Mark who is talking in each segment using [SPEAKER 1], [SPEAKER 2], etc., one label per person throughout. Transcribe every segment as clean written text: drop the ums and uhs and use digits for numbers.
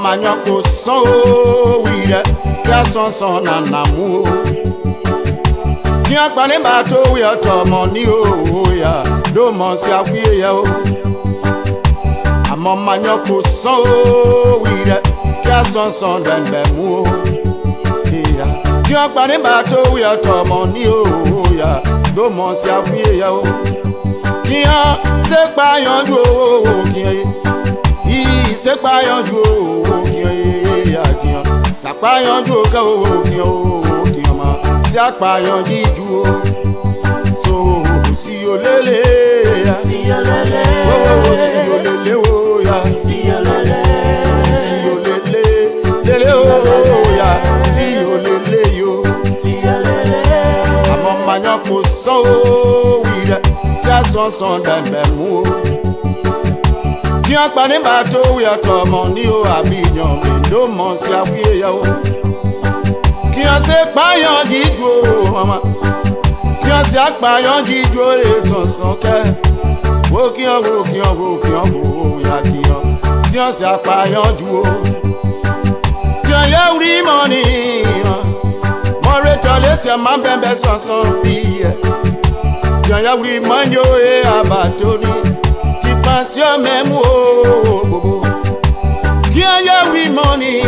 [SPEAKER 1] Manyoko son o wiye ya son na namu ki agbani ba to wi otomo ni o ya do mo si afiye ya o amo manyoko son o wiye ya son dembe mu o ya ki agbani ba to wi otomo ni o ya do mo si afiye ya o ki a se pa yanju o ki se pa yanju o Sapayanju ka o kiyan ma si apayanju o so si olele ya si olele o ya si olele lele o ya si olele yo si olele amo manyo ko so wi de ya son dembe mu o ki agba ni ba to wi otomo ni o abiyan mi do mo si afiye ya o ki o se payan jiju o mama ki o se apayan jiju o re son ke wo ki o ya ki o se apayan ju o ki o ye uri money mo re to le se ma bembe son bi e ki o ye uri money o e abatoni passion même oh qui a oui money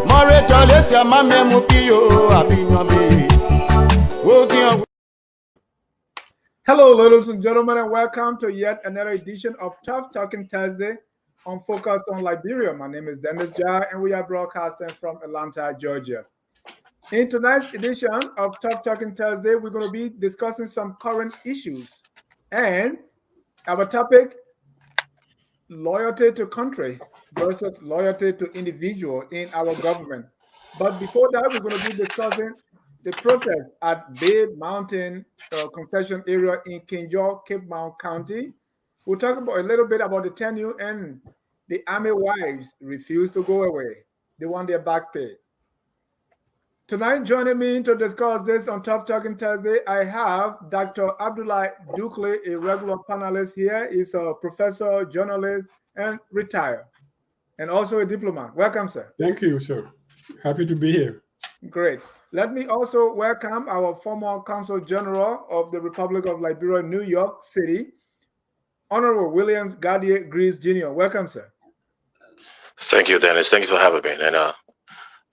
[SPEAKER 1] mon retole c'est ma même pio abignon be.
[SPEAKER 2] Hello ladies and gentlemen, and welcome to yet another edition of Tough Talking Thursday on Focus on Liberia. My name is Dennis Jai and we are broadcasting from Atlanta, Georgia. In tonight's edition of Tough Talking Thursday, we're going to be discussing some current issues, and our topic, loyalty to country versus loyalty to individual in our government. But before that, we're going to be discussing the protest at Bay Mountain concession area in Kinjor, Cape Mount County. We'll talk about a little bit about the tenure and the army wives refuse to go away. They want their back pay. Tonight, joining me to discuss this on Tough Talking Thursday, I have Dr. Abdullah Dukle, a regular panelist here. He's a professor, journalist, and retired, and also a diplomat. Welcome, sir.
[SPEAKER 3] Thank you, sir. Happy to be here.
[SPEAKER 2] Great. Let me also welcome our former Consul General of the Republic of Liberia, New York City, Honorable William Gadier Greaves Jr. Welcome, sir.
[SPEAKER 4] Thank you, Dennis. Thank you for having me. And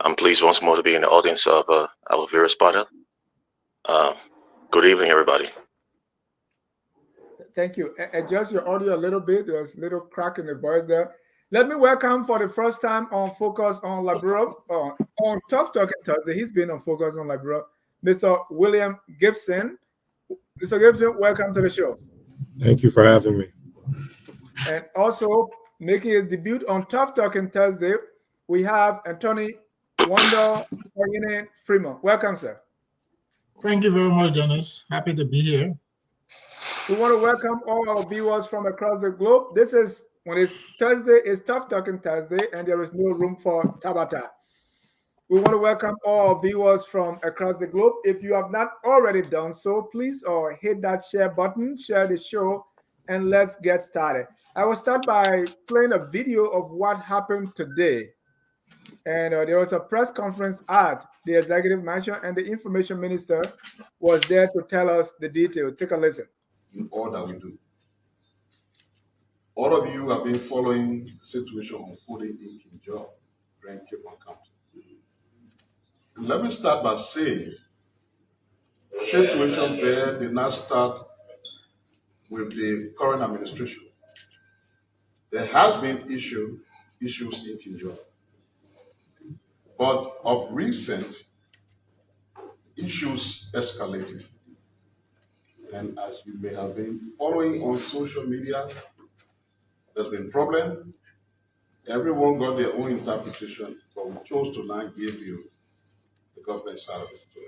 [SPEAKER 4] I'm pleased once more to be in the audience of our various panel. Good evening, everybody.
[SPEAKER 2] Thank you. Adjust your audio a little bit. There's a little crack in the voice there. Let me welcome for the first time on Focus on Liberia, on Tough Talking Thursday. He's been on Focus on Liberia, Mr. William Gibson. Mr. Gibson, welcome to the show.
[SPEAKER 5] Thank you for having me.
[SPEAKER 2] And also making his debut on Tough Talking Thursday, we have Anthony Wonder Freeman. Welcome, sir.
[SPEAKER 6] Thank you very much, Dennis. Happy to be here.
[SPEAKER 2] We want to welcome all our viewers from across the globe. This is, when it's Thursday, it's Tough Talking Thursday, and there is no room for Tabata. We want to welcome all our viewers from across the globe. If you have not already done so, please hit that share button, share the show, and let's get started. I will start by playing a video of what happened today. And there was a press conference at the executive mansion, and the information minister was there to tell us the detail. Take a listen.
[SPEAKER 7] In all that we do. All of you have been following the situation unfolding in Kinjor, Cape Mount County. Let me start by saying, the situation there did not start with the current administration. There has been issues in Kinjor. But of recent, issues escalated. And as you may have been following on social media, there's been problem. Everyone got their own interpretation, but we chose to now give you the government side of the story.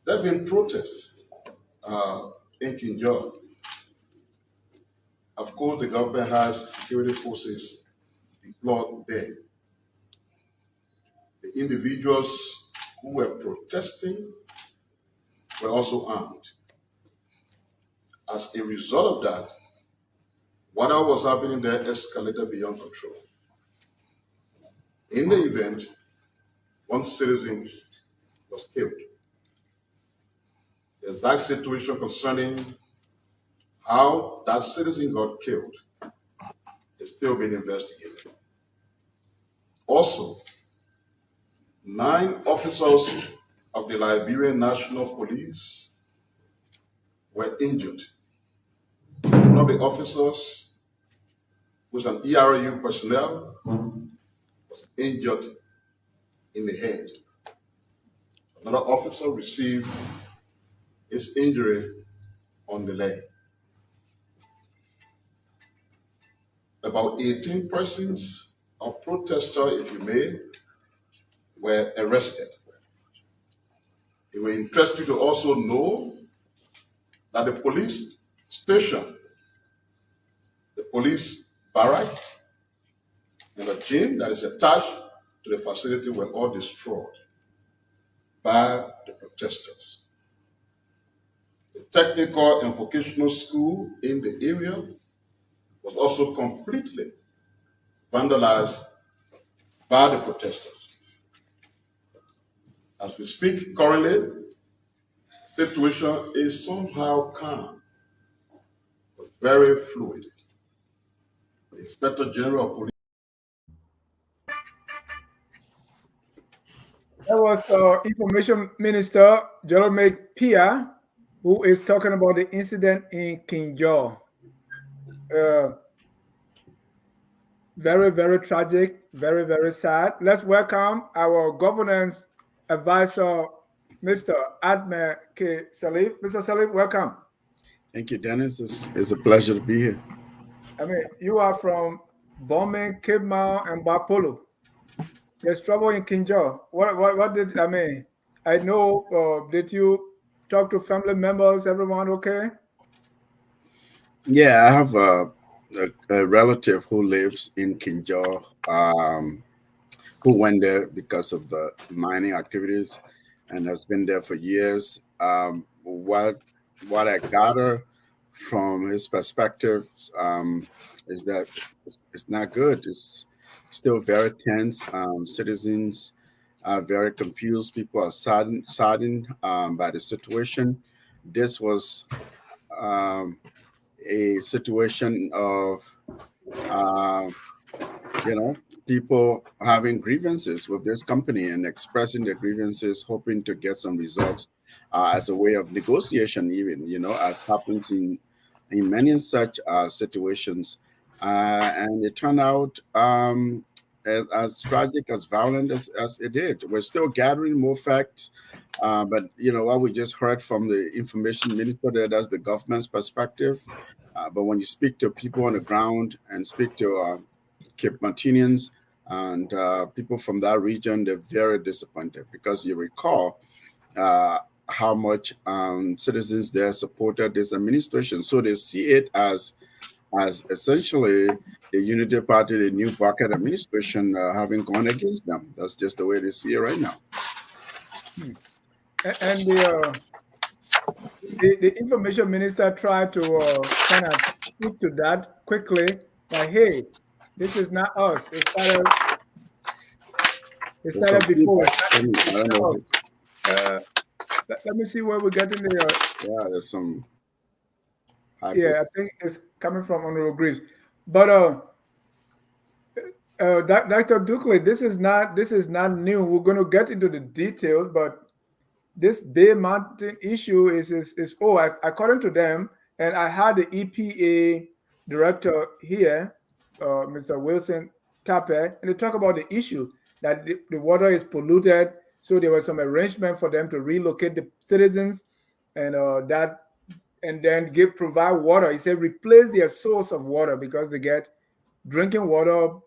[SPEAKER 7] There's been protests in Kinjor. Of course, the government has security forces deployed there. The individuals who were protesting were also armed. As a result of that, whatever was happening there escalated beyond control. In the event, one citizen was killed. The exact situation concerning how that citizen got killed is still being investigated. Also, 9 officers of the Liberian National Police were injured. One of the officers, who was an ERU personnel, was injured in the head. Another officer received his injury on the leg. About 18 persons, or protesters, if you may, were arrested. It will interest you to also know that the police station, the police barrack, and the gym that is attached to the facility were all destroyed by the protesters. The technical and vocational school in the area was also completely vandalized by the protesters. As we speak currently, the situation is somehow calm, but very fluid. The Inspector General of Police.
[SPEAKER 2] That was Information Minister Jerome Pia, who is talking about the incident in Kinjor. Very, very tragic, very, very sad. Let's welcome our governance advisor, Mr. Adme K. Salif. Mr. Salif, welcome.
[SPEAKER 1] Thank you, Dennis. It's a pleasure to be here.
[SPEAKER 2] I mean, you are from Bombing, Cape Mount, and Bapolo. There's trouble in Kinjor. What did, I mean, I know, did you talk to family members, everyone okay?
[SPEAKER 1] Yeah, I have a relative who lives in Kinjor, who went there because of the mining activities and has been there for years. What I gather from his perspective is that it's not good. It's still very tense. Citizens are very confused. People are saddened by the situation. This was a situation of, people having grievances with this company and expressing their grievances, hoping to get some results as a way of negotiation, even, as happens in many such situations. And it turned out as tragic, as violent as it did. We're still gathering more facts, but what we just heard from the information minister there, that's the government's perspective. But when you speak to people on the ground and speak to Cape Martinians and people from that region, they're very disappointed because you recall how much citizens there supported this administration. So they see it as essentially the Unity Party, the new bucket administration having gone against them. That's just the way they see it right now.
[SPEAKER 2] And the information minister tried to kind of speak to that quickly, like, hey, this is not us. It started before. Let me see where we get in there.
[SPEAKER 1] Yeah, there's some.
[SPEAKER 2] Yeah, I think it's coming from Honorable Greaves. But Dr. Dukley, this is not new. We're going to get into the details, but this Bay Mountain issue is according to them, and I had the EPA director here, Mr. Wilson Tappe, and they talk about the issue that the water is polluted. So there was some arrangement for them to relocate the citizens, and then provide water. He said replace their source of water because they get drinking water.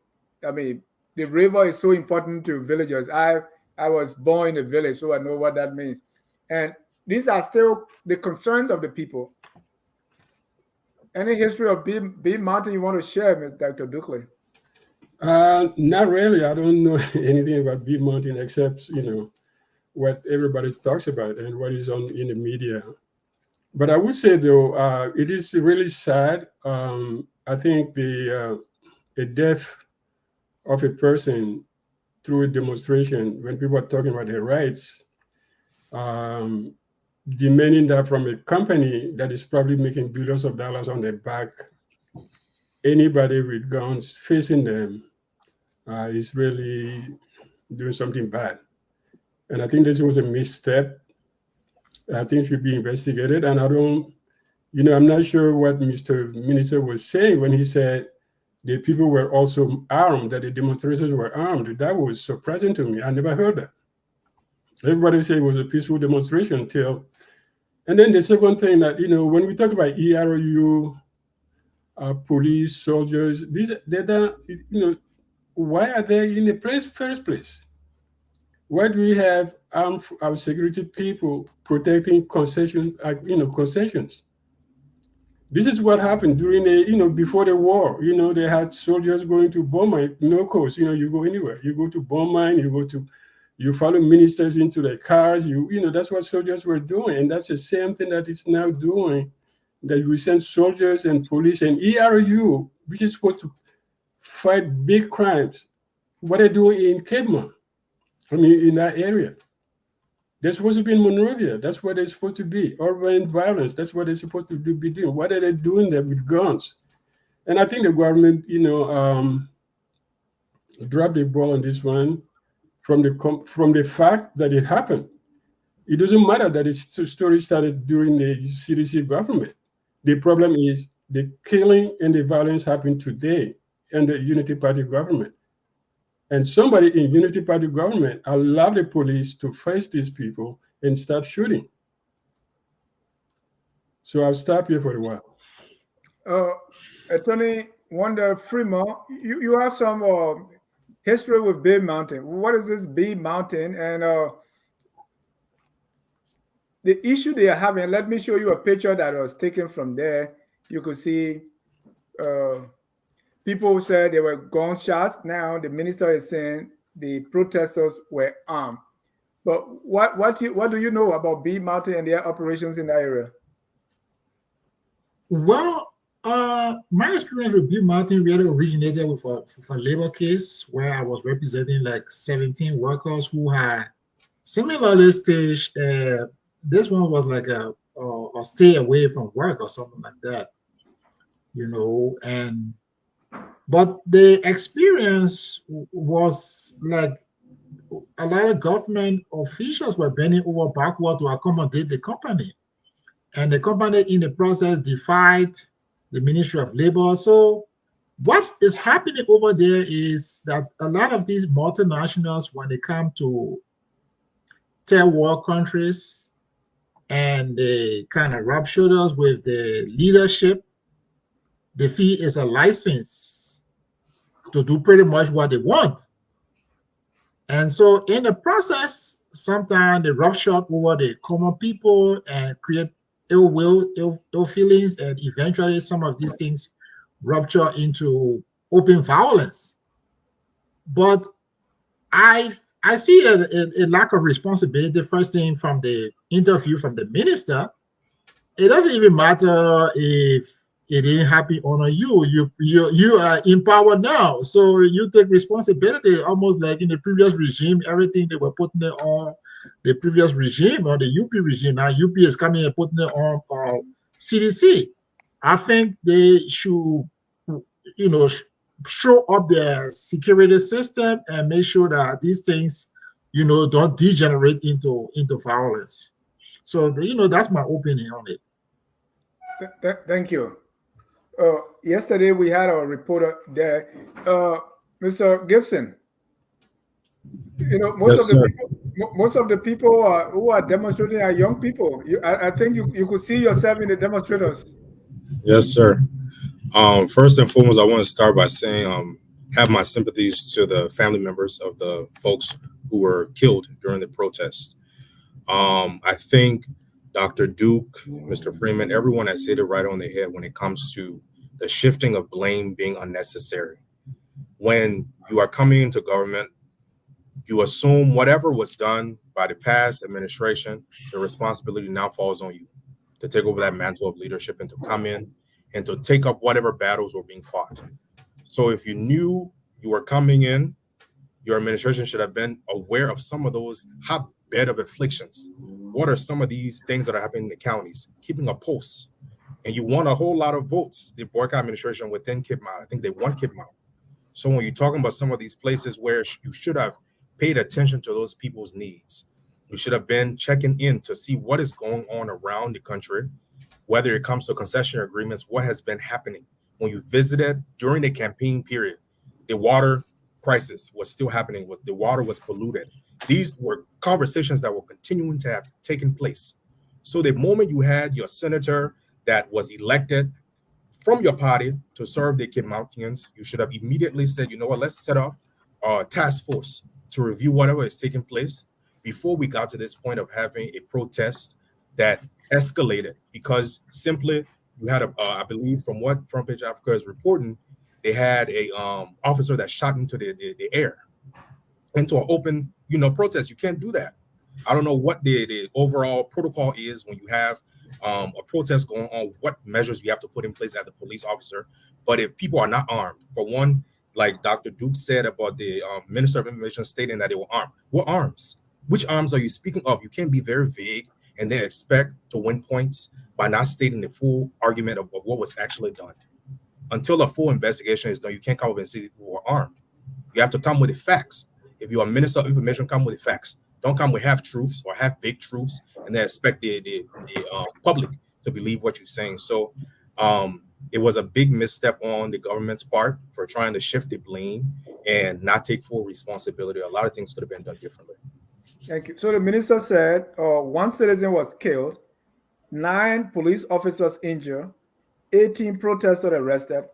[SPEAKER 2] I mean, the river is so important to villagers. I was born in a village, so I know what that means. And these are still the concerns of the people. Any history of Bee Mountain you want to share, Dr. Dukley?
[SPEAKER 3] Not really. I don't know anything about Bee Mountain except, what everybody talks about and what is in the media. But I would say, though, it is really sad. I think the death of a person through a demonstration, when people are talking about their rights, demanding that from a company that is probably making billions of dollars on their back, anybody with guns facing them is really doing something bad. And I think this was a misstep. I think it should be investigated. And I'm not sure what Mr. Minister was saying when he said the people were also armed, that the demonstrators were armed. That was surprising to me. I never heard that. Everybody said it was a peaceful demonstration and then the second thing that, when we talk about ERU, police, soldiers, why are they in the first place? Why do we have our security people protecting concessions? This is what happened during before the war. They had soldiers going to bomb mine, no coast. You go anywhere. You go to bomb mine, you follow ministers into their cars. That's what soldiers were doing. And that's the same thing that it's now doing, that we send soldiers and police and ERU, which is supposed to fight big crimes. What are they doing in Cape Mount? In that area. They're supposed to be in Monrovia. That's where they're supposed to be. Urban violence, that's what they're supposed to be doing. What are they doing there with guns? And I think the government, dropped the ball on this one from the fact that it happened. It doesn't matter that the story started during the CDC government. The problem is the killing and the violence happened today under the Unity Party government. And somebody in Unity Party government allowed the police to face these people and start shooting. So I'll stop here for a while.
[SPEAKER 2] Attorney Wanda Fremont, you have some history with Bee Mountain. What is this Bee Mountain? And the issue they are having, let me show you a picture that was taken from there. You could see people said there were gunshots. Now the minister is saying the protesters were armed. But what do you know about Bee Mountain and their operations in that area?
[SPEAKER 6] Well, my experience with Bee Mountain really originated with a labor case where I was representing like 17 workers who had similarly staged. This one was like a stay away from work or something like that, but the experience was like a lot of government officials were bending over backward to accommodate the company. And the company in the process defied the Ministry of Labor. So what is happening over there is that a lot of these multinationals, when they come to third world countries and they kind of rub shoulders with the leadership, the fee is a license to do pretty much what they want. And so in the process, sometimes they rub shoulders over the common people and create ill will, ill feelings, and eventually some of these things rupture into open violence. But I see a lack of responsibility. First thing from the interview from the minister, it doesn't even matter if it ain't happy on you. You are in power now, so you take responsibility. Almost like in the previous regime, everything they were putting it on the previous regime or the UP regime. Now UP is coming and putting it on CDC. I think they should, show up their security system and make sure that these things, don't degenerate into violence. So that's my opinion on it.
[SPEAKER 2] Thank you. Yesterday we had a reporter there, Mr. Gibson. Most of the people who are demonstrating are young people. I think you could see yourself in the demonstrators.
[SPEAKER 5] Yes, sir. First and foremost, I want to start by saying have my sympathies to the family members of the folks who were killed during the protest. I think Dr. Duke, Mr. Freeman, everyone has hit it right on the head when it comes to the shifting of blame being unnecessary. When you are coming into government, you assume whatever was done by the past administration, the responsibility now falls on you to take over that mantle of leadership and to come in and to take up whatever battles were being fought. So if you knew you were coming in, your administration should have been aware of some of those hotbed of afflictions. What are some of these things that are happening in the counties? Keeping a pulse. And you won a whole lot of votes, the Boycott administration within Kipmount. I think they won Kipmount. So when you're talking about some of these places where you should have paid attention to those people's needs, you should have been checking in to see what is going on around the country, whether it comes to concession agreements, what has been happening. When you visited during the campaign period, the water crisis was still happening. The water was polluted. These were conversations that were continuing to have taken place. So the moment you had your senator that was elected from your party to serve the Kipmountians, you should have immediately said, you know what, let's set up a task force to review whatever is taking place before we got to this point of having a protest that escalated, because simply you had I believe from what Front Page Africa is reporting, they had a officer that shot into the air, into an open, protest. You can't do that. I don't know what the overall protocol is when you have a protest going on, what measures you have to put in place as a police officer. But if people are not armed, for one, like Dr. Duke said about the Minister of Information stating that they were armed. What arms? Which arms are you speaking of? You can't be very vague and then expect to win points by not stating the full argument of what was actually done. Until a full investigation is done, you can't come up and say people were armed. You have to come with the facts. If you are Minister of Information, come with the facts. Don't come with half truths or half big truths and then expect the public to believe what you're saying. So it was a big misstep on the government's part for trying to shift the blame and not take full responsibility. A lot of things could have been done differently.
[SPEAKER 2] Thank you. So the minister said 1 citizen was killed, 9 police officers injured, 18 protesters arrested,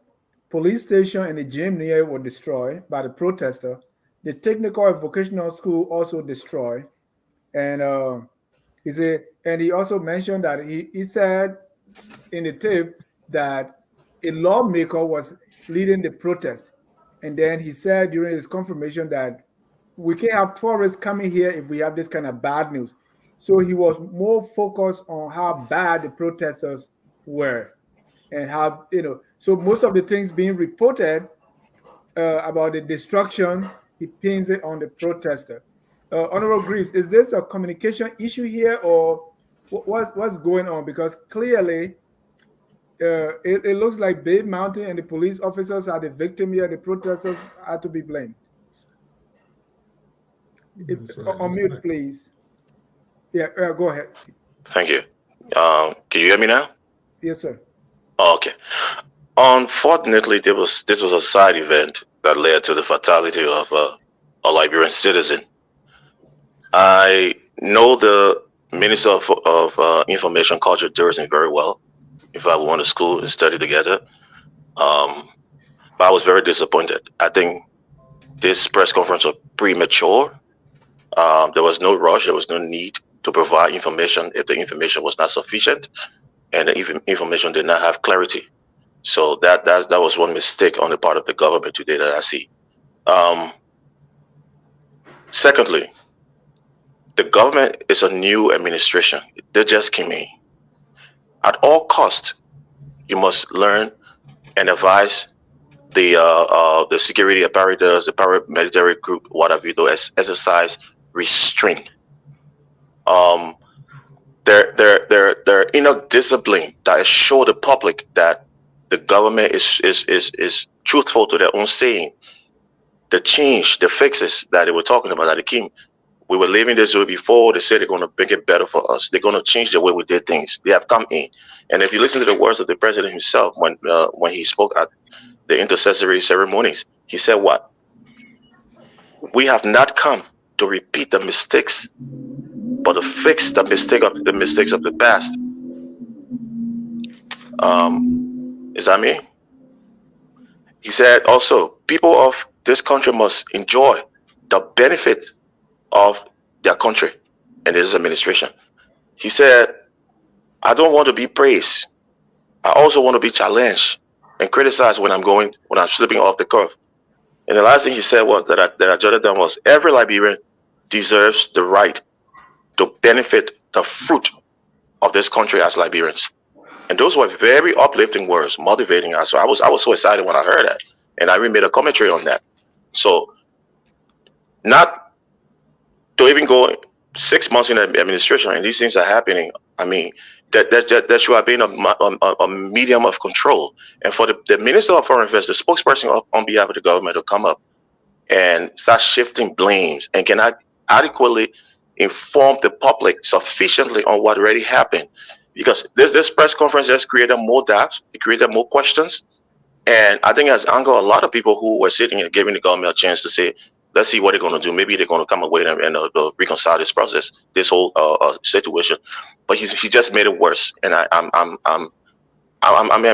[SPEAKER 2] police station and the gym near were destroyed by the protester. The technical and vocational school also destroyed. And he also mentioned that he said in the tape that a lawmaker was leading the protest. And then he said during his confirmation that we can't have tourists coming here if we have this kind of bad news. So he was more focused on how bad the protesters were and how, so most of the things being reported about the destruction, he pins it on the protester. Honorable Greaves, is this a communication issue here, or what's going on? Because clearly it looks like Babe Mountain and the police officers are the victim here. The protesters are to be blamed. On mute, please. Yeah, go ahead.
[SPEAKER 4] Thank you. Can you hear me now?
[SPEAKER 2] Yes, sir.
[SPEAKER 4] Okay. Unfortunately, this was a side event that led to the fatality of a Liberian citizen. I know the Minister of Information, Culture, and Tourism very well. In fact, we went to school and studied together. But I was very disappointed. I think this press conference was premature. There was no rush. There was no need to provide information if the information was not sufficient and the information did not have clarity. So that was one mistake on the part of the government today that I see. Secondly, the government is a new administration. They just came in. At all costs, you must learn and advise the security apparatus, the paramilitary group, whatever you do, exercise restraint. Their inner discipline that assure the public that the government is truthful to their own saying. The change, the fixes that they were talking about that they came. We were living this way before. They said they're going to make it better for us. They're going to change the way we did things. They have come in. And if you listen to the words of the president himself when he spoke at the intercessory ceremonies, he said what? We have not come to repeat the mistakes, but to fix the mistakes of the past. Is that me? He said also, people of this country must enjoy the benefit of their country and this administration. He said I don't want to be praised. I also want to be challenged and criticized when I'm slipping off the curve. And the last thing he said was that I jotted down was, every Liberian deserves the right to benefit the fruit of this country as Liberians. And those were very uplifting words, motivating us. So I was so excited when I heard that, and I made a commentary on that. So, not to even go 6 months in the administration and these things are happening. I mean, that should have been a medium of control. And for the Minister of Foreign Affairs, the spokesperson on behalf of the government, to come up and start shifting blames and cannot adequately inform the public sufficiently on what already happened. Because this press conference just created more doubts, it created more questions. And I think it has angered a lot of people who were sitting and giving the government a chance to say, let's see what they're going to do. Maybe they're going to come away and reconcile this process, this whole situation. But he just made it worse. And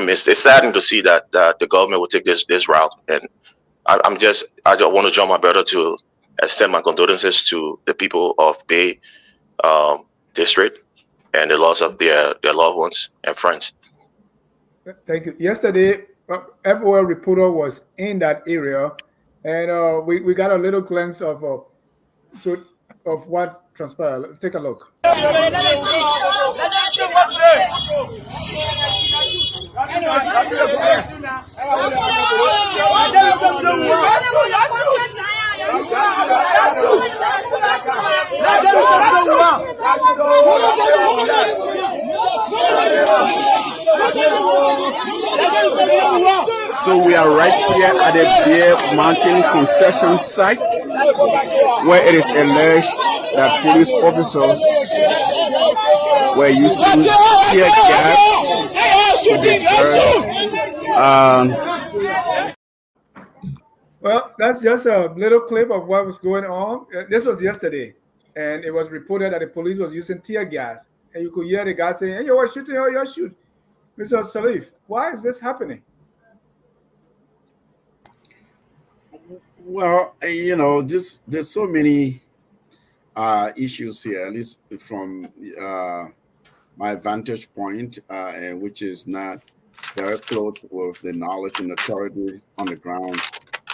[SPEAKER 4] it's saddening to see that the government will take this route. And I don't want to join my brother to extend my condolences to the people of Bay District and the loss of their loved ones and friends.
[SPEAKER 2] Thank you. Yesterday, FOL reporter was in that area, and we got a little glimpse of what transpired. Take a look.
[SPEAKER 1] So we are right here at the Bear Mountain concession site, where it is alleged that police officers were using tear gas to disperse.
[SPEAKER 2] Well, that's just a little clip of what was going on. This was yesterday, and it was reported that the police was using tear gas, and you could hear the guy saying, "Hey, you are shooting! Oh, you're shooting!" Mr. Salif, why is this happening?
[SPEAKER 1] Well, there's so many issues here, at least from my vantage point, which is not very close with the knowledge and authority on the ground.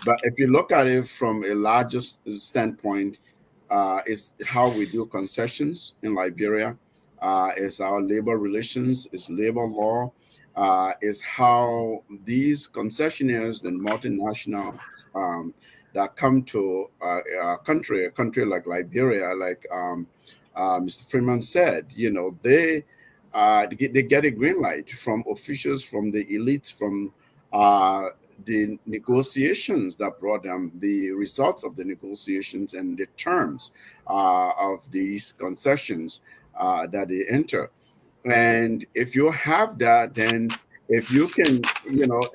[SPEAKER 1] But if you look at it from a larger standpoint, is how we do concessions in Liberia, is our labor relations, is labor law, is how these concessionaires and multinationals that come to a country like Liberia, like Mr. Freeman said, they get a green light from officials, from the elites, from the negotiations that brought them, the results of the negotiations and the terms of these concessions that they enter. And if you have that, then if you can,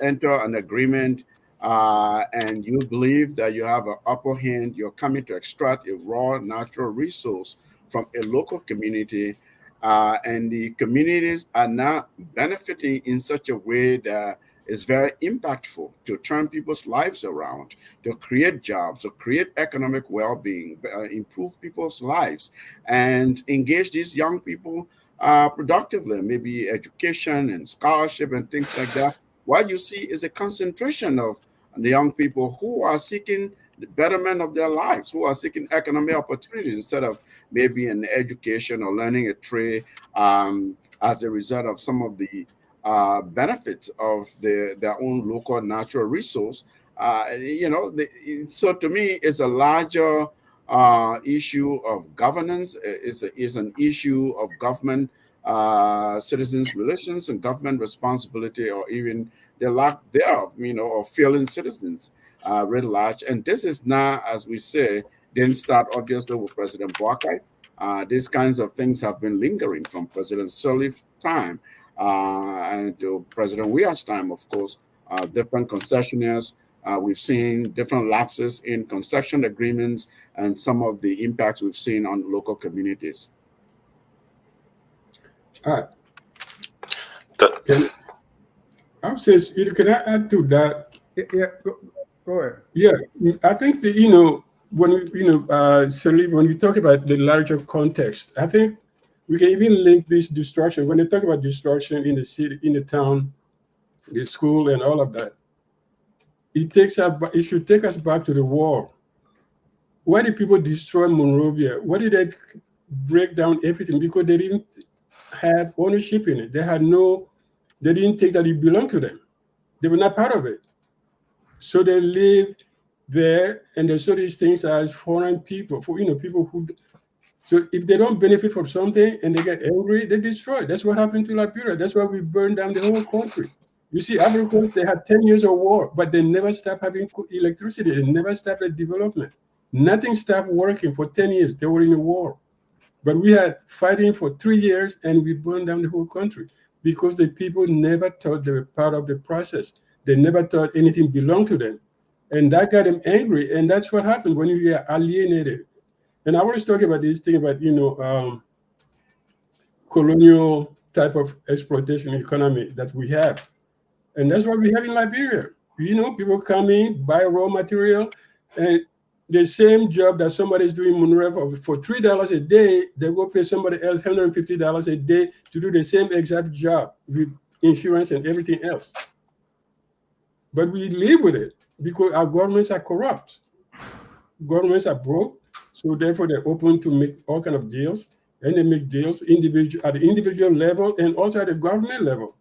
[SPEAKER 1] enter an agreement and you believe that you have an upper hand, you're coming to extract a raw natural resource from a local community, and the communities are not benefiting in such a way that is very impactful to turn people's lives around, to create jobs, to create economic well-being, improve people's lives, and engage these young people productively, maybe education and scholarship and things like that. What you see is a concentration of the young people who are seeking the betterment of their lives, who are seeking economic opportunities instead of maybe an education or learning a trade as a result of some of the benefits of their own local natural resource. So to me, it's a larger issue of governance. It's an issue of government, citizens' relations and government responsibility, or even the lack thereof, of failing citizens writ large. And this is not, as we say, didn't start obviously with President Boakai. These kinds of things have been lingering from President Sirleaf's time and to President Weah's time, of course. Different concessionaires. We've seen different lapses in concession agreements and some of the impacts we've seen on local communities.
[SPEAKER 3] All right. I'm saying, can I add to that?
[SPEAKER 2] Yeah, go ahead.
[SPEAKER 3] Yeah, I think that, when Salif, when you talk about the larger context, I think We can even link this destruction. When they talk about destruction in the city, in the town, the school, and all of that, it should take us back to the war. Why did people destroy Monrovia? Why did they break down everything? Because they didn't have ownership in it. They didn't think that it belonged to them. They were not part of it. So they lived there, and they saw these things as foreign people, people who. So if they don't benefit from something and they get angry, they destroy it. That's what happened to Liberia. That's why we burned down the whole country. You see, Africans, they had 10 years of war, but they never stopped having electricity. They never stopped the development. Nothing stopped working for 10 years. They were in a war. But we had fighting for 3 years, and we burned down the whole country because the people never thought they were part of the process. They never thought anything belonged to them. And that got them angry. And that's what happened when you get alienated. And I was talking about this thing about, colonial type of exploitation economy that we have. And that's what we have in Liberia. People come in, buy raw material, and the same job that somebody is doing in Monrovia for $3 a day, they go pay somebody else $150 a day to do the same exact job with insurance and everything else. But we live with it because our governments are corrupt. Governments are broke. So therefore, they're open to make all kinds of deals, and they make deals at the individual level and also at the government level.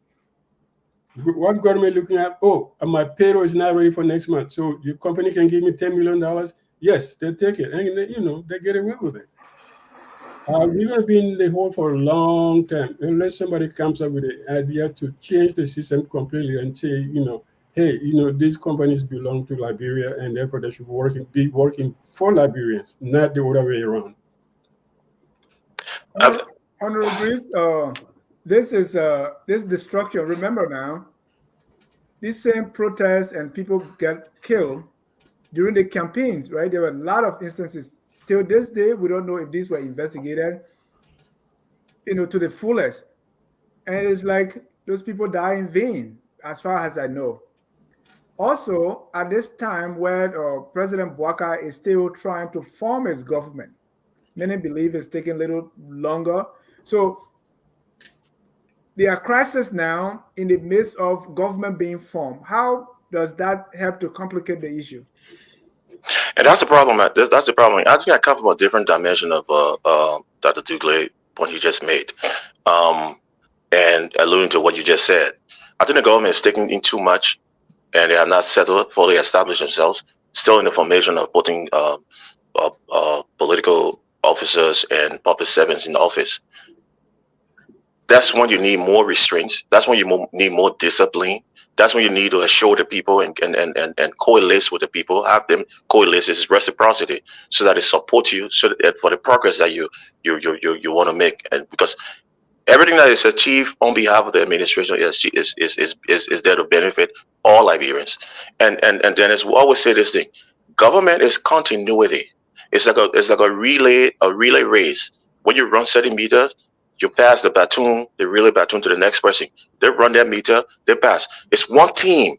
[SPEAKER 3] What government looking at? Oh, my payroll is not ready for next month, so your company can give me $10 million. Yes, they take it, and they get away with it. We're going to be in the hole for a long time unless somebody comes up with an idea to change the system completely and say, hey, these companies belong to Liberia, and therefore they should be working for Liberians, not the other way around.
[SPEAKER 2] Honorable Brief, this destruction. Remember now, these same protests and people get killed during the campaigns, right? There were a lot of instances. Till this day, we don't know if these were investigated, to the fullest. And it's like those people die in vain, as far as I know. Also, at this time where President Bouaka is still trying to form his government, many believe it's taking a little longer. So there are crises now in the midst of government being formed. How does that help to complicate the issue?
[SPEAKER 4] And that's the problem. That's the problem. I think I come from a different dimension of Dr. Dugley point he just made, and alluding to what you just said. I think the government is taking in too much, and they have not settled, fully established themselves, still in the formation of putting political officers and public servants in office. That's when you need more restraints. That's when you need more discipline. That's when you need to assure the people and coalesce with the people, have them coalesce. It's reciprocity, so that they support you, so that for the progress that you want to make. And because everything that is achieved on behalf of the administration is there to benefit all Liberians. And Dennis, we always say this thing: government is continuity. It's like a relay race. When you run 30 meters, you pass the relay baton to the next person. They run their meter, they pass. It's one team.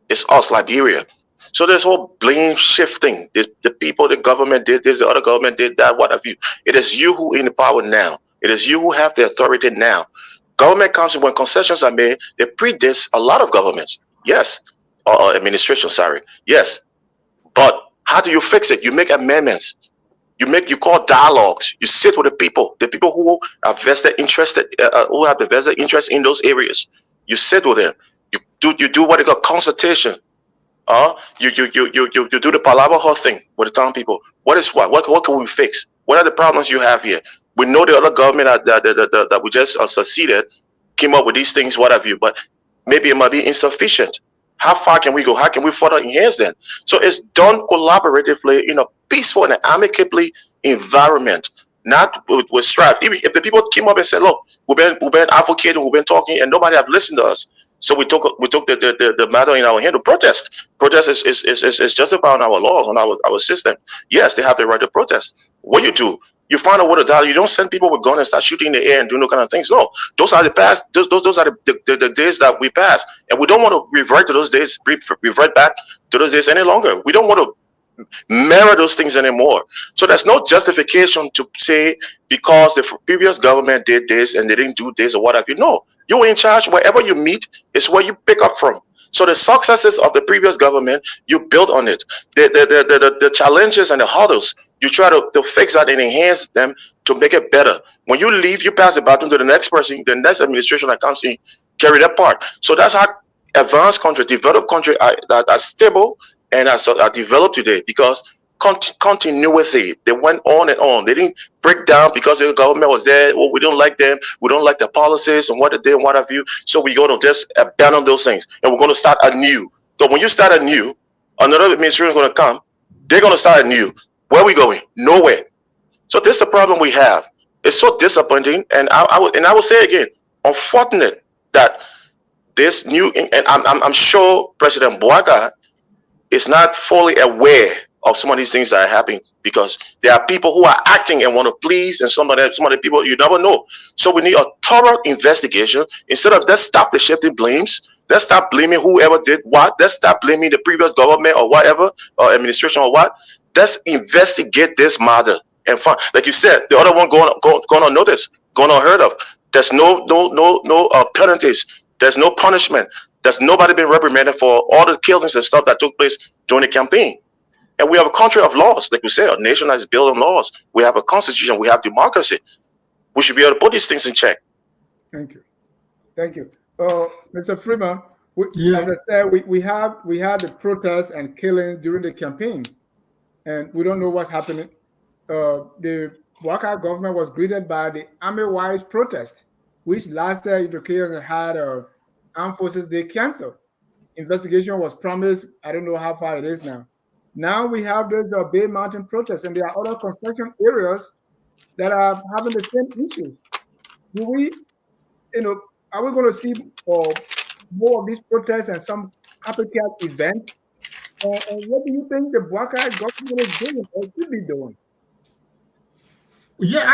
[SPEAKER 4] It's us, Liberia. So this whole blame shifting, the people, the government did this, the other government did that, what have you. It is you who in the power now. It is you who have the authority now. Government council, when concessions are made, they predate a lot of governments. Yes. Or administration, sorry. Yes. But how do you fix it? You make amendments. You call dialogues. You sit with the people who are who have the vested interest in those areas. You sit with them. You do what they call consultation. You do the palabra thing with the town people. What can we fix? What are the problems you have here? We know the other government that we just succeeded came up with these things, what have you, but maybe it might be insufficient. How far can we go? How can we further enhance them? So it's done collaboratively in a peaceful and amicably environment, not with strife. Even if the people came up and said, "Look, we've been advocating, we've been talking, and nobody have listened to us," so we took the matter in our hand to protest. Protest is justified on our laws, on our system. Yes, they have the right to protest. What you do? You find out what to do. You don't send people with guns and start shooting in the air and doing those kind of things. No, those are the past. Those are the days that we passed, and we don't want to revert to those days. Revert back to those days any longer. We don't want to mirror those things anymore. So there's no justification to say because the previous government did this and they didn't do this or what have you. No, you're in charge. Wherever you meet is where you pick up from. So the successes of the previous government, you build on it. The challenges and the hurdles, you try to fix that and enhance them to make it better. When you leave, you pass the baton to the next person, the next administration that comes in, carry that part. So that's how advanced countries, developed countries that are stable and are developed today, because continuity. They went on and on. They didn't break down because the government was there. Oh, we don't like them. We don't like the policies and what they did and what have you. So we're going to just abandon those things and we're going to start anew. So when you start anew, another administration is going to come. They're going to start anew. Where are we going? Nowhere. So this is the problem we have. It's so disappointing. And I will say again, unfortunate that this new, and I'm sure President Bouaga is not fully aware of some of these things that are happening, because there are people who are acting and want to please, and some of the people you never know. So we need a thorough investigation. Instead of let's stop the shifting blames, let's stop blaming whoever did what, let's stop blaming the previous government or whatever, or administration or what. Let's investigate this matter and find, like you said, the other one going unnoticed, going unheard of. There's no penalties. There's no punishment. There's nobody been reprimanded for all the killings and stuff that took place during the campaign. And we have a country of laws, like we say, a nation that is built on laws. We have a constitution. We have democracy. We should be able to put these things in check.
[SPEAKER 2] Thank you. Thank you. Mr. Freeman, as I said, we had the protests and killings during the campaigns, and we don't know what's happening. The Bouaga government was greeted by the Army Wives protest, which last year Ethiopia had Armed Forces Day canceled. Investigation was promised. I don't know how far it is now. Now we have this Bay Mountain protest, and there are other construction areas that are having the same issues. Do we, are we going to see more of these protests and some copycat event? And what do you think the Bouaga government is doing or should be doing?
[SPEAKER 6] Yeah,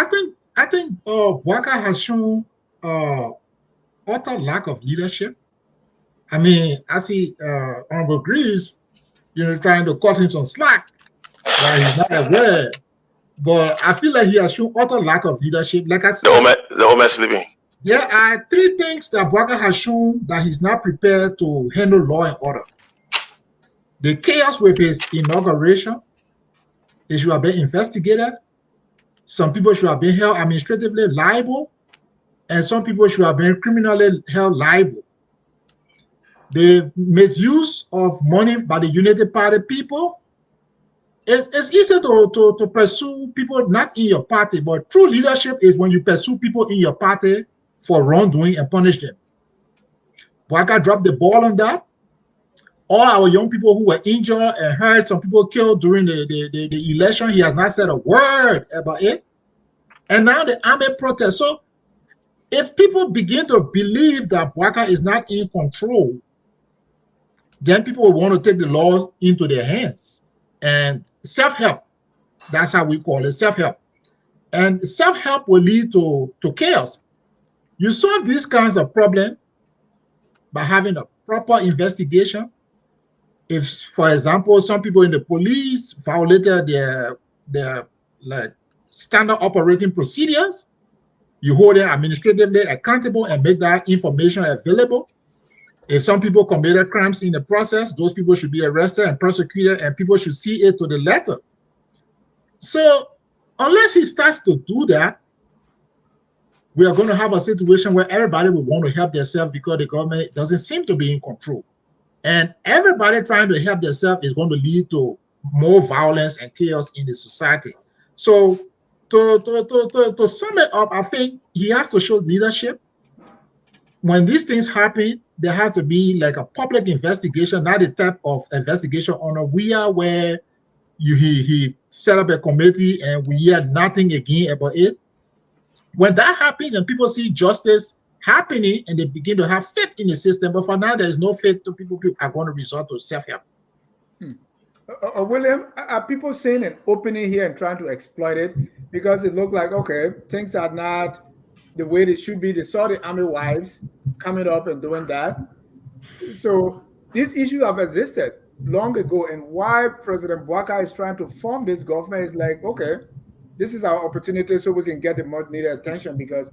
[SPEAKER 6] I think Bouaga has shown utter lack of leadership. I mean, I see Honorable Greaves, trying to cut him some slack that he's not aware. But I feel like he has shown utter lack of leadership. Like I said,
[SPEAKER 4] the Omer sleeping.
[SPEAKER 6] Yeah, three things that Bouaga has shown that he's not prepared to handle law and order. The chaos with his inauguration, it should have been investigated. Some people should have been held administratively liable, and some people should have been criminally held liable. The misuse of money by the United Party people, it's easy to pursue people not in your party, but true leadership is when you pursue people in your party for wrongdoing and punish them. Bouaga dropped the ball on that. All our young people who were injured and hurt, some people killed during the election, he has not said a word about it. And now the army protest. So if people begin to believe that Bouaga is not in control, then people will want to take the laws into their hands. And self-help, that's how we call it, self-help. And self-help will lead to chaos. You solve these kinds of problems by having a proper investigation. If, for example, some people in the police violated their like standard operating procedures, you hold them administratively accountable and make that information available. If some people committed crimes in the process, those people should be arrested and prosecuted, and people should see it to the letter. So unless he starts to do that, we are going to have a situation where everybody will want to help themselves because the government doesn't seem to be in control. And everybody trying to help themselves is going to lead to more violence and chaos in the society. So to sum it up, I think he has to show leadership. When these things happen, there has to be like a public investigation, not the type of investigation on a WIA where he set up a committee and we hear nothing again about it. When that happens and people see justice happening and they begin to have faith in the system, but for now there is no faith, to people are going to resort to self-help.
[SPEAKER 2] William, are people seeing an opening here and trying to exploit it? Because it looked like, okay, things are not the way they should be. They saw the Army Wives coming up and doing that. So these issues have existed. long ago, and why President Bouaka is trying to form this government is like, okay, this is our opportunity so we can get the much needed attention, because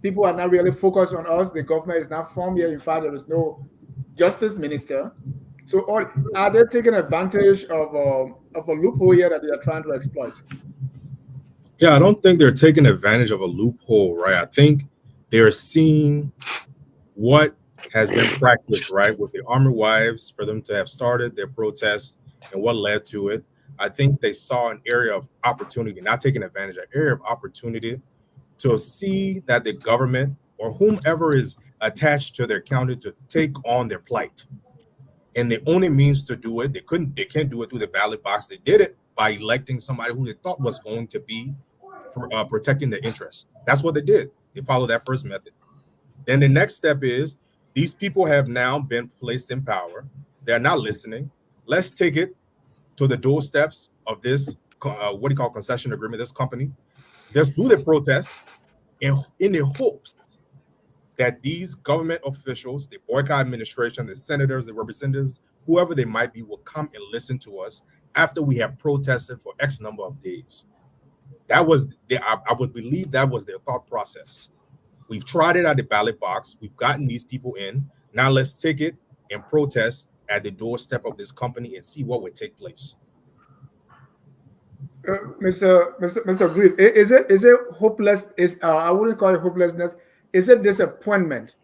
[SPEAKER 2] people are not really focused on us. The government is not formed yet. In fact, there is no justice minister. So are they taking advantage of a loophole here that they are trying to exploit?
[SPEAKER 5] Yeah, I don't think they're taking advantage of a loophole, right? I think they're seeing what has been practiced, right, with the Army Wives, for them to have started their protest and what led to it. I think they saw an area of opportunity, not taking advantage, an area of opportunity to see that the government or whomever is attached to their county to take on their plight. And the only means to do it, they can't do it through the ballot box. They did it by electing somebody who they thought was going to be protecting their interests. That's what they did. They followed that first method. Then the next step is these people have now been placed in power. They're not listening. Let's take it to the doorsteps of this, what do you call concession agreement, this company. Let's do the protests in the hopes that these government officials, the Boycott administration, the senators, the representatives, whoever they might be, will come and listen to us after we have protested for X number of days. That was, I would believe that was their thought process. We've tried it at the ballot box. We've gotten these people in. Now let's take it and protest at the doorstep of this company and see what would take place.
[SPEAKER 2] Mr. Grieve, is it hopeless? I wouldn't call it hopelessness. Is it disappointment?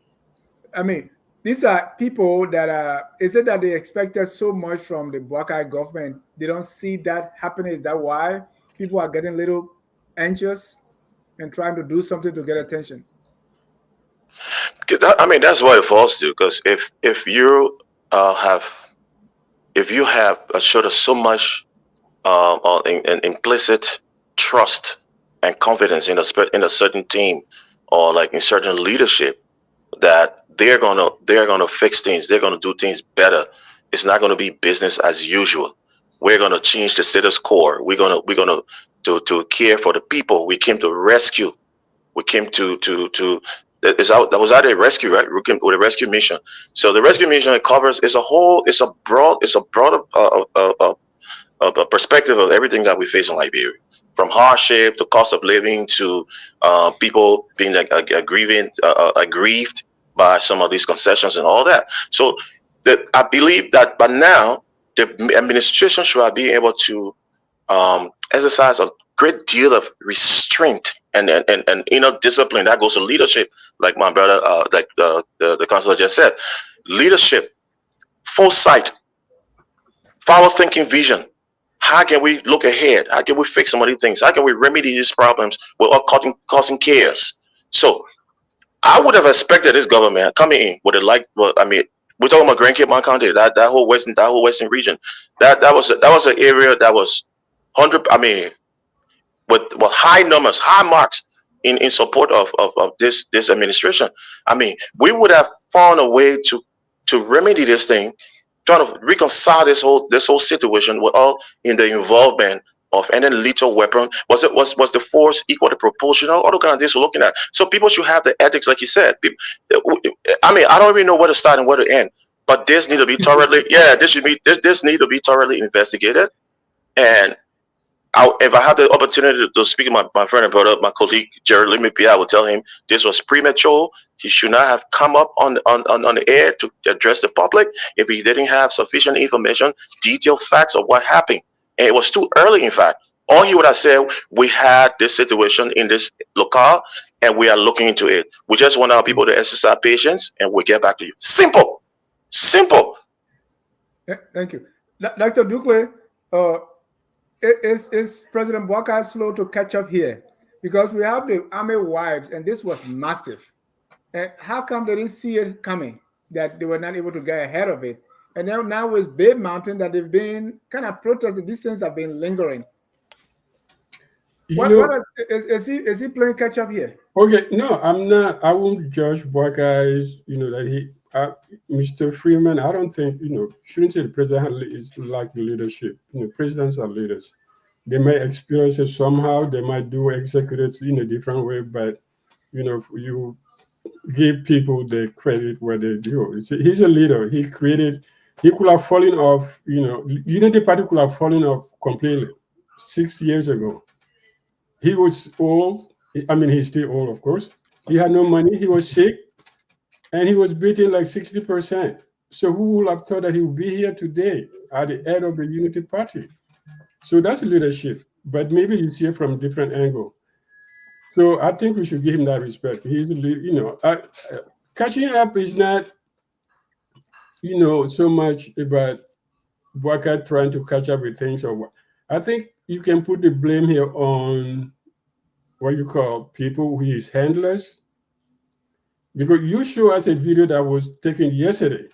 [SPEAKER 2] I mean, these are people that are. Is it that they expected so much from the Bouaka government? They don't see that happening. Is that why people are getting a little anxious and trying to do something to get attention?
[SPEAKER 4] I mean, that's what it falls to. Because if you have showed us so much an implicit trust and confidence in a certain team, or like in certain leadership, that they're gonna fix things, they're gonna do things better. It's not gonna be business as usual. We're gonna change the status quo. We're gonna to care for the people. We came to rescue. We came to that was a rescue, right? We came with a rescue mission. So the rescue mission, it covers, it's a broad perspective of everything that we face in Liberia, from hardship to cost of living to people being aggrieved by some of these concessions and all that. So I believe that by now the administration should be able to exercise a great deal of restraint and discipline. That goes to leadership, like my brother, like the councilor just said. Leadership, foresight, forward-thinking vision. How can we look ahead? How can we fix some of these things? How can we remedy these problems without causing chaos? So I would have expected this government coming in with I mean, we're talking about Grand Cape Mount County, that whole western region. That was an area that was 100. I mean, with high numbers, high marks in support of this administration. I mean, we would have found a way to remedy this thing, trying to reconcile this whole situation without in the involvement of any lethal weapon. Was the force equal to proportional? All the kind of things we're looking at. So people should have the ethics, like you said. I mean, I don't even know where to start and where to end. But this need to be thoroughly, this need to be thoroughly investigated. And if I had the opportunity to speak to my friend and brother, my colleague Jared Limipia, I would tell him this was premature. He should not have come up on the air to address the public if he didn't have sufficient information, detailed facts of what happened. And it was too early, in fact. All he would have said, we had this situation in this locale and we are looking into it. We just want our people to exercise patience and we'll get back to you. Simple. Simple.
[SPEAKER 2] Yeah, thank you. Dr. Ducle, is President Bouaka slow to catch up here? Because we have the Army Wives, and this was massive. And how come they didn't see it coming, that they were not able to get ahead of it? And now with Babe Mountain, that they've been kind of protesting, these things have been lingering. Is he playing catch up here?
[SPEAKER 3] Okay, no, I'm not. I won't judge Bouaka as, that he, Mr. Freeman, I don't think, shouldn't say the president is lacking leadership. Presidents are leaders. They might experience it somehow. They might do executives in a different way, but, you give people the credit where they do. He's a leader. He created He could have fallen off, Unity Party could have fallen off completely 6 years ago. He was old. I mean, he's still old, of course. He had no money. He was sick, and he was beating like 60%. So who would have thought that he would be here today at the head of the Unity Party? So that's leadership, but maybe you see it from a different angle. So I think we should give him that respect. He's, catching up is not, so much about Boubacar trying to catch up with things or what. I think you can put the blame here on what you call people who is handlers, because you show us a video that was taken yesterday.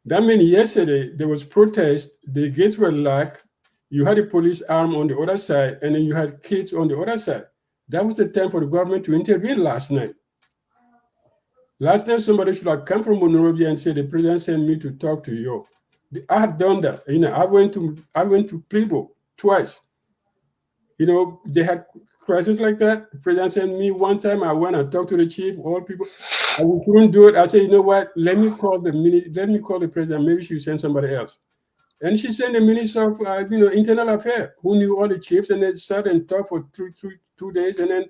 [SPEAKER 3] That means yesterday there was protest, the gates were locked, you had a police arm on the other side, and then you had kids on the other side. That was the time for the government to intervene last night. Last night, somebody should have come from Monrovia and said, the president sent me to talk to you. I have done that. I went to Plibo twice. They had crisis like that. The president sent me one time. I went and talked to the chief, all people. I couldn't do it. I said, you know what? Let me call the president. Maybe she send somebody else. And she sent the minister of internal affairs, who knew all the chiefs, and they sat and talked for 2 days. And then,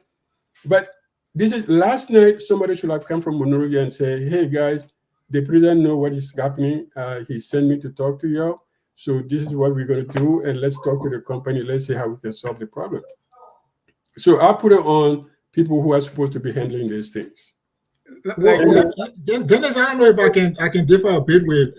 [SPEAKER 3] but this is last night. Somebody should have come from Monrovia and say, "Hey guys, the president know what is happening. He sent me to talk to you. So this is what we're going to do, and let's talk to the company. Let's see how we can solve the problem." So I put it on people who are supposed to be handling these things.
[SPEAKER 6] Dennis, I don't know if I can differ a bit with.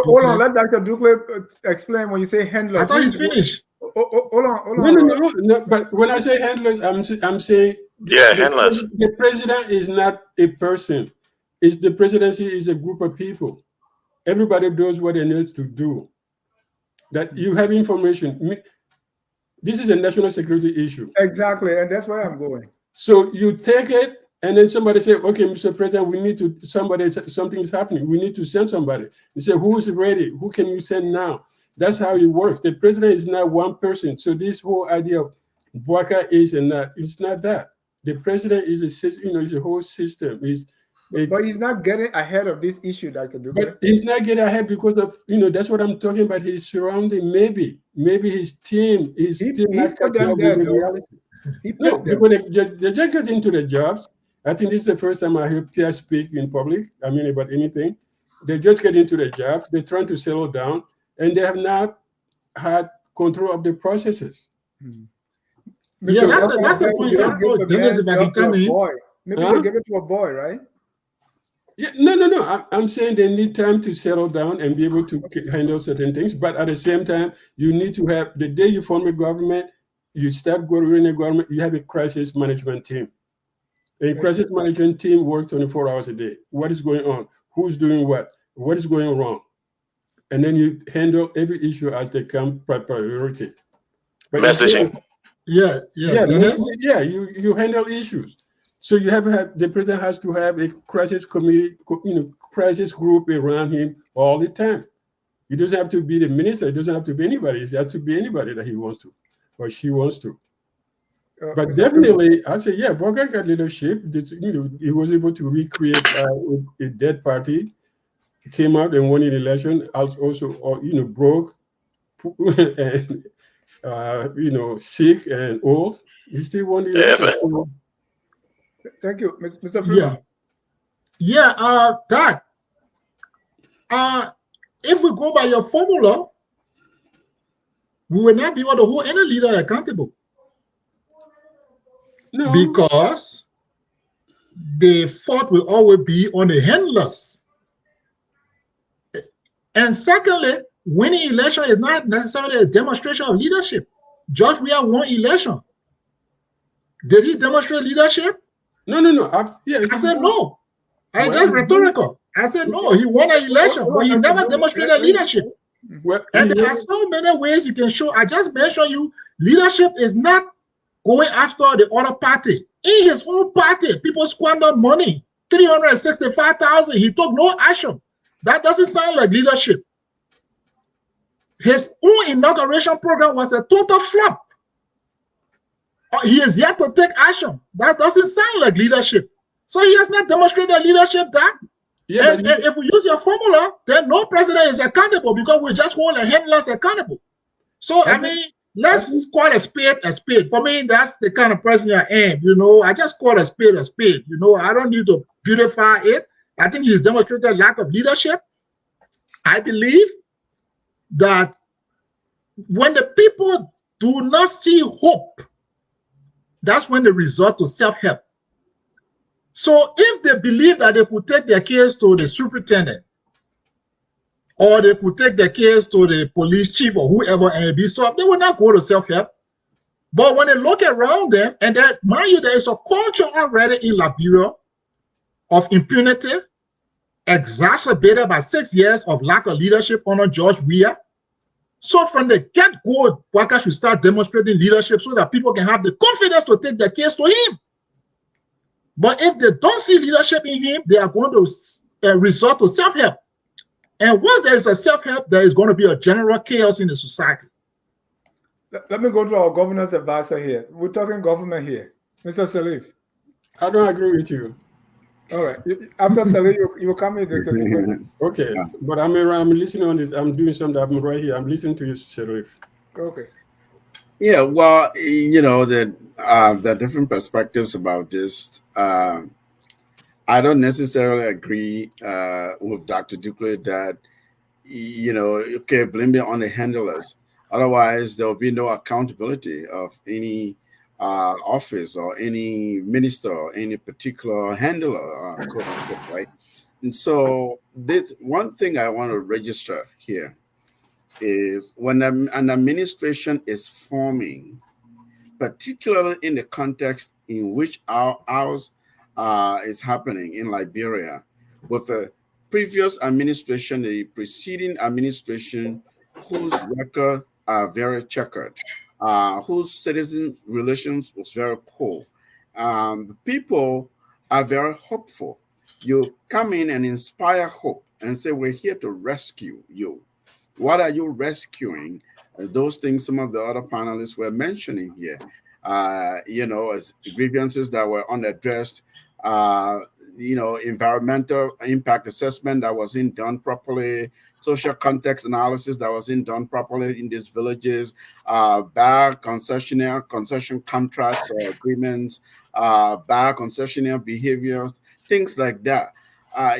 [SPEAKER 2] Hold on, let Dr. Dukley explain when you say handlers.
[SPEAKER 6] I thought he's finished.
[SPEAKER 2] Hold on.
[SPEAKER 3] No. But when I say handlers, I'm saying
[SPEAKER 4] handlers.
[SPEAKER 3] The president is not a person. The presidency is a group of people. Everybody does what they need to do. That you have information. This is a national security issue.
[SPEAKER 2] Exactly, and that's where I'm going.
[SPEAKER 3] So you take it, and then somebody say, "Okay, Mr. President, we need to. Something is happening. We need to send somebody." You say, "Who is ready? Who can you send now?" That's how it works. The president is not one person. So this whole idea of Boubacar is and that, it's not that. The president is a system. It's a whole system.
[SPEAKER 2] But he's not getting ahead of this issue, Dr. Dukley.
[SPEAKER 3] But he's not getting ahead because of, that's what I'm talking about. His surrounding, maybe his team is still not catching up with the reality. No, because they just get into the jobs. I think this is the first time I hear Pierre speak in public. I mean, about anything. They just get into the jobs. They're trying to settle down, and they have not had control of the processes.
[SPEAKER 6] Yeah, that's a point. Dennis, if I can come in.
[SPEAKER 2] Maybe they give it to a boy, right?
[SPEAKER 3] Yeah, no. I'm saying they need time to settle down and be able to handle certain things. But at the same time, you need to have, the day you form a government, you start running a government, you have a crisis management team. A crisis management team works 24 hours a day. What is going on? Who's doing what? What is going wrong? And then you handle every issue as they come priority. But
[SPEAKER 4] Messaging.
[SPEAKER 3] You handle issues. So you have the president has to have a crisis committee, crisis group around him all the time. It doesn't have to be the minister. It doesn't have to be anybody. It has to be anybody that he wants to or she wants to. But definitely, I say, yeah, Boubacar got leadership. He was able to recreate a dead party. He came out and won an election. Also, broke and sick and old. He still won the election.
[SPEAKER 2] Thank you, Mr. Freeman.
[SPEAKER 6] Dad. If we go by your formula, we will not be able to hold any leader accountable.
[SPEAKER 3] No.
[SPEAKER 6] Because the fault will always be on the handlers. And secondly, winning election is not necessarily a demonstration of leadership. George Weah won election. Did he demonstrate leadership?
[SPEAKER 3] No.
[SPEAKER 6] I said no. I just rhetorical. I said no. He won an election, but he never demonstrated leadership. And there are so many ways you can show. I just mentioned you, leadership is not going after the other party. In his own party, people squandered money, $365,000. He took no action. That doesn't sound like leadership. His own inauguration program was a total flop. He is yet to take action. That doesn't sound like leadership. So he has not demonstrated leadership. That
[SPEAKER 3] Yeah,
[SPEAKER 6] and if we use your formula, then no president is accountable because we just hold the handlers accountable. So, I mean, let's call a spade. For me, that's the kind of president I am. You know, I just call a spade a spade. You know, I don't need to beautify it. I think he's demonstrated lack of leadership. I believe that when the people do not see hope, that's when they resort to self-help. So if they believe that they could take their case to the superintendent, or they could take their case to the police chief or whoever and be solved, they will not go to self-help. But when they look around them, and that, mind you, there is a culture already in Liberia of impunity, exacerbated by 6 years of lack of leadership under George Weah. So from the get-go, Bouakai should start demonstrating leadership so that people can have the confidence to take their case to him. But if they don't see leadership in him, they are going to resort to self-help. And once there is a self-help, there is going to be a general chaos in the society.
[SPEAKER 2] Let me go to our governor's advisor here. We're talking government here. Mr. Salif.
[SPEAKER 3] I don't agree with you.
[SPEAKER 2] All right. After Salif, you come in.
[SPEAKER 3] Okay, but I'm listening on this. I'm doing something. I'm right here. I'm listening to you, Sheriff.
[SPEAKER 2] Okay.
[SPEAKER 1] Yeah, well, you know, the different perspectives about this. I don't necessarily agree with Dr. Dukley that, you know, okay, blame it on the handlers. Otherwise, there will be no accountability of any office or any minister or any particular handler, quote unquote, right? And so, this one thing I want to register here is when an administration is forming, particularly in the context in which ours is happening in Liberia, with the previous administration, the preceding administration, whose record are very checkered, whose citizen relations was very poor. People are very hopeful. You come in and inspire hope and say, we're here to rescue you. What are you rescuing? Those things some of the other panelists were mentioning here. You know, as grievances that were unaddressed, you know, environmental impact assessment that wasn't done properly, social context analysis that wasn't done properly in these villages, bad concession contracts or agreements, bad concessionaire behavior, things like that.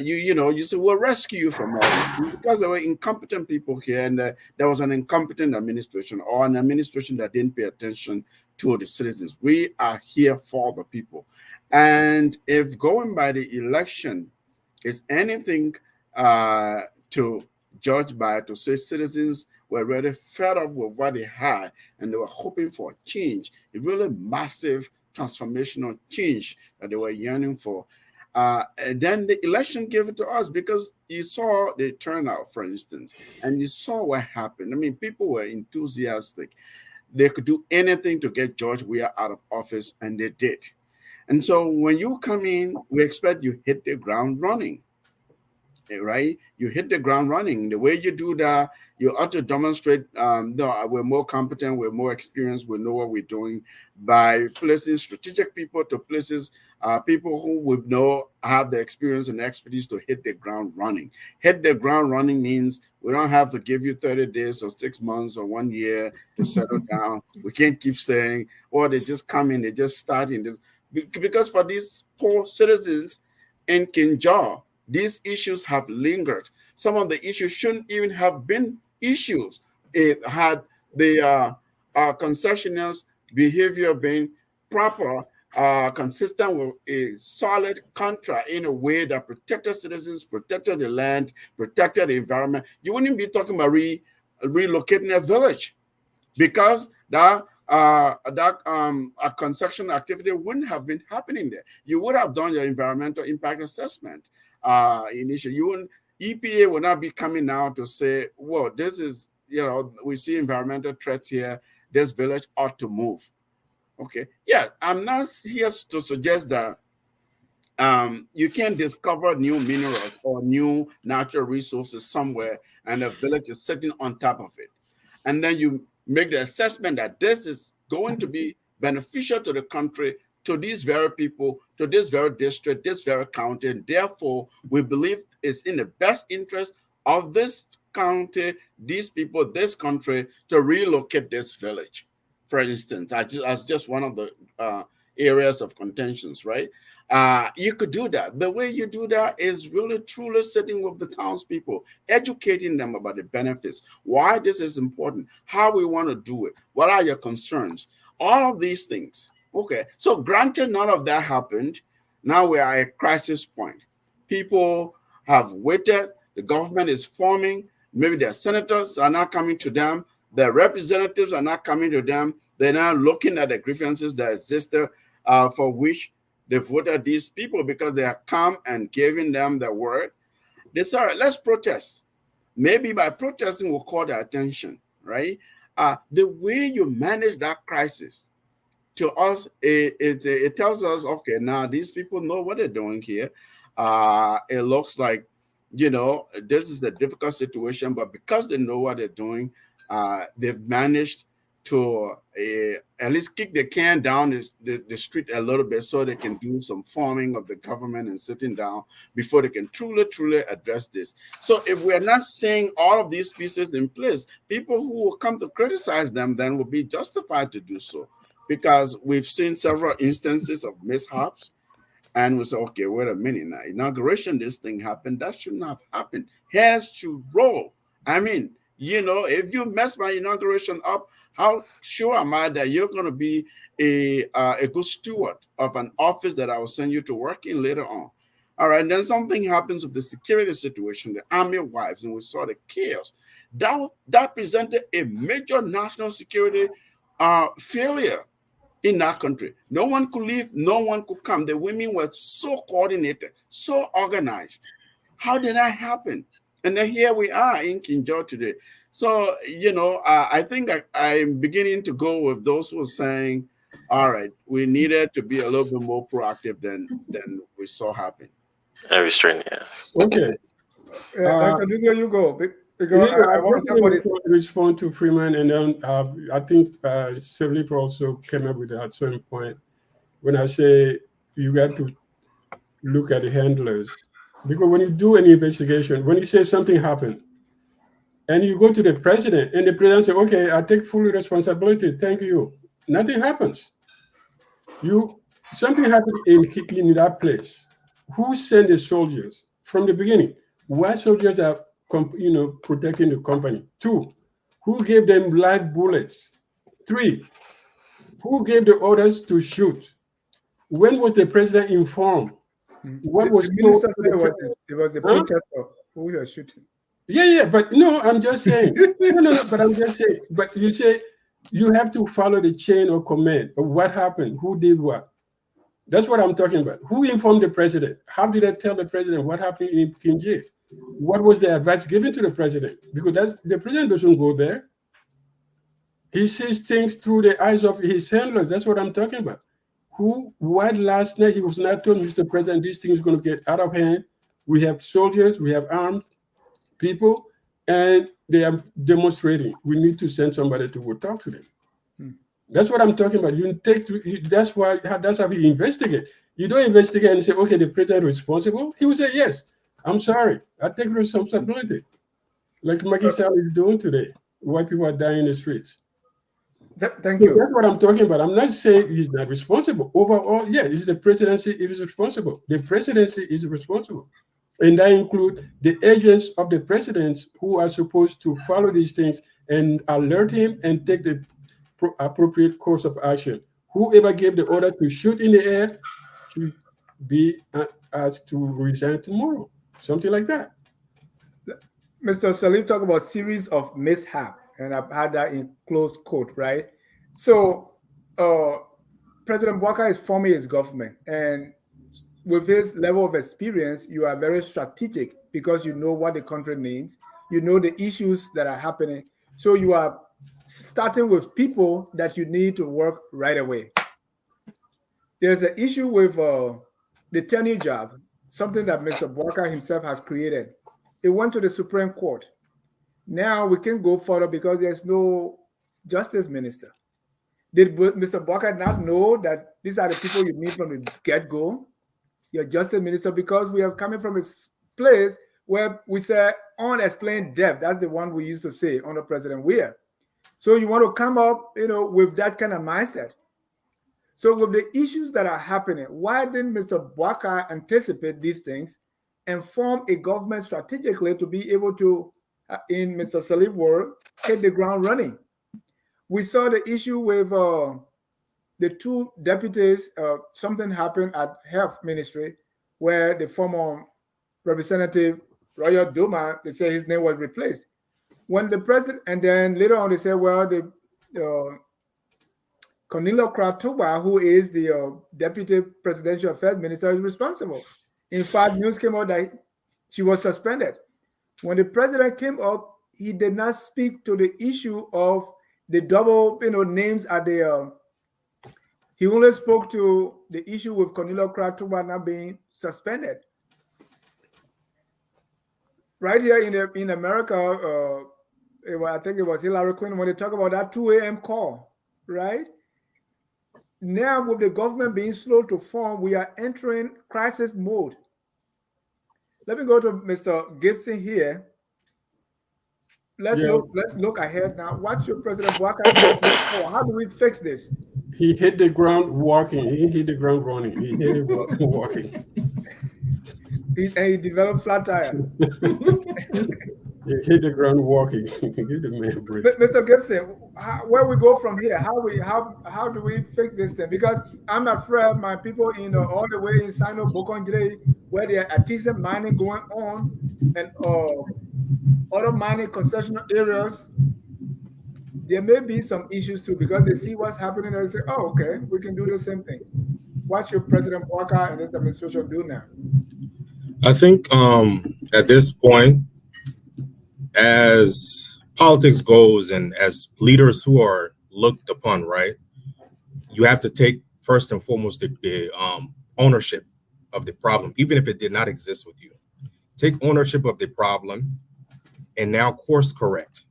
[SPEAKER 1] You know, you say, we'll rescue you from all this because there were incompetent people here, and there was an incompetent administration or an administration that didn't pay attention to the citizens. We are here for the people. And if going by the election is anything to judge by, to say citizens were really fed up with what they had and they were hoping for change, a really massive transformational change that they were yearning for. And then the election gave it to us because you saw the turnout, for instance, and you saw what happened. I mean, people were enthusiastic. They could do anything to get George Weah out of office, and they did. And so when you come in, we expect you hit the ground running, right? You hit the ground running. The way you do that, you ought to demonstrate, no, we're more competent, we're more experienced, we know what we're doing by placing strategic people to places, people who would have the experience and expertise to hit the ground running. Hit the ground running means we don't have to give you 30 days or 6 months or 1 year to settle down. We can't keep saying, oh, they just come in, they just start in this. Because for these poor citizens in Kinjal, these issues have lingered. Some of the issues shouldn't even have been issues. It had the concessionaires' behavior been proper, consistent with a solid contract in a way that protected citizens, protected the land, protected the environment. You wouldn't be talking about relocating a village because that construction activity wouldn't have been happening there. You would have done your environmental impact assessment initially. EPA would not be coming now to say, well, this is, you know, we see environmental threats here. This village ought to move. Okay. Yeah, I'm not here to suggest that you can discover new minerals or new natural resources somewhere and the village is sitting on top of it. And then you make the assessment that this is going to be beneficial to the country to these very people, to this very district, this very county. And therefore, we believe it's in the best interest of this county, these people, this country, to relocate this village, for instance, as just one of the areas of contentions, right? You could do that. The way you do that is really truly sitting with the townspeople, educating them about the benefits, why this is important, how we want to do it, what are your concerns, all of these things. Okay, so granted, none of that happened. Now we are at a crisis point. People have waited. The government is forming. Maybe their senators are not coming to them. Their representatives are not coming to them. They're now looking at the grievances that existed for which they voted these people, because they have come and given them the word. They said, all right, let's protest. Maybe by protesting, we'll call their attention, right? The way you manage that crisis, to us, it tells us, okay, now these people know what they're doing here. It looks like, this is a difficult situation, but because they know what they're doing, they've managed to at least kick the can down the street a little bit, so they can do some forming of the government and sitting down before they can truly address this. So if we're not seeing all of these pieces in place, people who will come to criticize them then will be justified to do so, because we've seen several instances of mishaps. And we say, okay, wait a minute now. Inauguration, this thing happened. That shouldn't have happened. Heads should roll. I mean, if you mess my inauguration up, how sure am I that you're going to be a good steward of an office that I will send you to work in later on? All right, and then something happens with the security situation, the army wives, and we saw the chaos. That presented a major national security failure in that country. No one could leave, no one could come. The women were so coordinated, so organized. How did that happen? And then here we are in King George today. So, I think I'm beginning to go with those who are saying, all right, we needed to be a little bit more proactive than we saw happen.
[SPEAKER 4] Very strange, yeah.
[SPEAKER 3] Okay.
[SPEAKER 2] Dr. Dugo, you go. Because
[SPEAKER 3] I
[SPEAKER 2] want
[SPEAKER 3] to respond to Freeman, and then I think Philip also came up with that at some point when I say you got to look at the handlers. Because when you do an investigation, when you say something happened, and you go to the president, and the president says, okay, I take full responsibility, thank you. Nothing happens. Something happened in that place. Who sent the soldiers from the beginning? Why soldiers are protecting the company? 2, who gave them live bullets? 3, who gave the orders to shoot? When was the president informed? What was
[SPEAKER 2] it was the protester who was shooting.
[SPEAKER 3] Yeah, but no, I'm just saying. no, but I'm just saying. But you say you have to follow the chain of command of what happened, who did what. That's what I'm talking about. Who informed the president? How did they tell the president what happened in King George? What was the advice given to the president? Because the president doesn't go there. He sees things through the eyes of his handlers. That's what I'm talking about. What last night he was not told, Mr. President, this thing is going to get out of hand. We have soldiers, we have armed people, and they are demonstrating. We need to send somebody to go talk to them. That's what I'm talking about. That's how we investigate. You don't investigate and say, okay, the president is responsible. He will say, yes, I'm sorry. I take responsibility. Like Macky Sall is doing today. White people are dying in the streets.
[SPEAKER 2] Thank you.
[SPEAKER 3] That's what I'm talking about. I'm not saying he's not responsible. Overall, yeah, it's the presidency is responsible. The presidency is responsible. And that includes the agents of the presidents who are supposed to follow these things and alert him and take the appropriate course of action. Whoever gave the order to shoot in the air should be asked to resign tomorrow. Something like that.
[SPEAKER 2] Mr. Salif talked about series of mishap, and I've had that in close quote, right? So President Boubacar is forming his government, and with his level of experience, you are very strategic because you know what the country needs, you know the issues that are happening. So you are starting with people that you need to work right away. There's an issue with the tenure job, something that Mr. Boubacar himself has created. It went to the Supreme Court. Now we can go further because there's no justice minister. Did Mr. Bouakai not know that these are the people you need from the get-go? Your justice minister, because we are coming from a place where we say unexplained debt. That's the one we used to say under President Weah. So you want to come up, with that kind of mindset. So with the issues that are happening, why didn't Mr. Bouakai anticipate these things and form a government strategically to be able to, in Mr. Salib's word, hit the ground running? We saw the issue with the two deputies. Something happened at Health Ministry where the former Representative Royal Duma, they say his name was replaced. When the president, and then later on they said, well, the Cornelia Kratuba, who is the Deputy Presidential Affairs Minister, is responsible. In fact, news came out that she was suspended. When the president came up, he did not speak to the issue of the double, names at the. He only spoke to the issue with Cornelia Kratuba not being suspended. Right here in America, I think it was Hillary Clinton when they talk about that 2 a.m. call, right? Now, with the government being slow to form, we are entering crisis mode. Let me go to Mr. Gibson here. Let's look ahead now. What should President Bouakai do? How do we fix this?
[SPEAKER 3] He hit the ground walking. He hit the ground running. He hit it walking.
[SPEAKER 2] He developed flat tire.
[SPEAKER 3] He hit the ground walking. Give the man a break.
[SPEAKER 2] Mr. Gibson, where we go from here? How do we fix this thing? Because I'm afraid my people all the way in Sino Bokonjire, where there are artisan mining going on and other mining concessional areas, there may be some issues too, because they see what's happening and they say, oh, okay, we can do the same thing. What should President Bouakai and his administration do now?
[SPEAKER 5] I think at this point, as politics goes and as leaders who are looked upon, right, you have to take first and foremost the ownership of the problem, even if it did not exist with you. Take ownership of the problem and now course correct.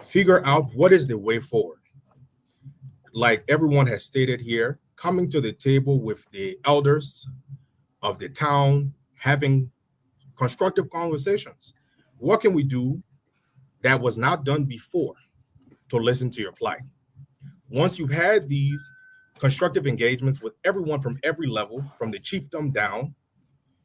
[SPEAKER 5] Figure out what is the way forward. Like everyone has stated here, coming to the table with the elders of the town, having constructive conversations. What can we do that was not done before to listen to your plight? Once you've had these constructive engagements with everyone from every level, from the chiefdom down,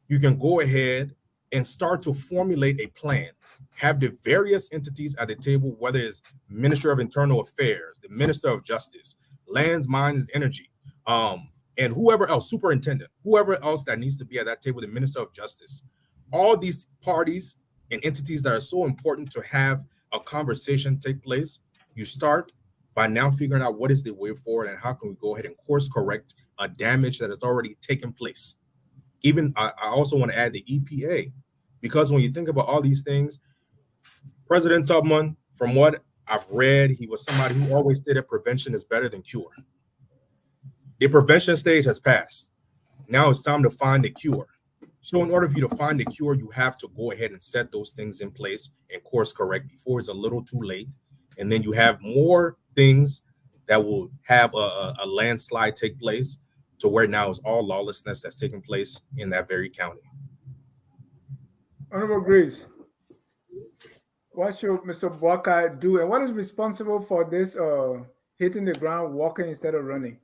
[SPEAKER 5] you can go ahead and start to formulate a plan. Have the various entities at the table, whether it's Minister of Internal Affairs, the Minister of Justice, Lands, Mines, Energy, and whoever else, superintendent, whoever else that needs to be at that table, the Minister of Justice. All these parties and entities that are so important to have a conversation take place, you start by now figuring out what is the way forward and how can we go ahead and course correct a damage that has already taken place. Even I also want to add the EPA, because when you think about all these things, President Tubman, from what I've read, he was somebody who always said that prevention is better than cure. The prevention stage has passed. Now it's time to find the cure. So in order for you to find the cure, you have to go ahead and set those things in place and course correct before it's a little too late. And then you have more things that will have a landslide take place to where now it's all lawlessness that's taking place in that very county.
[SPEAKER 2] Honorable Grace, what should Mr. Bouakai do, and what is responsible for this hitting the ground walking instead of running?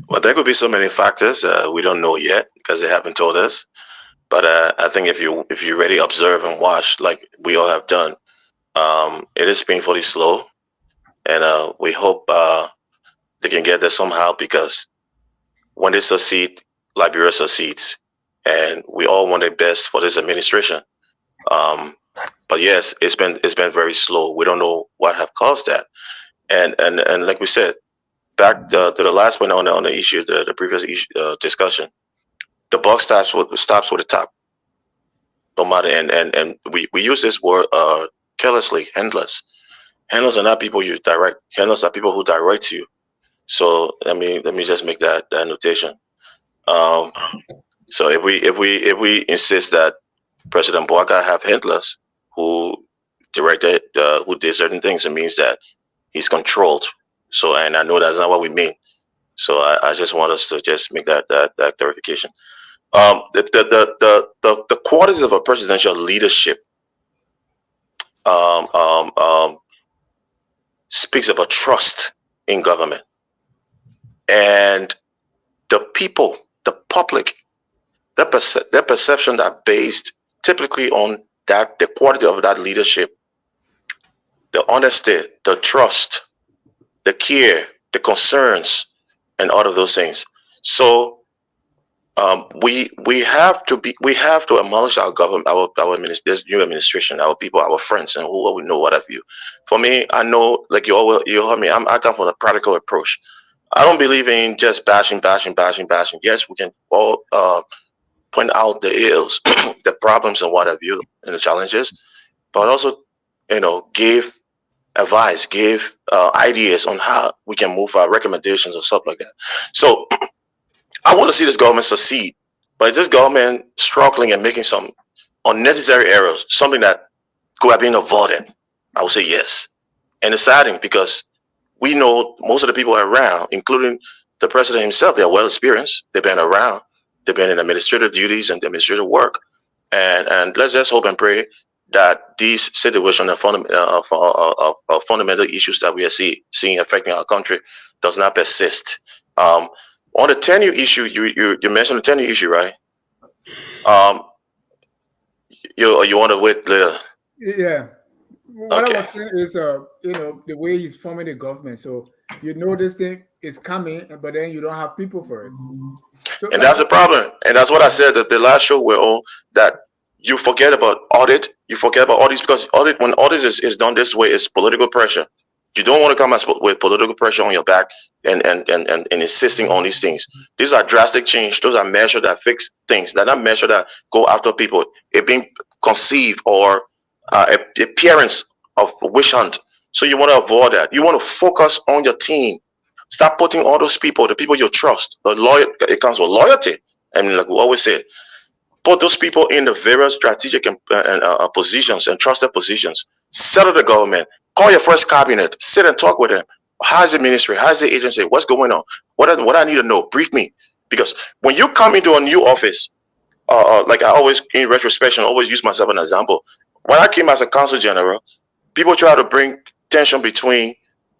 [SPEAKER 4] Well, there could be so many factors we don't know yet because they haven't told us. But I think if you really observe and watch, like we all have done, it is painfully slow, and we hope they can get there somehow, because when they succeed, Liberia succeeds, and we all want the best for this administration. But yes, it's been very slow. We don't know what have caused that, and like we said, back to the last one on the issue, the previous issue, discussion, the buck stops with the top. No matter, and we use this word carelessly. Handlers are not people you direct. Handlers are people who direct you. So let me just make that notation. So if we insist that President Bouakai have handlers who directed, who did certain things, it means that he's controlled. So, and I know that's not what we mean. So I just want us to just make that clarification. The qualities of a presidential leadership speaks of a trust in government, and the people, the public, their perception are based typically on that, the quality of that leadership, the honesty, the trust, the care, the concerns, and all of those things. So we have to acknowledge our government, our this new administration, our people, our friends, and who we know, what have you. For me, I know, like you heard me, I come from a practical approach. I don't believe in just bashing. Yes, we can all point out the ills, the problems, and what have you, and the challenges, but also, give advice, give ideas on how we can move our recommendations or stuff like that. So I want to see this government succeed, but is this government struggling and making some unnecessary errors, something that could have been avoided? I would say yes. And it's saddening because we know most of the people around, including the president himself, they are well experienced. They've been around. They've been in administrative duties and administrative work. And let's just hope and pray that these situations of fundamental issues that we are seeing affecting our country does not persist. On the tenure issue, you mentioned the tenure issue, right? You want to wait later?
[SPEAKER 2] Yeah. What I was saying is, the way he's forming the government. So this thing is coming, but then you don't have people for it. So,
[SPEAKER 4] and that's the problem. And that's what I said that the last show we're on, that you forget about audit. You forget about audits, because when audit is done this way, it's political pressure. You don't want to come with political pressure on your back and insisting on these things. These are drastic change. Those are measures that fix things. They're not measures that go after people. It being conceived or appearance of witch hunt. So you want to avoid that. You want to focus on your team. Stop putting all those people, the people you trust, it comes with loyalty. And like we always say, put those people in the various strategic positions and trusted positions. Settle the government. Call your first cabinet. Sit and talk with them. How's the ministry? How's the agency? What's going on? What I need to know? Brief me. Because when you come into a new office, like I always, in retrospection, always use myself as an example. When I came as a consul general, people try to bring tension between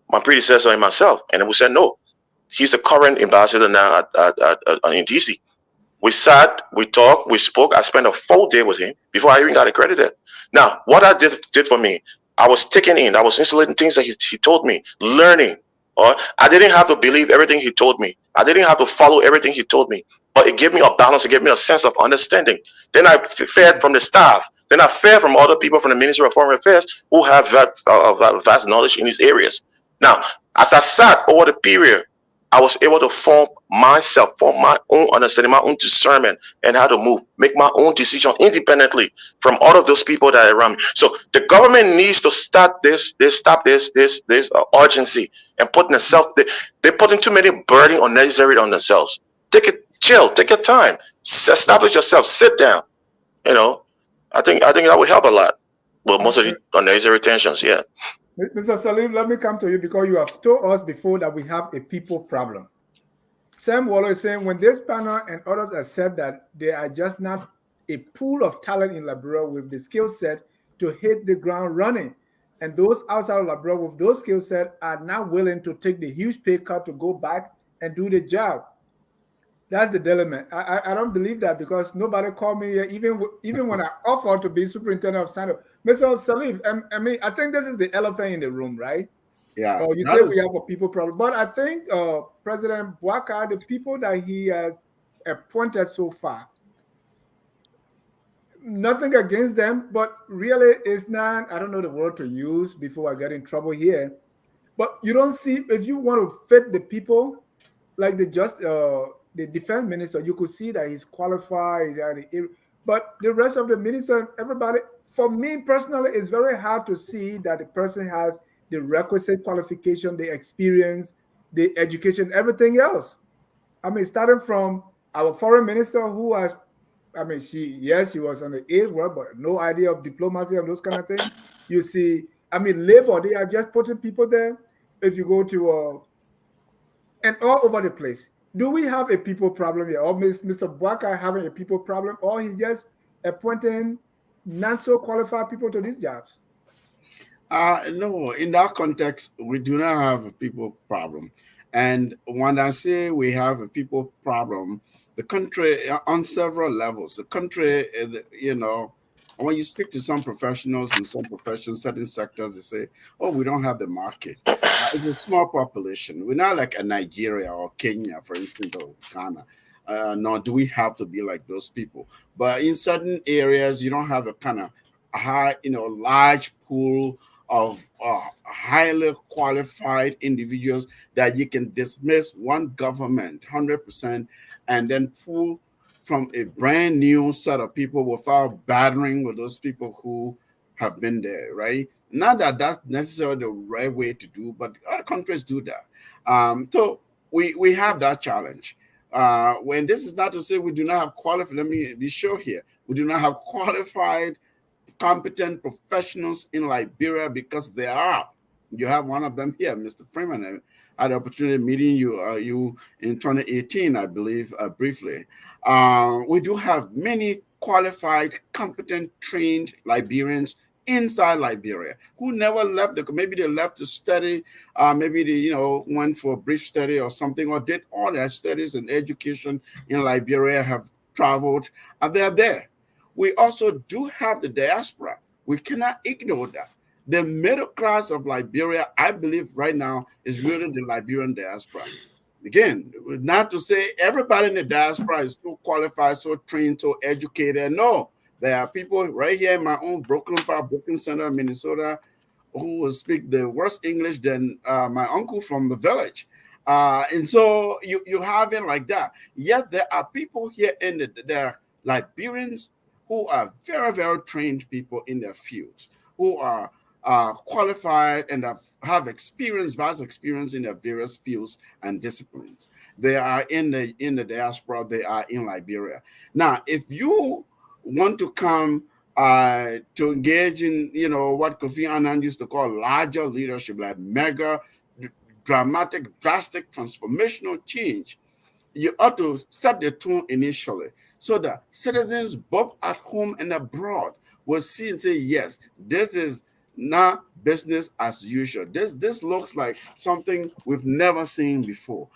[SPEAKER 4] my predecessor and myself, and we said no. He's the current ambassador now in DC. We sat, we talked, we spoke. I spent a full day with him before I even got accredited. Now, what I did for me, I was taking in, I was insulating things that he told me, learning. I didn't have to believe everything he told me. I didn't have to follow everything he told me, but it gave me a balance. It gave me a sense of understanding. Then I fed from the staff. Then I fed from other people from the Ministry of Foreign Affairs who have vast knowledge in these areas. Now, as I sat over the period, I was able to form my own understanding, my own discernment, and how to move, make my own decision independently from all of those people that are around me. So the government needs to stop this urgency and putting themselves. They're putting too many burden unnecessary on themselves. Take it, chill, take your time, establish yourself, sit down. I think that would help a lot. But most of the unnecessary tensions, yeah.
[SPEAKER 2] Mr. Salim, let me come to you because you have told us before that we have a people problem. Sam Waller is saying when this panel and others accept that they are just not a pool of talent in Liberia with the skill set to hit the ground running, and those outside of Liberia with those skill set are not willing to take the huge pay cut to go back and do the job. That's the dilemma. I don't believe that because nobody called me here, even when I offered to be superintendent of Sando. Mr. Salif, I think this is the elephant in the room, right?
[SPEAKER 1] Yeah.
[SPEAKER 2] You say we have a people problem, but I think President Bouakai, the people that he has appointed so far, nothing against them, but really it's not, I don't know the word to use before I get in trouble here, but you don't see, if you want to fit the people, like the defense minister, you could see that he's qualified, but the rest of the minister, everybody, for me personally, it's very hard to see that the person has the requisite qualification, the experience, the education, everything else. Starting from our foreign minister who has, she was on the aid work, but no idea of diplomacy and those kind of things. You see, labor, they are just putting people there. if you go to and all over the place. Do we have a people problem here, or Mr. Bwaka having a people problem, or he's just appointing not so qualified people to these jobs?
[SPEAKER 1] No, in that context, we do not have a people problem. And when I say we have a people problem, the country on several levels, the country, when you speak to some professionals in some professions, certain sectors, they say, oh, we don't have the market. It's a small population. We're not like a Nigeria or Kenya, for instance, or Ghana. Nor do we have to be like those people. But in certain areas, you don't have a kind of high, large pool of highly qualified individuals that you can dismiss one government 100% and then pull from a brand new set of people without battering with those people who have been there, right? Not that that's necessarily the right way to do, but other countries do that. So we have that challenge. When this is not to say we do not have qualified, let me be sure here, we do not have qualified, competent professionals in Liberia, because there are. You have one of them here, Mr. Freeman. I had the opportunity of meeting you in 2018, I believe, briefly. We do have many qualified, competent, trained Liberians inside Liberia who never left maybe they left to study, maybe they went for a brief study or something, or did all their studies and education in Liberia, have traveled, and they're there. We also do have the diaspora. We cannot ignore that. The middle class of Liberia, I believe right now, is really the Liberian diaspora. Again, not to say everybody in the diaspora is so qualified, so trained, so educated. No, there are people right here in my own Brooklyn Park, Brooklyn Center, Minnesota, who will speak the worse English than my uncle from the village. And so you have it like that. Yet there are people here there are Liberians who are very, very trained people in their fields, who are qualified and have experience, vast experience in their various fields and disciplines. They are in the diaspora, they are in Liberia. Now, if you want to come to engage in, what Kofi Annan used to call larger leadership, like mega, dramatic, drastic, transformational change, you ought to set the tone initially, so that citizens both at home and abroad will see and say, yes, this is not business as usual. This looks like something we've never seen before.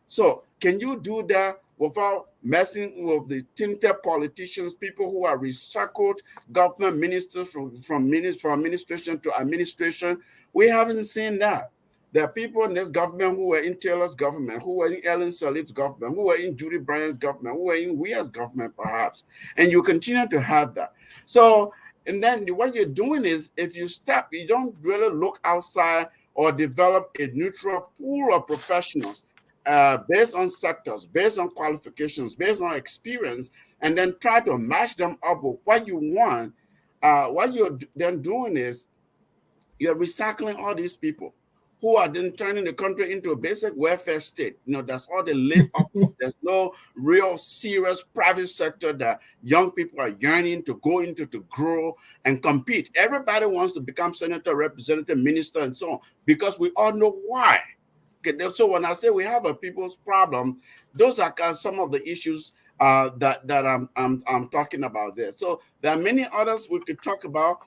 [SPEAKER 1] So can you do that without messing with the tinted politicians, people who are recycled government ministers from administration to administration? We haven't seen that. There are people in this government who were in Taylor's government, who were in Ellen Sirleaf's government, who were in Judy Bryant's government, who were in Weir's government, perhaps. And you continue to have that. So, and then what you're doing is, if you don't really look outside or develop a neutral pool of professionals based on sectors, based on qualifications, based on experience, and then try to match them up with what you want. What you're then doing is you're recycling all these people who are then turning the country into a basic welfare state. That's all they live off of. There's no real serious private sector that young people are yearning to go into, to grow and compete. Everybody wants to become senator, representative, minister, and so on, because we all know why. Okay, so when I say we have a people's problem, those are some of the issues that I'm talking about there. So there are many others we could talk about,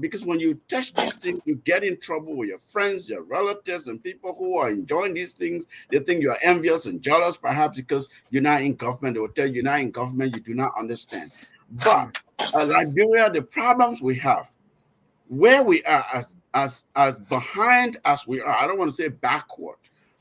[SPEAKER 1] because when you touch these things, you get in trouble with your friends, your relatives, and people who are enjoying these things. They think you are envious and jealous, perhaps because you're not in government. They will tell you you're not in government, you do not understand. But Liberia, the problems we have, where we are as behind as we are, I don't want to say backward,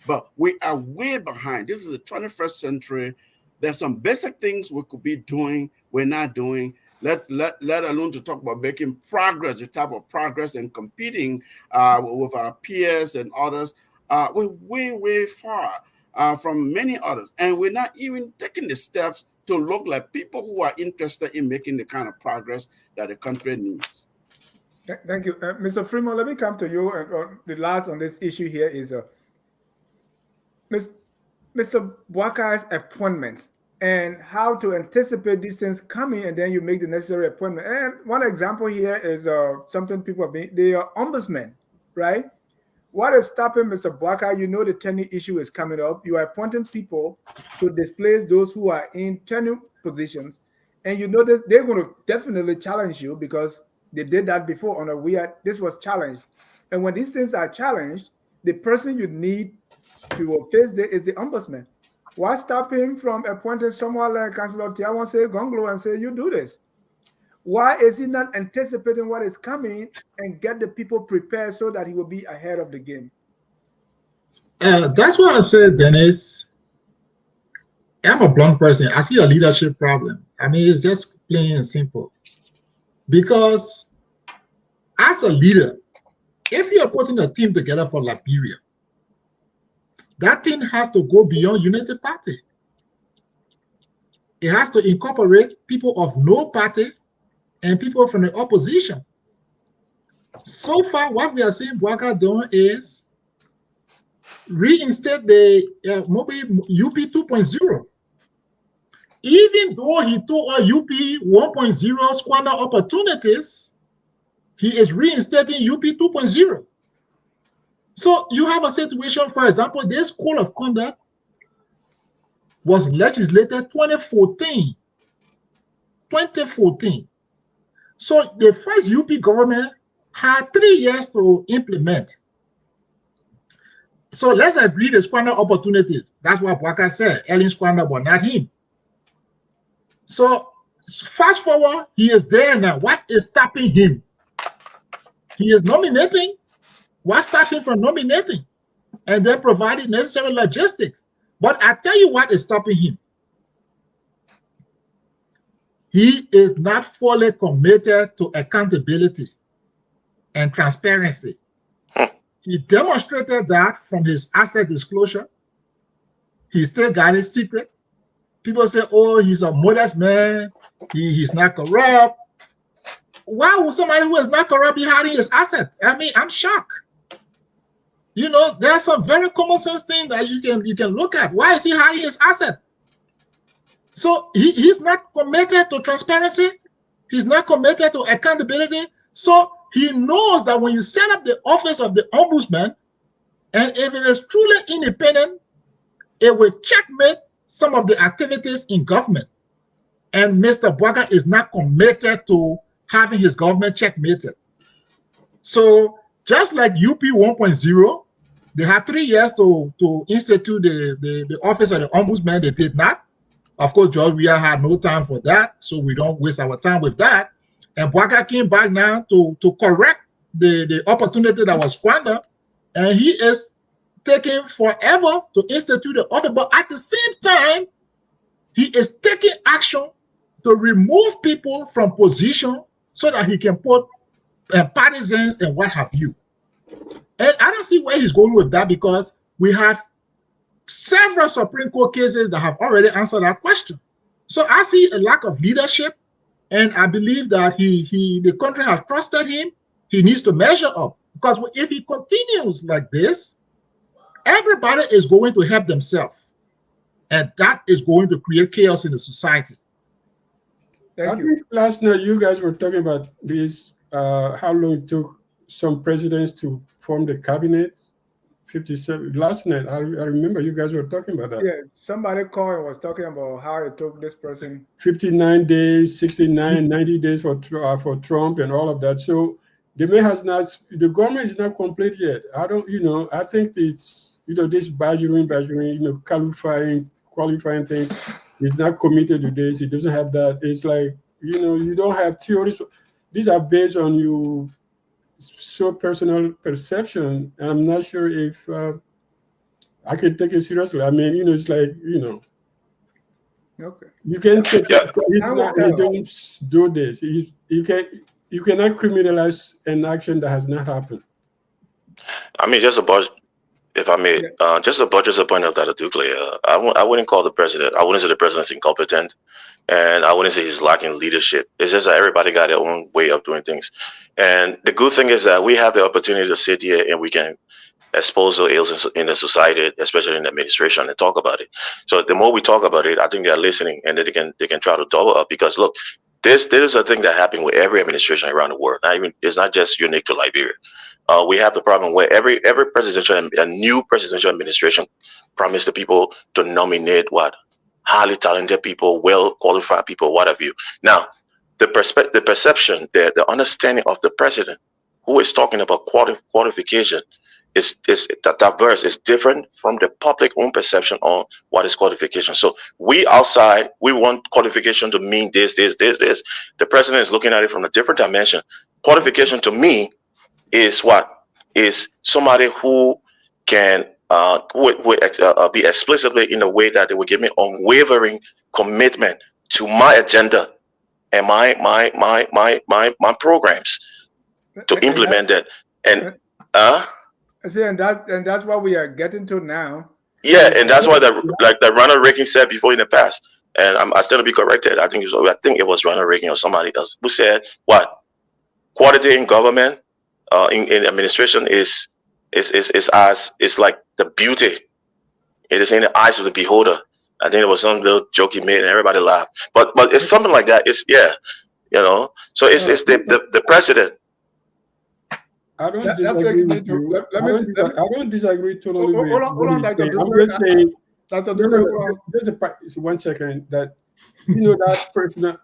[SPEAKER 1] but we are way behind. This is the 21st century. There's some basic things we could be doing, we're not doing, let alone to talk about making progress, the type of progress and competing with our peers and others. We're way, way far from many others. And we're not even taking the steps to look like people who are interested in making the kind of progress that the country needs.
[SPEAKER 2] Thank you. Mr. Freeman, let me come to you. And the last on this issue here is Mr. Bwaka's appointments and how to anticipate these things coming, and then you make the necessary appointment. And one example here is something people have been, they are ombudsmen, right? What is stopping Mr. Bwaka? You know the tenure issue is coming up. You are appointing people to displace those who are in tenure positions, and you know that they're going to definitely challenge you because they did that before on a weird. This was challenged, and when these things are challenged, the person you need to face it is the ombudsman. Why stop him from appointing someone like Councilor Tiawanse Gonglo and say, you do this? Why is he not anticipating what is coming and get the people prepared so that he will be ahead of the game?
[SPEAKER 6] That's why I said, Dennis, I'm a blunt person. I see a leadership problem. I mean, it's just plain and simple. Because as a leader, if you're putting a team together for Liberia, that team has to go beyond Unity Party. It has to incorporate people of no party and people from the opposition. So far, what we are seeing Bwaka doing is reinstate the maybe UP 2.0. Even though he took UP 1.0 squander opportunities, he is reinstating UP 2.0. So you have a situation, for example, this code of conduct was legislated 2014. 2014. So the first UP government had 3 years to implement. So let's agree the squander opportunity. That's what Bwaka said, Ellen squander, but not him. So fast forward, he is there now. What is stopping him? He is nominating. What stops him from nominating? And then providing necessary logistics. But I tell you what is stopping him. He is not fully committed to accountability and transparency. He demonstrated that from his asset disclosure. He still got it secret. People say, oh, he's a modest man. He's not corrupt. Why would somebody who is not corrupt be hiding his asset? I mean, I'm shocked. You know, there's some very common sense thing that you can look at. Why is he hiding his asset? So he's not committed to transparency. He's not committed to accountability. So he knows that when you set up the office of the ombudsman, and if it is truly independent, it will checkmate some of the activities in government. And Mr. Bwaka is not committed to having his government checkmated. So just like UP 1.0, they had 3 years to institute the office of the ombudsman. They did not. Of course, George Weah had no time for that, so we don't waste our time with that. And Bwaka came back now to correct the opportunity that was squandered, and he is taking forever to institute the office. But at the same time, he is taking action to remove people from position so that he can put partisans and what have you. And I don't see where he's going with that, because we have several Supreme Court cases that have already answered that question. So I see a lack of leadership, and I believe that the country has trusted him. He needs to measure up, because if he continues like this, everybody is going to help themselves, and that is going to create chaos in the society.
[SPEAKER 3] I think last night you guys were talking about this, how long it took some presidents to form the cabinet. 57 last night. I remember you guys were talking about that.
[SPEAKER 2] Yeah, somebody called and was talking about how it took this person
[SPEAKER 3] 59 days, 69, 90 days for Trump and all of that. So the government is not complete yet. I think it's, this badgering, qualifying things. He's not committed to this. He doesn't have that. It's like, you don't have theories. These are based on your so personal perception. And I'm not sure if I can take it seriously. I mean, it's like,
[SPEAKER 2] okay.
[SPEAKER 3] You can take he don't do this. You cannot criminalize an action that has not happened.
[SPEAKER 4] I mean, just a budget point of that, Dukley. I wouldn't call the president. I wouldn't say the president's incompetent, and I wouldn't say he's lacking leadership. It's just that everybody got their own way of doing things. And the good thing is that we have the opportunity to sit here and we can expose the ills in the society, especially in the administration, and talk about it. So the more we talk about it, I think they're listening, and then they can try to double up. Because look, this is a thing that happened with every administration around the world. It's not just unique to Liberia. we have the problem where every a new presidential administration promised the people to nominate highly talented people, well qualified people, what have you. Now, the perception, the understanding of the president who is talking about qualification is diverse, is different from the public own perception on what is qualification. So we outside, we want qualification to mean this. The president is looking at it from a different dimension. Qualification to me is somebody who can be explicitly in a way that they will give me unwavering commitment to my agenda and my programs to implement that. And
[SPEAKER 2] see, and that's what we are getting to now.
[SPEAKER 4] Yeah, and that's why that Ronald Reagan said before in the past, and I stand to be corrected. I think it was Ronald Reagan or somebody else who said quality in government, in administration is like the beauty. It is in the eyes of the beholder. I think it was some little joke he made and everybody laughed. But it's something like that. It's So it's the president.
[SPEAKER 3] I don't disagree with you. I don't disagree totally with you. I'm just saying. Just 1 second. That that personal.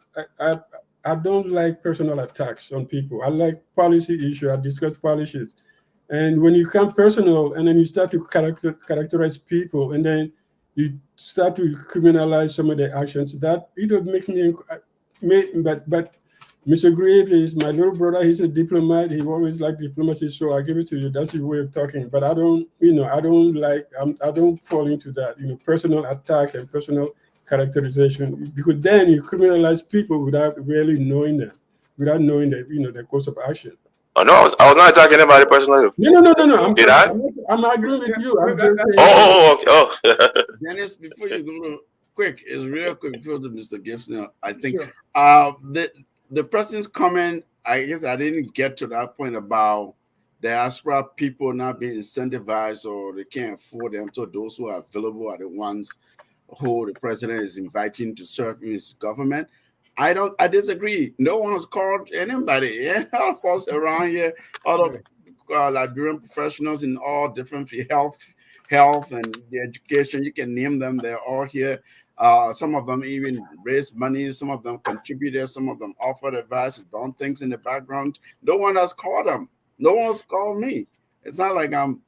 [SPEAKER 3] I don't like personal attacks on people. I like policy issue. I discuss policies, and when you come personal, and then you start to characterize people, and then you start to criminalize some of their actions, that make me. But Mr. Graves is my little brother. He's a diplomat. He always liked diplomacy, so I give it to you. That's your way of talking. But I don't, I don't fall into that, personal attack and personal characterization, because then you criminalize people without really knowing them, without knowing that, the course of action.
[SPEAKER 4] Oh no, I was not attacking anybody personally.
[SPEAKER 3] No.
[SPEAKER 4] Did I?
[SPEAKER 3] I'm agreeing with you.
[SPEAKER 8] Dennis, before you go it's real quick before Mr. Gibson. I think the president's comment, I guess I didn't get to that point about diaspora people not being incentivized or they can't afford them. So those who are available are the ones who the president is inviting to serve in his government. I disagree. No one has called anybody. All of us around here, all of Liberian professionals in all different fields, health and the education, you can name them. They're all here. Some of them even raised money. Some of them contributed. Some of them offered advice, done things in the background. No one has called them. No one's called me. It's not like I'm,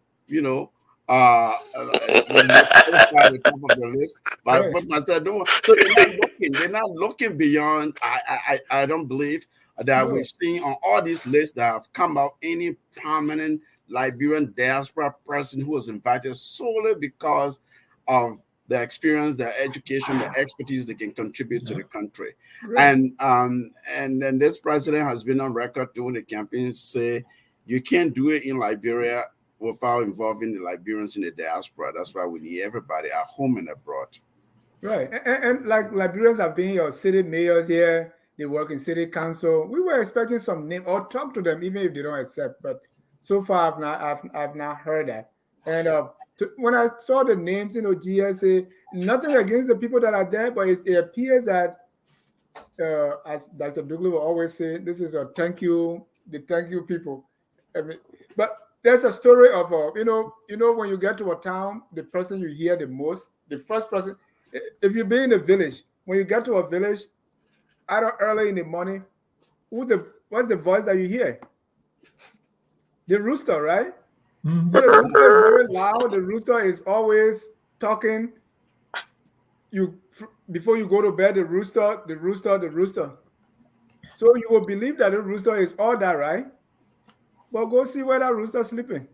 [SPEAKER 8] at the top of the list. But I put myself doing. So they're not looking. They're not looking beyond. I don't believe that we've seen on all these lists that have come out any prominent Liberian diaspora person who was invited solely because of their experience, their education, their expertise they can contribute to the country. Right. And then this president has been on record during the campaign to say you can't do it in Liberia without involving the Liberians in the diaspora. That's why we need everybody at home and abroad.
[SPEAKER 2] Right. And like Liberians have been your city mayors here, they work in city council. We were expecting some name or talk to them, even if they don't accept. But so far, I've not heard that. And when I saw the names, GSA, nothing against the people that are there, but it appears that, as Dr. Douglas will always say, this is the thank you people. But there's a story of, when you get to a town, the person you hear the most, the first person, if you be in a village, when you get to a village, either early in the morning, what's the voice that you hear? The rooster, right? Mm-hmm. So the rooster is very loud. The rooster is always talking. Before you go to bed, the rooster. So you will believe that the rooster is all that, right? But go see where that rooster is sleeping.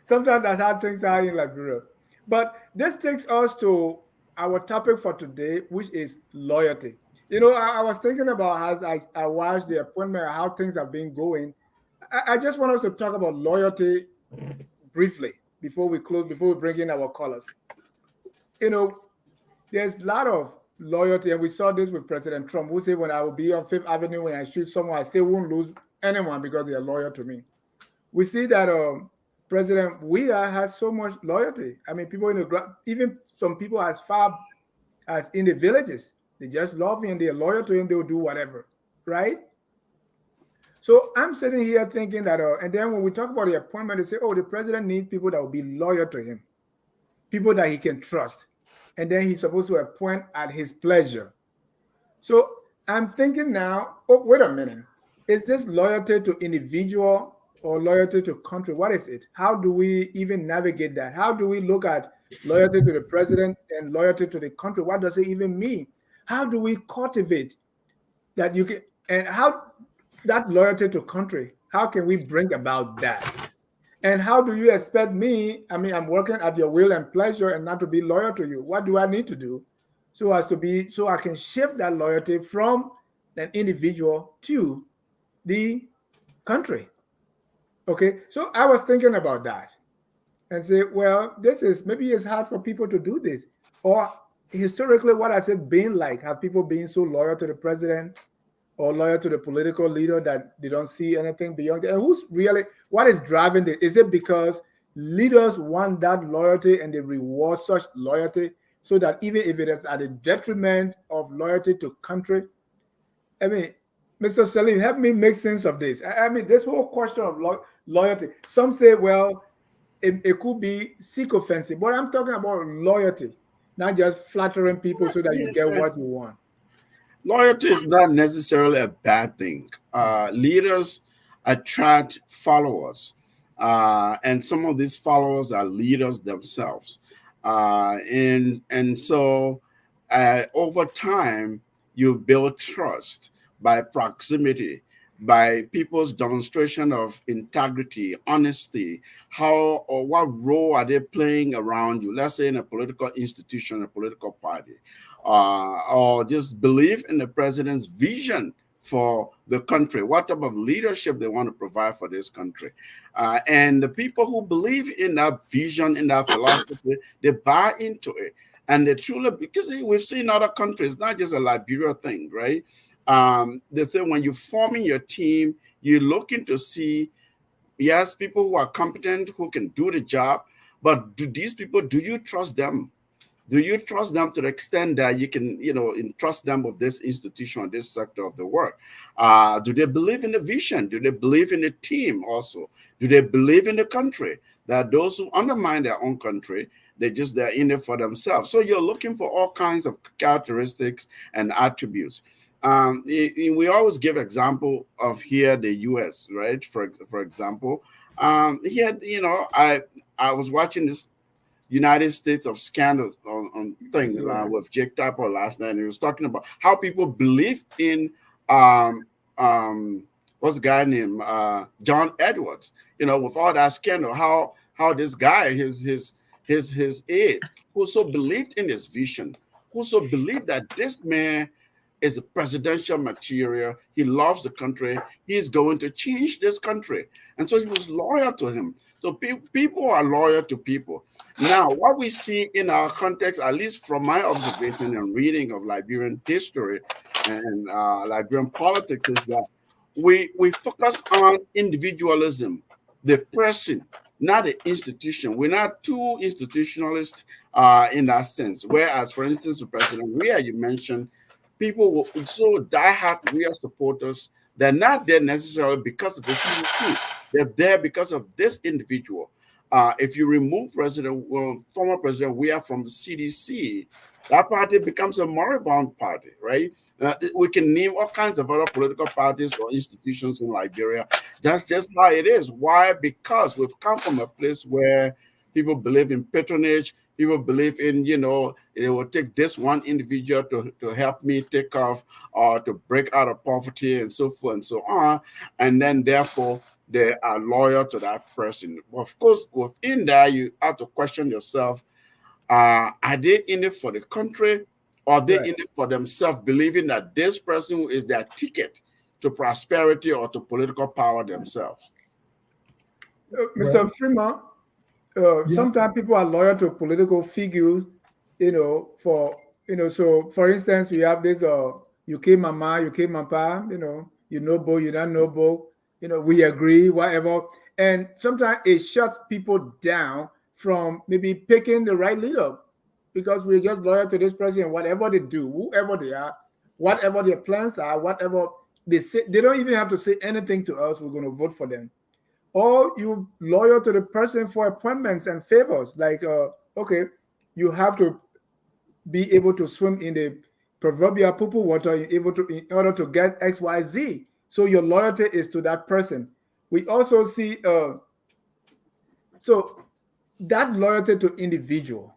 [SPEAKER 2] Sometimes that's how things are in Liberia. But this takes us to our topic for today, which is loyalty. I was thinking about as I watched the appointment, how things have been going. I just want us to talk about loyalty briefly before we bring in our callers. There's a lot of loyalty, and we saw this with President Trump, who said, when I will be on Fifth Avenue, when I shoot someone, I still won't lose anyone because they are loyal to me. We see that President Weah has so much loyalty. I mean, people even some people as far as in the villages, they just love him, they're loyal to him, they'll do whatever, right? So I'm sitting here thinking that, and then when we talk about the appointment, they say, oh, the president needs people that will be loyal to him, people that he can trust. And then he's supposed to appoint at his pleasure. So I'm thinking now, oh, wait a minute. Is this loyalty to individual or loyalty to country? What is it? How do we even navigate that? How do we look at loyalty to the president and loyalty to the country? What does it even mean? How do we cultivate that you can, and how that loyalty to country, how can we bring about that? And how do you expect me? I mean, I'm working at your will and pleasure and not to be loyal to you. What do I need to do so as to be, so I can shift that loyalty from an individual to the country? Okay, so I was thinking about that and say, well, this is, maybe it's hard for people to do this. Or historically, what has it been like? Have people been so loyal to the president or loyal to the political leader that they don't see anything beyond that? And who's really, what is driving this? Is it because leaders want that loyalty and they reward such loyalty so that even if it is at the detriment of loyalty to country? I mean, Mr. Salim, help me make sense of this. I mean, this whole question of loyalty. Some say, well, it could be sycophancy, but I'm talking about loyalty, not just flattering people so that you get what you want.
[SPEAKER 8] Loyalty is not necessarily a bad thing. Leaders attract followers, and some of these followers are leaders themselves. And so over time, you build trust by proximity, by people's demonstration of integrity, honesty, how or what role are they playing around you, let's say in a political institution, a political party, or just believe in the president's vision for the country, what type of leadership they want to provide for this country. And the people who believe in that vision, in that philosophy, they buy into it. And they truly, because we've seen other countries, not just a Liberia thing, right? They say when you're forming your team, you're looking to see, yes, people who are competent, who can do the job, but do these people, do you trust them? Do you trust them to the extent that you can, entrust them with this institution, this sector of the work? Do they believe in the vision? Do they believe in the team also? Do they believe in the country? That those who undermine their own country, they're in it for themselves. So you're looking for all kinds of characteristics and attributes. We always give example of here the U.S., right? For example, here, I was watching this United States of Scandal on thing with Jake Tapper last night, and he was talking about how people believe in what's the guy named John Edwards, with all that scandal, how this guy, his aide, who so believed in his vision, who so believed that this man is a presidential material. He loves the country. He's going to change this country. And so he was loyal to him. So people are loyal to people. Now, what we see in our context, at least from my observation and reading of Liberian history and Liberian politics, is that we focus on individualism, the person, not the institution. We're not too institutionalist in that sense. Whereas, for instance, the President Weah, you mentioned, people were so diehard Weah supporters. They're not there necessarily because of the CDC. They're there because of this individual. If you remove former President Weah from the CDC, that party becomes a moribund party, right? We can name all kinds of other political parties or institutions in Liberia. That's just how it is. Why? Because we've come from a place where people believe in patronage. People believe in, it will take this one individual to help me take off or to break out of poverty and so forth and so on. And then therefore, they are loyal to that person. Of course, within that, you have to question yourself, are they in it for the country, or are they in it for themselves, believing that this person is their ticket to prosperity or to political power themselves?
[SPEAKER 2] Mr. Freeman, sometimes people are loyal to political figures, so for instance, we have this, you kill mama, you kill papa, you know Bo, you don't know Bo, we agree, whatever. And sometimes it shuts people down from maybe picking the right leader because we're just loyal to this person, whatever they do, whoever they are, whatever their plans are, whatever they say they don't even have to say anything to us. We're going to vote for them. Or you loyal to the person for appointments and favors. Like, okay, you have to be able to swim in the proverbial poo-poo water in order to get XYZ. So your loyalty is to that person. We also see so that loyalty to individual.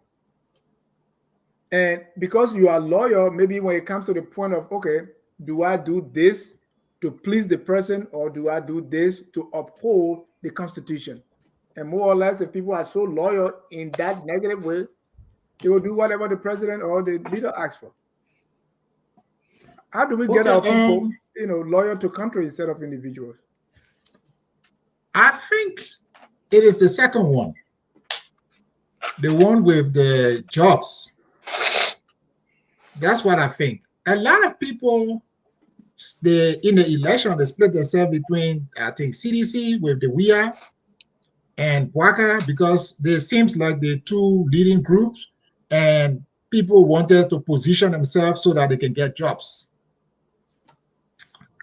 [SPEAKER 2] And because you are loyal, maybe when it comes to the point of, okay, do I do this to please the person, or do I do this to uphold the Constitution? And more or less, if people are so loyal in that negative way, they will do whatever the president or the leader asks for. How do we get our people, loyal to country instead of individuals?
[SPEAKER 6] I think it is the second one, the one with the jobs. That's what I think. A lot of people, in the election, they split themselves between, I think, CDC with the WIA and WACA, because they seems like the two leading groups, and people wanted to position themselves so that they can get jobs.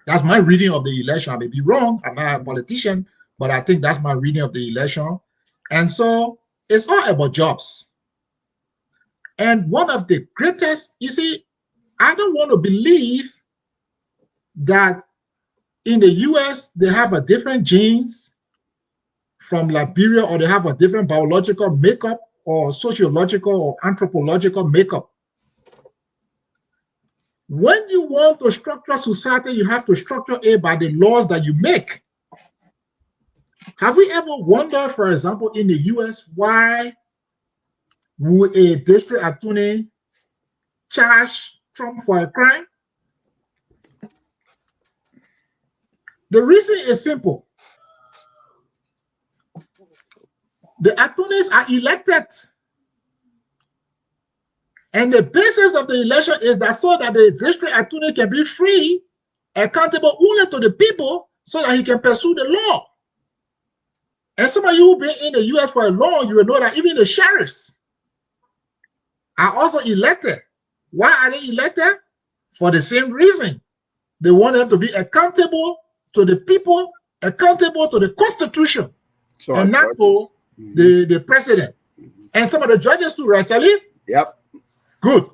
[SPEAKER 6] That's my reading of the election. I may be wrong. I'm not a politician, but I think that's my reading of the election. And so it's all about jobs. And one of the greatest, you see, I don't want to believe that in the US, they have a different genes from Liberia, or they have a different biological makeup or sociological or anthropological makeup. When you want to structure society, you have to structure it by the laws that you make. Have we ever wondered, for example, in the US, why would a district attorney charge Trump for a crime? The reason is simple. The attorneys are elected. And the basis of the election is that so that the district attorney can be free, accountable only to the people, so that he can pursue the law. And some of you who've been in the US for a long, you will know that even the sheriffs are also elected. Why are they elected? For the same reason. They want them to be accountable to the people, accountable to the Constitution, so and not to the president. And some of the judges too, right, Salif?
[SPEAKER 8] Yep.
[SPEAKER 6] Good.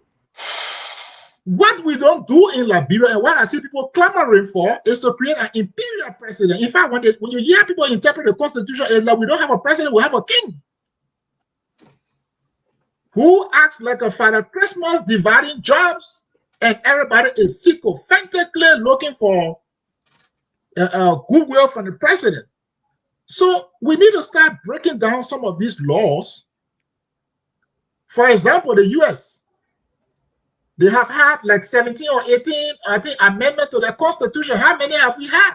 [SPEAKER 6] What we don't do in Liberia, and what I see people clamoring for, is to create an imperial president. In fact, when you hear people interpret the Constitution, it's like we don't have a president, we have a king who acts like a Father Christmas, dividing jobs, and everybody is sycophantically looking for goodwill from the president. So we need to start breaking down some of these laws. For example, the US, they have had like 17 or 18, I think, amendments to the Constitution. How many have we had?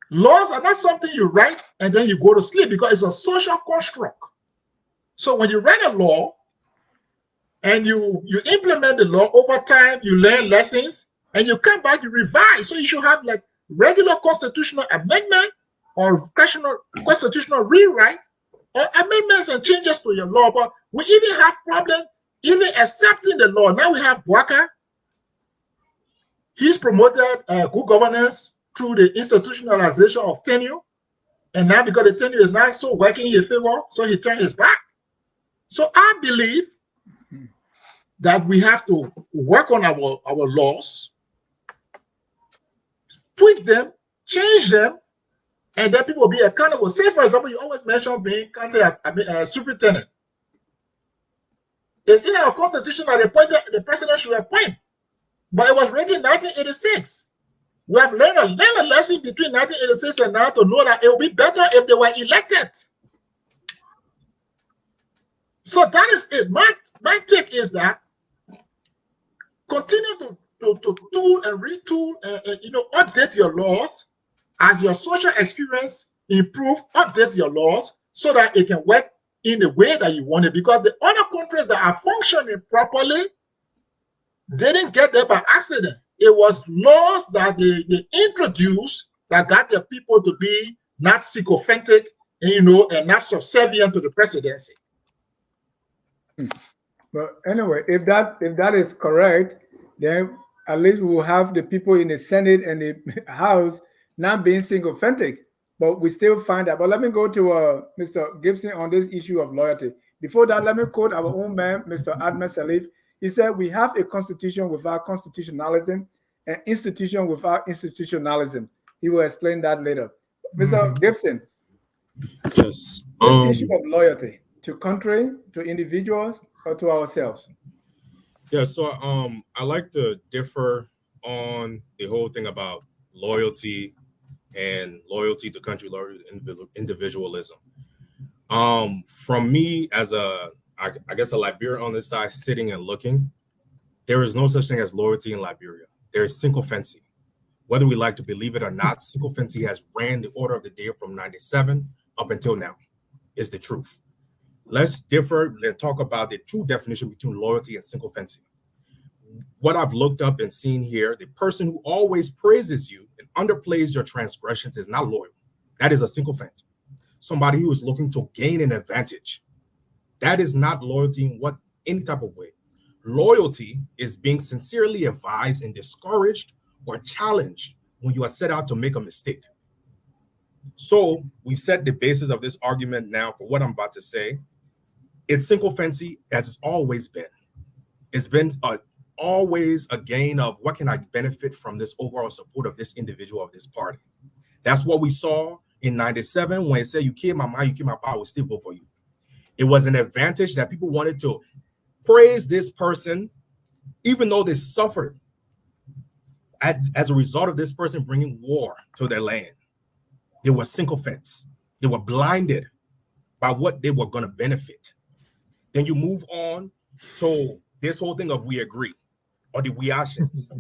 [SPEAKER 6] Laws are not something you write and then you go to sleep, because it's a social construct. So when you write a law and you implement the law over time, you learn lessons, and you come back, you revise. So you should have like regular constitutional amendment or constitutional rewrite, or amendments and changes to your law. But we even have problems even accepting the law. Now we have Bwaka. He's promoted good governance through the institutionalization of tenure. And now because the tenure is not so working in his favor, so he turned his back. So I believe that we have to work on our laws, tweak them, change them, and then people will be accountable. Say, for example, you always mention being county superintendent. It's in our constitution that the president should appoint, but it was written in 1986. We have learned a lesson between 1986 and now to know that it would be better if they were elected. So that is it. My take is that continue to tool and retool and update your laws as your social experience improve. Update your laws so that it can work in the way that you want it. Because the other countries that are functioning properly didn't get there by accident. It was laws that they introduced that got the people to be not sycophantic, and not subservient to the presidency.
[SPEAKER 2] But anyway, if that is correct, then at least we will have the people in the Senate and the House not being sycophantic. But we still find that. But let me go to Mr. Gibson on this issue of loyalty. Before that, let me quote our own man, Mr. Ahmed Salif. He said, "We have a constitution without constitutionalism, an institution without institutionalism." He will explain that later. Mr. Gibson,
[SPEAKER 5] Yes.
[SPEAKER 2] the issue of loyalty to country, to individuals, or to ourselves.
[SPEAKER 5] Yeah, so I like to differ on the whole thing about loyalty and loyalty to country, loyalty to individualism. From me as I guess a Liberian on this side sitting and looking, there is no such thing as loyalty in Liberia. There is sycophancy. Whether we like to believe it or not, sycophancy has ran the order of the day from 97 up until now, is the truth. Let's differ and talk about the true definition between loyalty and sycophancy. What I've looked up and seen here, the person who always praises you and underplays your transgressions is not loyal. That is a sycophant. Somebody who is looking to gain an advantage. That is not loyalty in any type of way. Loyalty is being sincerely advised and discouraged or challenged when you are set out to make a mistake. So we've set the basis of this argument now for what I'm about to say. It's sycophancy as it's always been. It's been always a gain of what can I benefit from this overall support of this individual, of this party. That's what we saw in 97 when it said, you kill my mind, you kill my power, I will still vote for you. It was an advantage that people wanted to praise this person, even though they suffered as a result of this person bringing war to their land. They were sycophants. They were blinded by what they were going to benefit. Then you move on to this whole thing of we agree, or the we actions.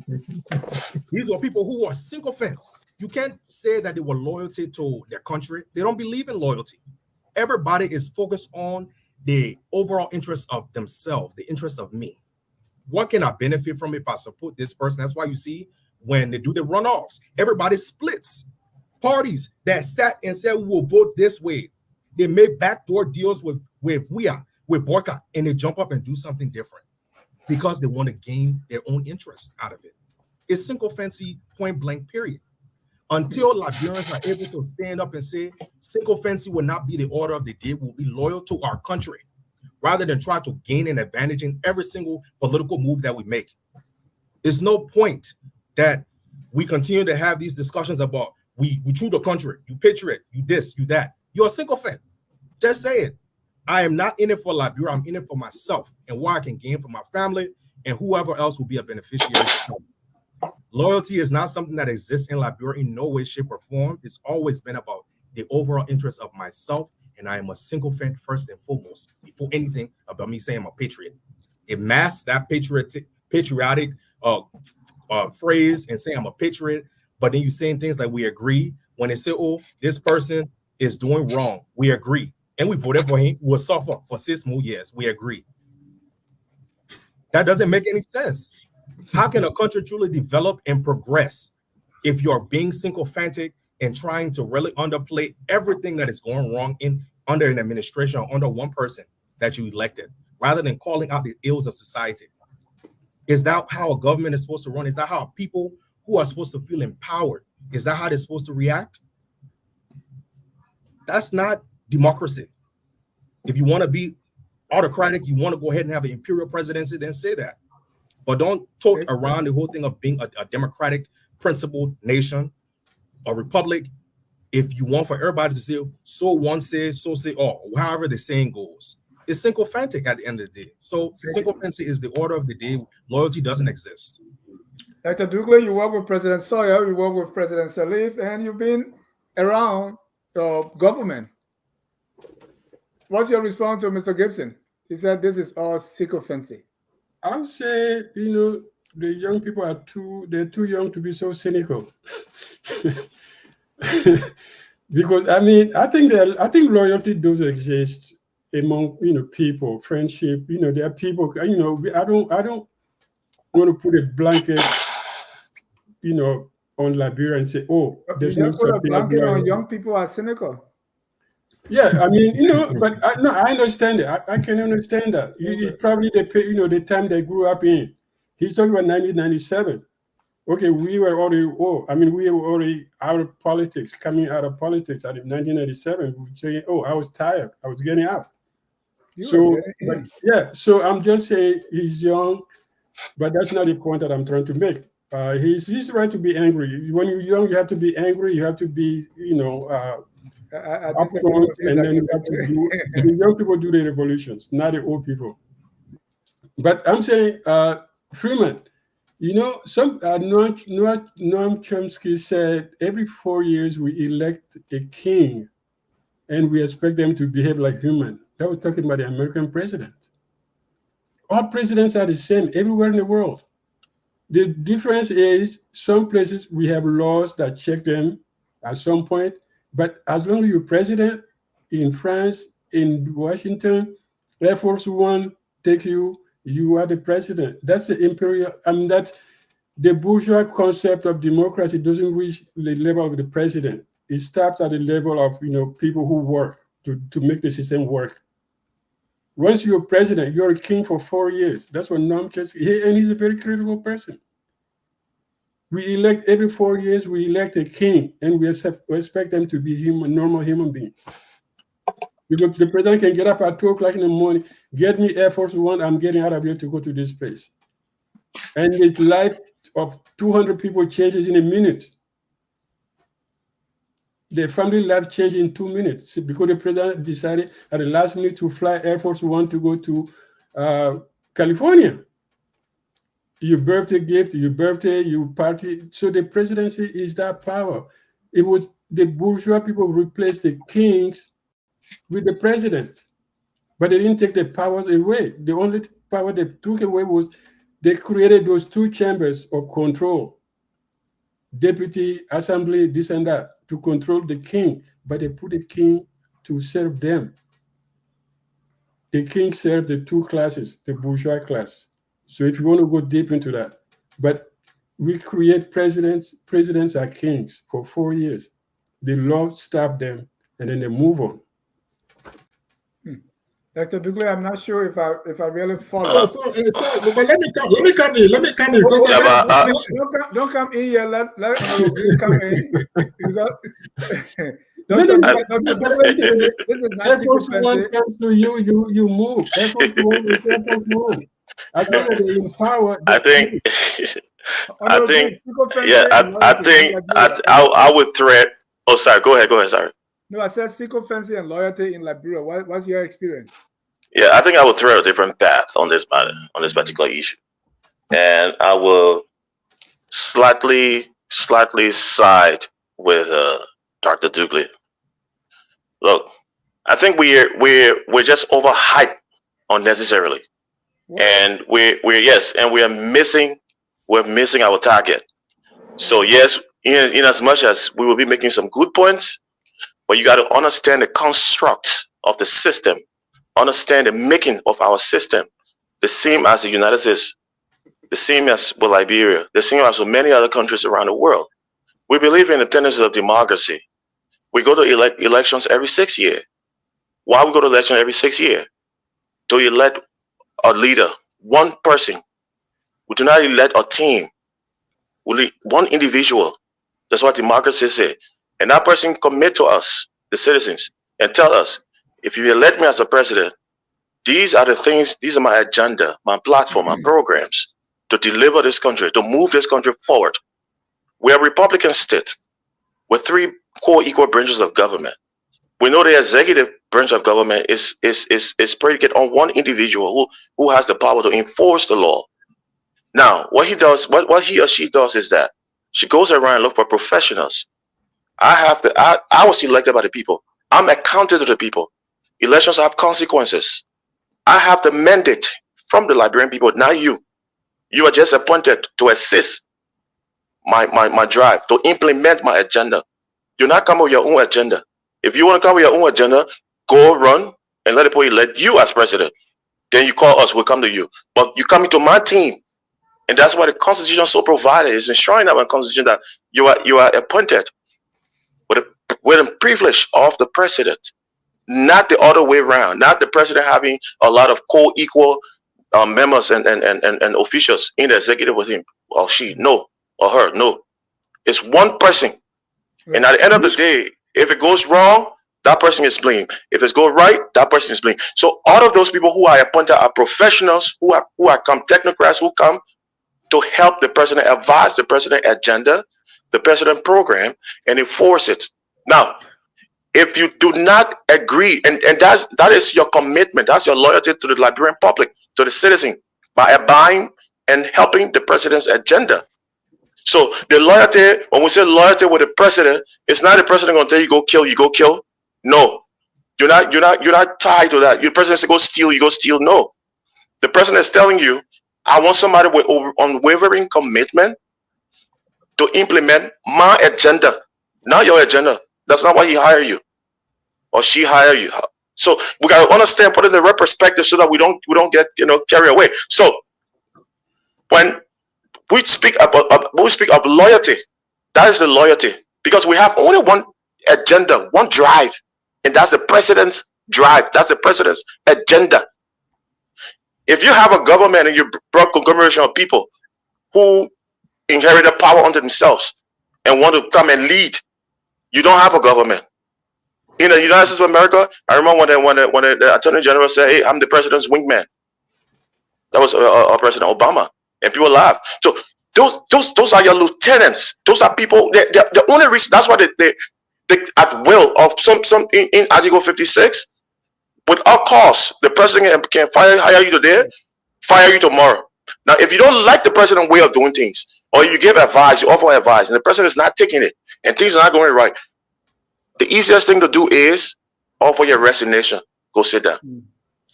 [SPEAKER 5] These were people who were sycophants. You can't say that they were loyalty to their country. They don't believe in loyalty. Everybody is focused on the overall interest of themselves, the interest of me. What can I benefit from if I support this person? That's why you see when they do the runoffs, everybody splits. Parties that sat and said, we will vote this way. They make backdoor deals with Borka, and they jump up and do something different because they want to gain their own interest out of it. It's sycophancy, point blank, period. Until Liberians are able to stand up and say, sycophancy will not be the order of the day, we'll be loyal to our country, rather than try to gain an advantage in every single political move that we make. There's no point that we continue to have these discussions about we choose the country, you patriot, you this, you that. You're a sycophant. Just say it. I am not in it for Liberia, I'm in it for myself and what I can gain for my family and whoever else will be a beneficiary. Loyalty is not something that exists in Liberia in no way, shape, or form. It's always been about the overall interest of myself, and I am a sycophant first and foremost, before anything about me saying I'm a patriot. It masks that patriotic phrase and saying I'm a patriot, but then you saying things like we agree. When they say, oh, this person is doing wrong, we agree. And we voted for him, we'll suffer for 6 more years. We agree. That doesn't make any sense. How can a country truly develop and progress if you're being sycophantic and trying to really underplay everything that is going wrong under an administration or under one person that you elected, rather than calling out the ills of society? Is that how a government is supposed to run? Is that how people who are supposed to feel empowered, is that how they're supposed to react? That's not democracy. If you want to be autocratic, you want to go ahead and have an imperial presidency, then say that. But don't talk around the whole thing of being a democratic, principled nation, a republic. If you want for everybody to say, so one says, so say all, however the saying goes. It's sycophantic at the end of the day. So sycophancy is the order of the day. Loyalty doesn't exist.
[SPEAKER 2] Dr. Dougley, you work with President Sawyer, you work with President Salif, and you've been around the government. What's your response to Mr. Gibson? He said this is all sycophancy.
[SPEAKER 3] I would say, the young people they're too young to be so cynical. Because I think loyalty does exist among people, friendship. There are people. I don't want to put a blanket, on Liberia and say, oh, there's no such thing as loyalty.
[SPEAKER 2] On young people are cynical.
[SPEAKER 3] Yeah, but I understand it. I can understand that. It's probably the time they grew up in. He's talking about 1997. Okay, we were already, we were already out of politics, coming out of politics in 1997. We were saying, I was tired. I was getting out. So I'm just saying he's young, but that's not the point that I'm trying to make. He's right to be angry. When you're young, you have to be angry. You have to be, upfront, and then you have to do. The young people do the revolutions, not the old people. But I'm saying, Freeman, Noam Chomsky said every 4 years we elect a king, and we expect them to behave like human. That was talking about the American president. All presidents are the same everywhere in the world. The difference is some places we have laws that check them at some point, but as long as you're president in France, in Washington, Air Force One take you, you are the president. That's the imperial, that's the bourgeois concept of democracy doesn't reach the level of the president. It starts at the level of people who work to make the system work. Once you're president, you're a king for 4 years. That's what Noam Chomsky, and he's a very critical person. We elect every 4 years, we elect a king, and we expect them to be normal human being. Because the president can get up at 2 o'clock in the morning, get me Air Force One, I'm getting out of here to go to this place. And the life of 200 people changes in a minute. The family life changed in 2 minutes because the president decided at the last minute to fly Air Force One to go to California. Your birthday gift, your birthday, your party. So the presidency is that power. It was the bourgeois people replaced the kings with the president, but they didn't take the powers away. The only power they took away was they created those 2 chambers of control, deputy, assembly, this and that, to control the king, but they put the king to serve them. The king served the 2 classes, the bourgeois class. So if you want to go deep into that, but we create presidents are kings for 4 years. The law stopped them, and then they move on.
[SPEAKER 2] Dr. Dugley, I'm not sure if I really follow.
[SPEAKER 6] But let me come in. Because
[SPEAKER 2] don't come in here. Let you come in.
[SPEAKER 3] Air Force One comes to you, you move. Air Force One is Air Force One. I think they empower.
[SPEAKER 4] I would thread. Oh, sorry. Go ahead. Sorry.
[SPEAKER 2] No, I said sycophancy and loyalty in Liberia. What's your experience?
[SPEAKER 4] Yeah, I think I would thread a different path on this matter, on this particular issue, and I will slightly side with Dr. Dugley. Look, I think we're just overhyped unnecessarily. What? And we're missing our target. So yes, in as much as we will be making some good points, but you got to understand the construct of the system, understand the making of our system, the same as the United States, the same as with Liberia, the same as with many other countries around the world. We believe in the tenets of democracy. We go to elections every 6 years. Why we go to election every 6 years? To elect a leader, one person. We do not elect a team. We elect one individual. That's what democracy says. And that person commit to us, the citizens, and tell us, if you elect me as a president, these are the things, these are my agenda, my platform, my programs to deliver this country, to move this country forward. We are a Republican state with 3 core equal branches of government. We know the executive branch of government is predicated on one individual who has the power to enforce the law. Now, what he does, what he or she does is that she goes around and look for professionals. I was elected by the people. I'm accounted to the people. Elections have consequences. I have the mandate from the Liberian people, not you. You are just appointed to assist my drive, to implement my agenda. Do not come with your own agenda. If you want to come with your own agenda, go run and let the people elect you as president. Then you call us, we'll come to you. But you come into my team. And that's why the Constitution so provided, is ensuring that in the Constitution that you are appointed with the privilege of the president, not the other way around, not the president having a lot of co-equal members and officials in the executive with him or she. No, or her. No, it's one person. And at the end of the day, if it goes wrong, that person is blamed. If it goes right, that person is blamed. So all of those people who are appointed are professionals who are come technocrats who come to help the president, advise the president agenda, the president program, and enforce it. Now, if you do not agree, and that is your commitment, that's your loyalty to the Liberian public, to the citizen, by abiding and helping the president's agenda. So the loyalty, when we say loyalty with the president, it's not the president going to tell you go kill, you go kill. No, you're not tied to that. Your president says go steal, you go steal. No, the president is telling you, I want somebody with unwavering commitment to implement my agenda, not your agenda. That's not why he hired you or she hired you. So we got to understand, put it in the right perspective, so that we don't get carried away. So when we speak of loyalty, that is the loyalty, because we have only one agenda, one drive, and that's the president's drive. That's the president's agenda. If you have a government and you brought conglomeration of people who inherited power unto themselves and want to come and lead, you don't have a government. In the United States of America, I remember when the Attorney General said, "Hey, I'm the president's wingman." That was President Obama, and people laughed. So those are your lieutenants. Those are people. The only reason, that's why they at will of some in Article 56. Without cause, the president can hire you today, fire you tomorrow. Now, if you don't like the president's way of doing things, or you give advice, you offer advice, and the president is not taking it, and things are not going right, the easiest thing to do is offer your resignation. Go sit down.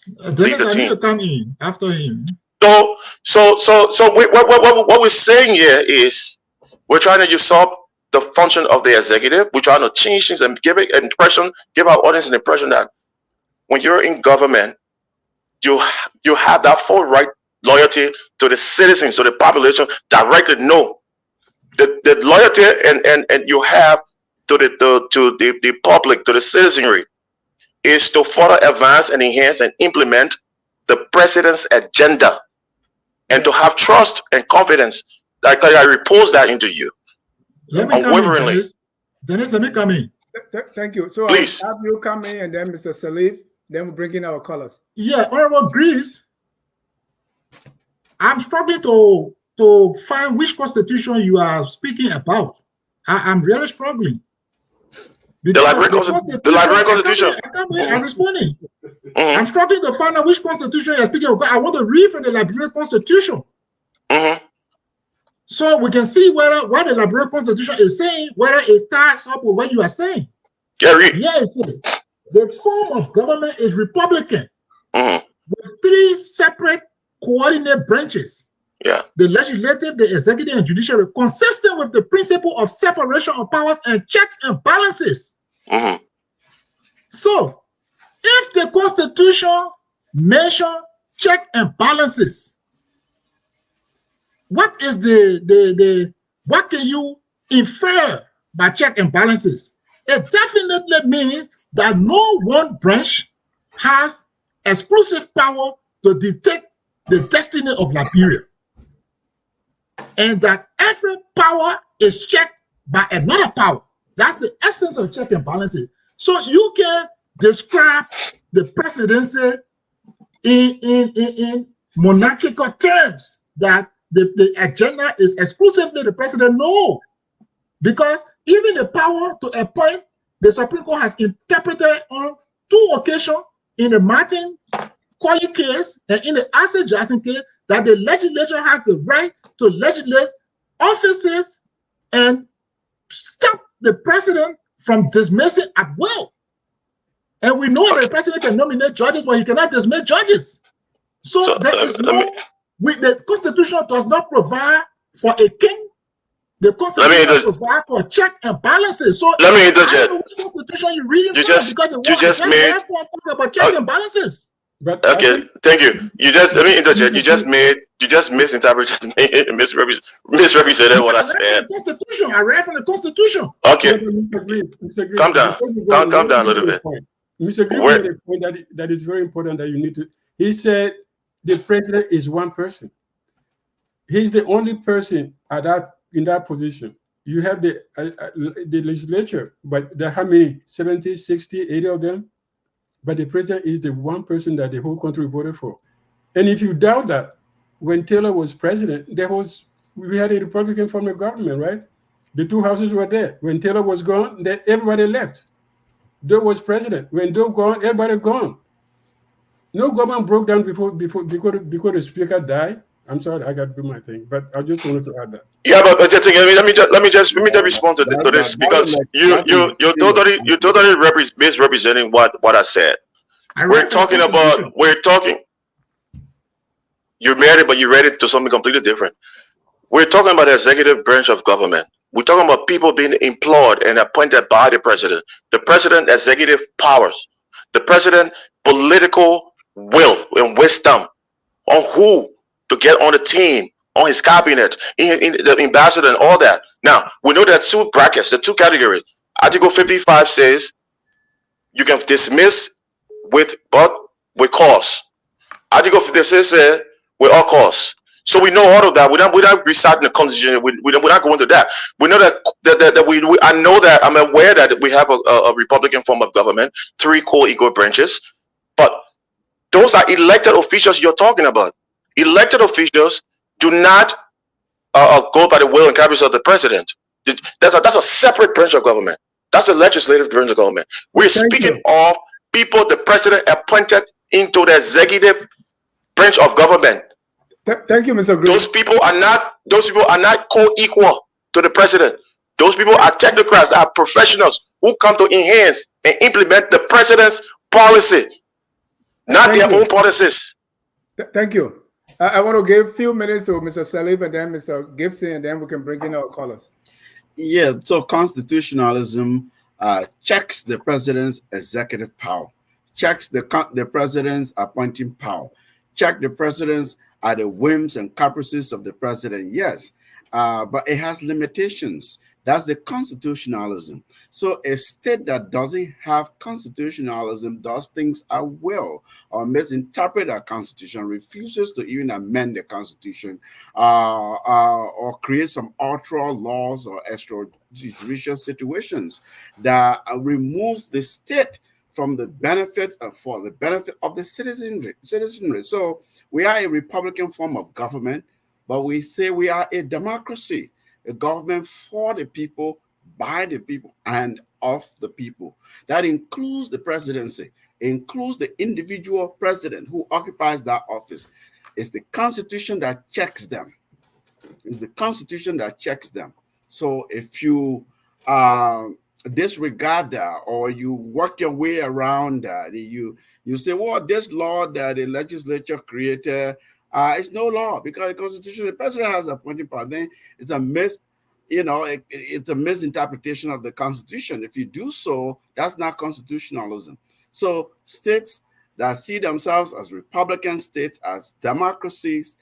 [SPEAKER 4] Leave the team.
[SPEAKER 6] To come in after him.
[SPEAKER 4] So what we're saying here is we're trying to usurp the function of the executive. We're trying to change things and give our audience an impression that when you're in government, you have that full right, loyalty to the citizens, to the population directly. No, the loyalty and you have to the public, to the citizenry, is to further advance and enhance and implement the president's agenda, and to have trust and confidence that I repose that into you unwaveringly.
[SPEAKER 6] Dennis, let me come in.
[SPEAKER 2] Thank you. So
[SPEAKER 6] please
[SPEAKER 2] I'll have you come in, and then Mr. Salif. Then we'll bring in our callers.
[SPEAKER 6] Yeah, Honorable Greaves, I'm struggling to find which constitution you are speaking about. I'm really struggling.
[SPEAKER 4] The Liberian Constitution.
[SPEAKER 6] I'm responding. I'm struggling to find out which constitution you're speaking about. I want to read from the Liberian Constitution. So we can see what the Liberian Constitution is saying, whether it starts up with what you are saying.
[SPEAKER 4] Yeah, read.
[SPEAKER 6] Yeah, it says, the form of government is Republican, with 3 separate coordinate branches.
[SPEAKER 4] Yeah.
[SPEAKER 6] The legislative, the executive, and judiciary, consistent with the principle of separation of powers and checks and balances. So, if the Constitution mentions check and balances, what is what can you infer by check and balances? It definitely means that no one branch has exclusive power to dictate the destiny of Liberia, and that every power is checked by another power. That's the essence of check and balances. So you can describe the presidency in monarchical terms, that the agenda is exclusively the president. No, because even the power to appoint, the Supreme Court has interpreted on 2 occasions, in the Martin Colley case and in the Asa Jackson case, that the legislature has the right to legislate offices and stop the president from dismissing at will. And we know that the president can nominate judges, but he cannot dismiss judges. So there is the Constitution does not provide for a king. The Constitution provides for check and balances. So
[SPEAKER 4] let me interject.
[SPEAKER 6] Which Constitution you reading from? Because
[SPEAKER 4] you just made
[SPEAKER 6] talk about check and balances.
[SPEAKER 3] But
[SPEAKER 4] okay, thank you. Let me interject. You just misinterpreted, misrepresented what I said.
[SPEAKER 6] Constitution. I read from the Constitution.
[SPEAKER 4] Okay. Calm down. Calm down a little bit.
[SPEAKER 3] Mr. Green made a point that is very important that you need to. He said the president is one person. He's the only person at that in that position. You have the legislature, but there are how many? 70, 60, 80 of them? But the president is the one person that the whole country voted for. And if you doubt that, when Taylor was president, we had a Republican form of government, right? The two houses were there. When Taylor was gone, everybody left. Doe was president. When Doe gone, everybody gone. No government broke down before the speaker died. I'm sorry, I got to do my thing, but I just wanted to add that.
[SPEAKER 4] Yeah, but let me just respond to this, because you're totally misrepresenting what I said. We're talking. You made it, but you read it to something completely different. We're talking about the executive branch of government. We're talking about people being employed and appointed by the president. The president, executive powers. The president, political will and wisdom on who to get on the team, on his cabinet, in the ambassador and all that. Now, we know there are two brackets, the two categories. Article 55 says you can dismiss with cause. Article 56 says with all cause. So we know all of that. We're not reciting the Constitution. We're not going to that. We know I'm aware that we have a Republican form of government, 3 co-equal branches, but those are elected officials you're talking about. Elected officials do not go by the will and caprice of the president. That's a separate branch of government. That's a legislative branch of government. We're speaking of people the president appointed into the executive branch of government.
[SPEAKER 2] Thank you, Mr. Green.
[SPEAKER 4] Those people are not co-equal to the president. Those people are technocrats, are professionals who come to enhance and implement the president's policy, not their own policies.
[SPEAKER 2] Thank you. I want to give a few minutes to Mr. Salif and then Mr. Gibson, and then we can bring in our callers.
[SPEAKER 8] Yeah, so constitutionalism checks the president's executive power, checks the president's appointing power, check the president's at the whims and caprices of the president, yes, but it has limitations. That's the constitutionalism. So a state that doesn't have constitutionalism does things at will or misinterpret our constitution, refuses to even amend the constitution, or create some ultra laws or extrajudicial situations that removes the state from the benefit for the benefit of the citizenry. So we are a Republican form of government, but we say we are a democracy, a government for the people, by the people, and of the people. That includes the presidency, includes the individual president who occupies that office. It's the Constitution that checks them. It's the Constitution that checks them. So if you disregard that, or you work your way around that, you say, well, this law that the legislature created is no law because the Constitution, the president has appointing power. Then it's a it's a misinterpretation of the Constitution. If you do so, that's not constitutionalism. So states that see themselves as Republican states, as democracies,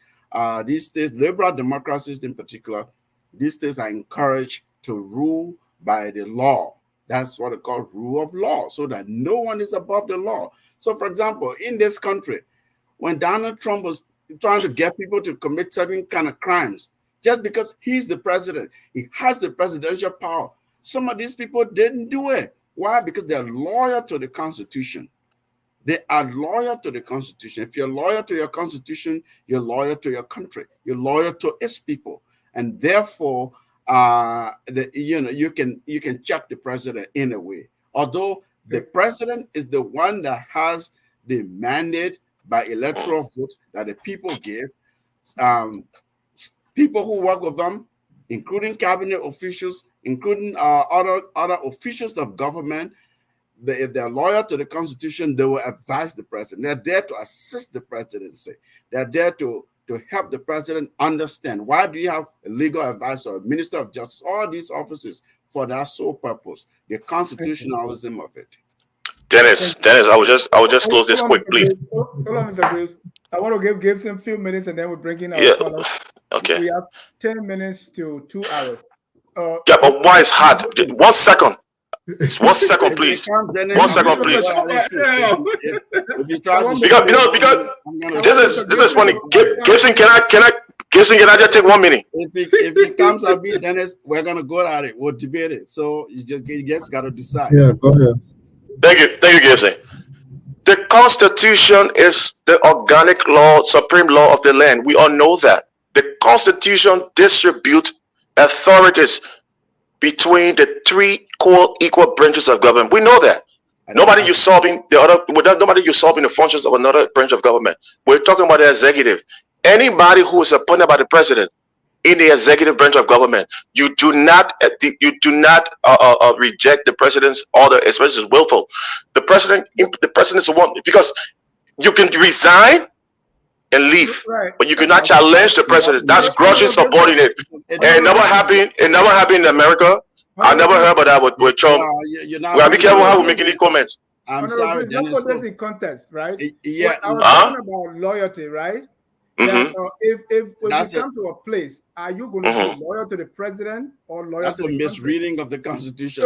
[SPEAKER 8] these states, liberal democracies in particular, these states are encouraged to rule by the law. That's what they call rule of law, so that no one is above the law. So, for example, in this country, when Donald Trump was trying to get people to commit certain kind of crimes, just because he's the president, he has the presidential power, some of these people didn't do it. Why? Because they're loyal to the Constitution. They are loyal to the Constitution. If you're loyal to your Constitution, you're loyal to your country. You're loyal to its people. And therefore, you can check the president in a way. Although the president is the one that has the mandate by electoral vote that the people give, people who work with them, including cabinet officials, including other officials of government, if they're loyal to the Constitution, they will advise the president. They're there to assist the presidency. They're there to help the president understand. Why do you have a legal advisor, a minister of justice, all these offices for that sole purpose, the constitutionalism of it.
[SPEAKER 4] Dennis, I will just close this quick, please.
[SPEAKER 2] Hold on, Mr. Graves. I want to give Gibson a few minutes and then we'll bring in our caller.
[SPEAKER 4] Okay.
[SPEAKER 2] We have 10 minutes to 2 hours.
[SPEAKER 4] Yeah, but why is hot? 1 second. 1 second, please. 1 second, please. Because this is funny. Gibson, can I Gibson, can I just take 1 minute?
[SPEAKER 8] If it comes at me, Dennis, we're gonna go at it. We'll debate it. So you just got to decide.
[SPEAKER 3] Yeah, go ahead.
[SPEAKER 4] Thank you, Gibson. The Constitution is the organic law, supreme law of the land. We all know that. The Constitution distributes authorities between the three core equal branches of government. We know that. Nobody usurping nobody usurping the functions of another branch of government. We're talking about the executive. Anybody who is appointed by the president in the executive branch of government, you do not reject the president's order, especially as willful. The president is the one, because you can resign and leave, but you cannot challenge the president. That's grossly subordinate. It never happened in America. I never heard about that with Trump. We gotta be careful how we're making these comments.
[SPEAKER 8] I'm sorry,
[SPEAKER 2] Dennis. Let's put this in context, right?
[SPEAKER 8] Yeah.
[SPEAKER 2] I was talking about loyalty, right?
[SPEAKER 4] Mm-hmm.
[SPEAKER 2] If when you come to a place, are you going to be loyal to the president or loyal to the
[SPEAKER 8] misreading of the Constitution?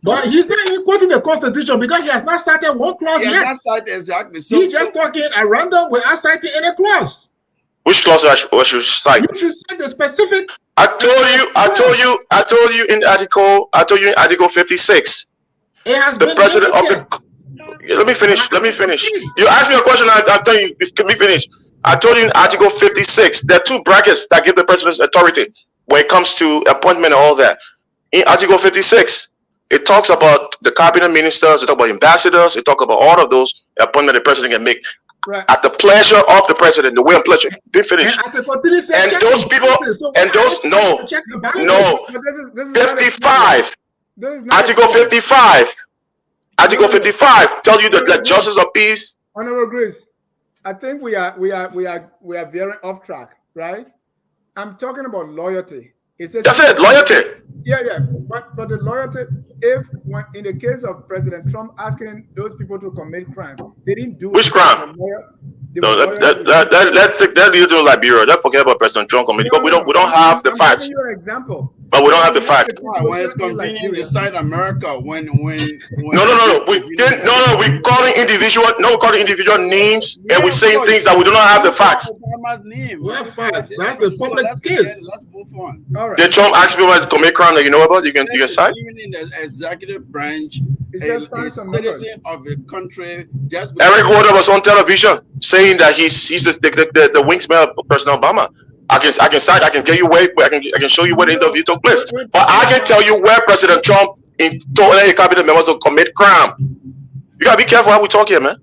[SPEAKER 6] But he's not even quoting the Constitution because he has not cited one clause yet.
[SPEAKER 8] Not cited exactly.
[SPEAKER 6] So he's just talking at random without citing any clause.
[SPEAKER 4] Which clause I should cite?
[SPEAKER 6] You should cite the specific.
[SPEAKER 4] I told you in Article 56.
[SPEAKER 6] It has
[SPEAKER 4] the
[SPEAKER 6] been
[SPEAKER 4] president of the. Let me finish. You asked me a question. I tell you. Let me finish. I told you in Article 56, there are two brackets that give the president authority when it comes to appointment and all that. In Article 56, it talks about the cabinet ministers, it talks about ambassadors, it talks about all of those appointments the president can make at the pleasure of the president, the will and pleasure. Be finished. And those people, and those, no, 55. Article 55. Article 55 tells you that the justice of peace.
[SPEAKER 2] Honorable Grace, I think we are veering off track, right? I'm talking about loyalty.
[SPEAKER 4] That's it, loyalty.
[SPEAKER 2] Yeah. But the loyalty, when in the case of President Trump asking those people to commit crime, they didn't do
[SPEAKER 4] which crime? No, let's leave to Liberia. Let's forget about President Trump committing because we don't have the facts.
[SPEAKER 2] I'm giving you an example.
[SPEAKER 4] But we don't have the facts.
[SPEAKER 8] When it's convenient inside America, when
[SPEAKER 4] No. We're calling individual names, and we're saying things that we do not have the facts.
[SPEAKER 6] What facts? That's a public case.
[SPEAKER 8] Let's move on.
[SPEAKER 2] All right.
[SPEAKER 4] Did Trump ask people to commit crime that you know about? You can cite?
[SPEAKER 8] Even in the executive branch, a citizen of the country.
[SPEAKER 4] Eric Holder was on television saying that he's the wingsman of President Obama. I can cite. I can tell you where. I can show you where the interview took place. But I can tell you where President Trump told any cabinet members to commit crime. You gotta be careful how we talk here, man.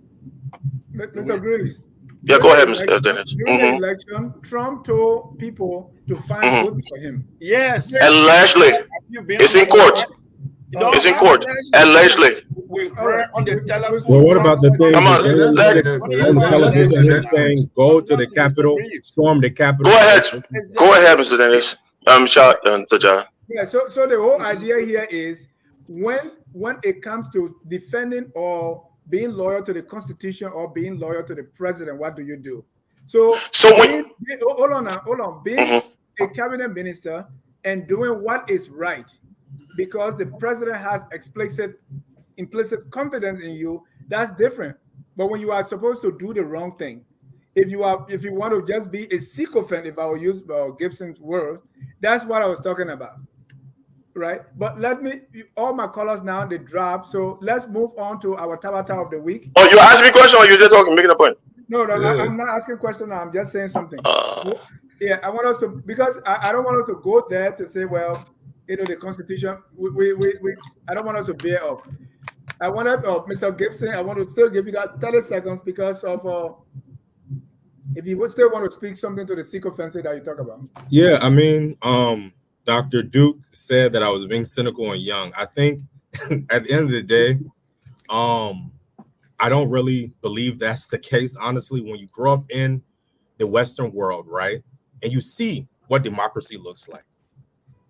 [SPEAKER 2] Mr. Grace.
[SPEAKER 4] Yeah, go ahead, Mr. Dennis.
[SPEAKER 2] During the election, Trump told people to find votes for him.
[SPEAKER 8] Yes.
[SPEAKER 4] Allegedly, it's in court. It's in court. Allegedly.
[SPEAKER 8] We heard on the telephone.
[SPEAKER 3] Well, what about the thing?
[SPEAKER 4] Come on,
[SPEAKER 3] on television they're saying go to the Capitol, storm the Capitol.
[SPEAKER 4] Go ahead, Mr. Dennis. Tajah.
[SPEAKER 2] Yeah. So the whole idea here is when it comes to defending or being loyal to the Constitution or being loyal to the president, what do you do? So hold on. Being a cabinet minister and doing what is right because the president has implicit confidence in you, that's different. But when you are supposed to do the wrong thing, if you want to just be a sycophant, if I will use Gibson's word, that's what I was talking about. Right, but all my colors now they drop. So let's move on to our Tabata of the week.
[SPEAKER 4] Oh, you asking me a question or you just making a point?
[SPEAKER 2] No, I'm not asking a question now. I'm just saying something. Yeah, I want us to because I don't want us to go there to say, well, the Constitution. I don't want us to veer off. I wanted Mr. Gibson. I want to still give you that 30 seconds because of if you would still want to speak something to the sycophancy that you talk about.
[SPEAKER 5] Yeah, I mean, Dr. Duke said that I was being cynical and young. I think at the end of the day, I don't really believe that's the case. Honestly, when you grow up in the Western world, right, and you see what democracy looks like,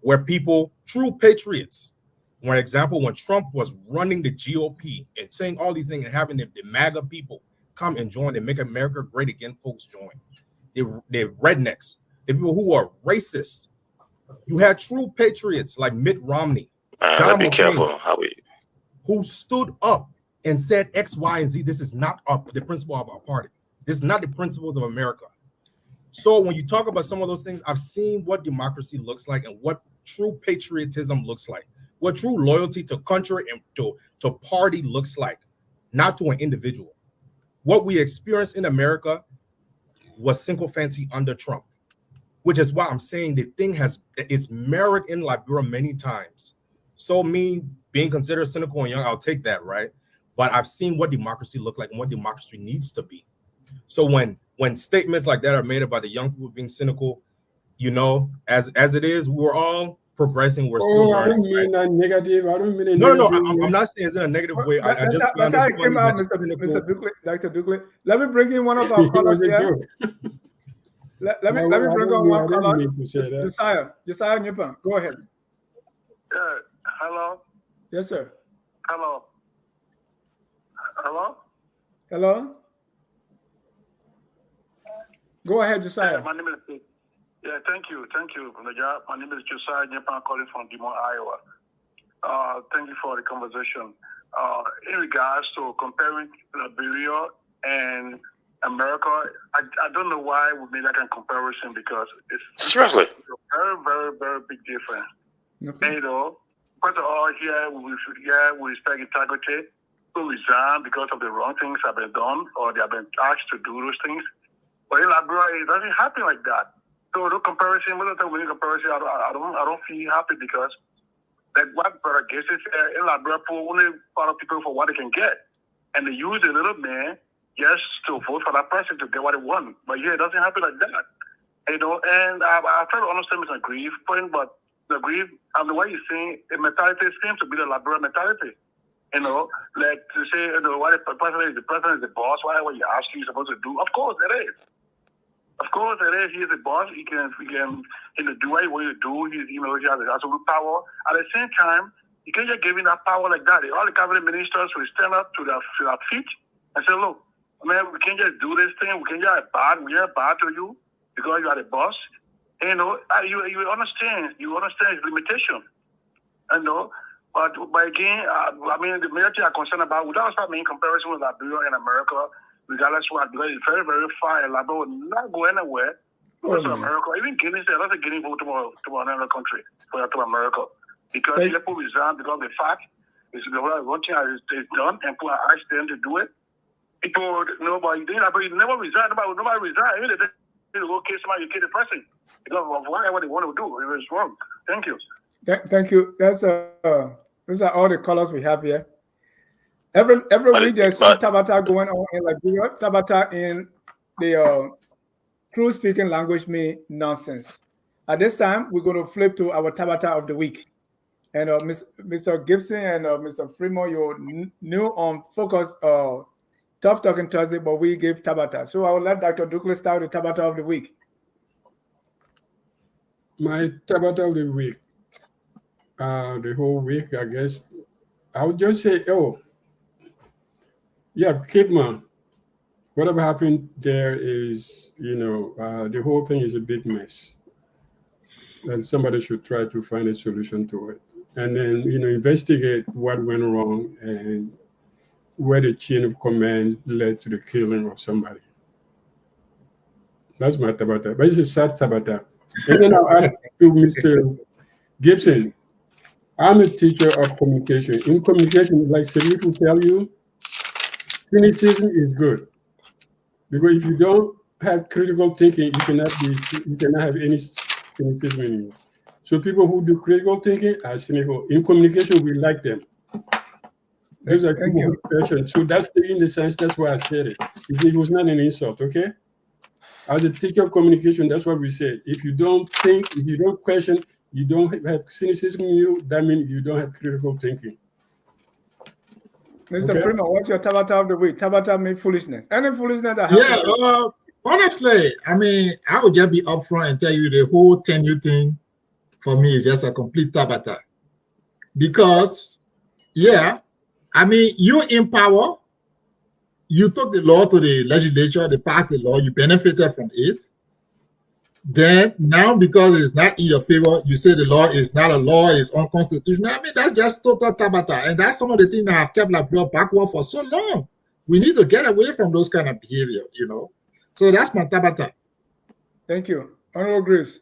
[SPEAKER 5] where people, true patriots, for example, when Trump was running the GOP and saying all these things and having the MAGA people come and join and make America great again, folks join. The rednecks, the people who are racist. You had true patriots like Mitt Romney,
[SPEAKER 4] John be careful
[SPEAKER 5] who stood up and said X, Y, and Z. This is not the principle of our party. This is not the principles of America. So when you talk about some of those things, I've seen what democracy looks like and what true patriotism looks like, what true loyalty to country and to party looks like, not to an individual. What we experienced in America was sycophancy under Trump, which is why I'm saying the thing it's mirrored in Liberia many times. So me being considered cynical and young, I'll take that, right? But I've seen what democracy look like and what democracy needs to be. So when statements like that are made about the young people being cynical, you know, as it is, we're all progressing. We're still learning.
[SPEAKER 3] I don't mean that negative. I don't mean it.
[SPEAKER 5] No, I'm not saying it's in a negative way.
[SPEAKER 2] That's how it came out, Mr. Dukley, Dr. Dukley. Let me bring in one of our callers here. Let me bring on one caller. Josiah Newton, go ahead.
[SPEAKER 9] Hello.
[SPEAKER 2] Yes, sir.
[SPEAKER 9] Hello.
[SPEAKER 2] Go ahead, Josiah.
[SPEAKER 9] My name is. Yeah, thank you for the job. My name is Josiah Nyepan, calling from Des Moines, Iowa. Thank you for the conversation. In regards to comparing Liberia and America, I don't know why we made that kind of comparison, because it's
[SPEAKER 4] seriously
[SPEAKER 9] a very, very, very big difference.
[SPEAKER 2] Okay.
[SPEAKER 9] You know, first of all, here we respect integrity. People resign because of the wrong things have been done, or they have been asked to do those things. But in Liberia, it doesn't happen like that. So the comparison, when you comparison, I don't feel happy, because like what Brother Gates said, in Liberia, people only follow people for what they can get, and they use the little man just to vote for that person to get what they want. But here, it doesn't happen like that. You know, and I try to understand Mr. Grieve point, but the Grieve, the way you're saying, the mentality seems to be the Liberia mentality. You know, like to say, you know, why the president is the boss, whatever you ask you're supposed to do. Of course it is. Of course it is. He's the boss. He can do what he wants to do. He has absolute power. At the same time, you can't just give him that power like that. All the cabinet ministers will stand up to their feet and say, look, man, we can't just do this thing. We can't just bad to you because you are the boss. And, you know, you understand his limitation. You know, but again, I mean, the majority are concerned about, without start making comparison with Liberia and America, regardless what, because it's very, very far, and Liberia will not go anywhere. Go to America. Even Guinea said, that's a Guinea go to another country, to America. Because people resign because of the fact is the one thing is done, and people ask them to do it. People, nobody never resign. Nobody resign. Even if they go kill somebody, you kill the person. Because of whatever they want to do. It was wrong. Thank you.
[SPEAKER 2] Thank you. Those are all the colors we have here. Every week there's some Tabata going on in Liberia. Tabata in the Kru speaking language mean nonsense. At this time, we're going to flip to our Tabata of the week. And Mr. Gibson and Mr. Freeman, you're new on Focus Tough Talking Thursday, but we give Tabata. So I will let Dr. Dukley start the Tabata of the week.
[SPEAKER 3] My Tabata of the week, the whole week, I guess, I would just say, Cape Man. Whatever happened there is, the whole thing is a big mess. And somebody should try to find a solution to it. And then, investigate what went wrong and where the chain of command led to the killing of somebody. That's my Tabata. But it's a sad Tabata. And then I'll ask to Mr. Gibson. I'm a teacher of communication. In communication, like Cedric will tell you, cynicism is good. Because if you don't have critical thinking, you cannot have any cynicism in you. So people who do critical thinking are cynical. In communication, we like them. Those are people who are passionate. So that's in the sense, that's why I said it. It was not an insult, okay? As a teacher of communication, that's what we say. If you don't think, if you don't question, you don't have cynicism in you, that means you don't have critical thinking.
[SPEAKER 2] Mr. Freeman, what's your Tabata of the week? Tabata means foolishness. Any foolishness that happens?
[SPEAKER 6] Honestly, I mean, I would just be upfront and tell you the whole tenure thing for me is just a complete Tabata. Because, I mean, you in power, you took the law to the legislature, they passed the law, you benefited from it. Then now, because it's not in your favor, you say the law is not a law, it's unconstitutional. I mean, that's just total Tabata. And that's some of the things that have kept Liberia backward for so long. We need to get away from those kind of behavior, So that's my Tabata.
[SPEAKER 2] Thank you. Honorable Grace.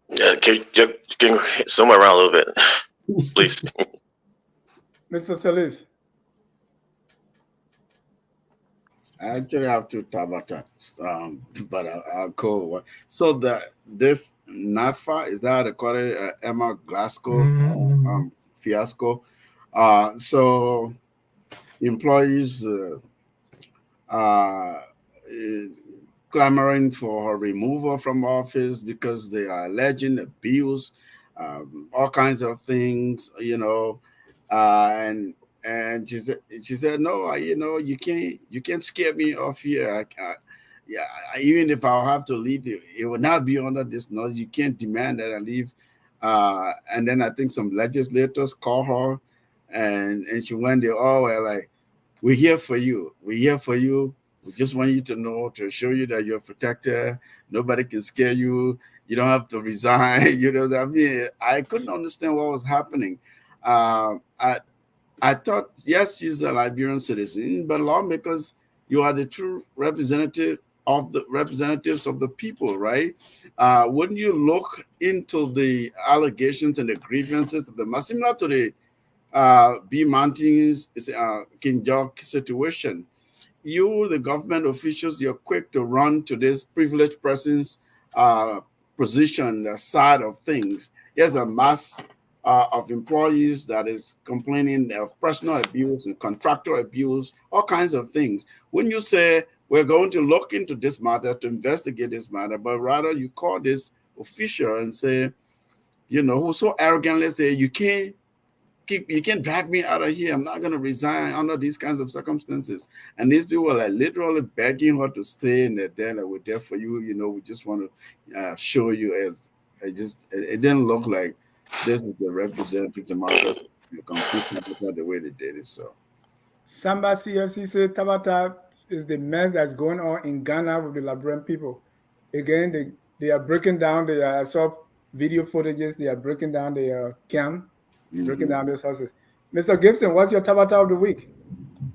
[SPEAKER 4] Yeah, can you zoom around a little bit, please?
[SPEAKER 2] Mr. Salif.
[SPEAKER 8] I actually have two Tabata, but I'll call one. So the NAFA, is that how they call it? Emma Glasgow fiasco. So employees clamoring for her removal from office because they are alleging abuse, all kinds of things, and she said, no, you can't scare me off here. Even if I'll have to leave, it will not be under this noise. You can't demand that I leave. And then I think some legislators call her, and she went there. Oh, well, like, we're here for you. We're here for you. We just want you to know, to show you that you're protected. Nobody can scare you. You don't have to resign. You know what I mean? I couldn't understand what was happening. I thought, yes, she's a Liberian citizen, but lawmakers, you are the true representatives of the people, right? Wouldn't you look into the allegations and the grievances of the similar to the B Mountains King George situation? You, the government officials, you're quick to run to this privileged person's position, the side of things. There's a mass of employees that is complaining of personal abuse and contractual abuse, all kinds of things. When you say we're going to look into this matter, to investigate this matter, but rather you call this official and say, who so arrogantly say, you can't drive me out of here. I'm not going to resign under these kinds of circumstances. And these people are literally begging her to stay in there. Like, we're there for you. We just want to show you. It didn't look like this is a representative democracy. Completely the way they did it. So,
[SPEAKER 2] Samba CFC said Tabata is the mess that's going on in Ghana with the Liberian people. Again, they are breaking down. I saw video footages. They are breaking down the camp. Breaking down those houses. Mr. Gibson, what's your Tabata of the week?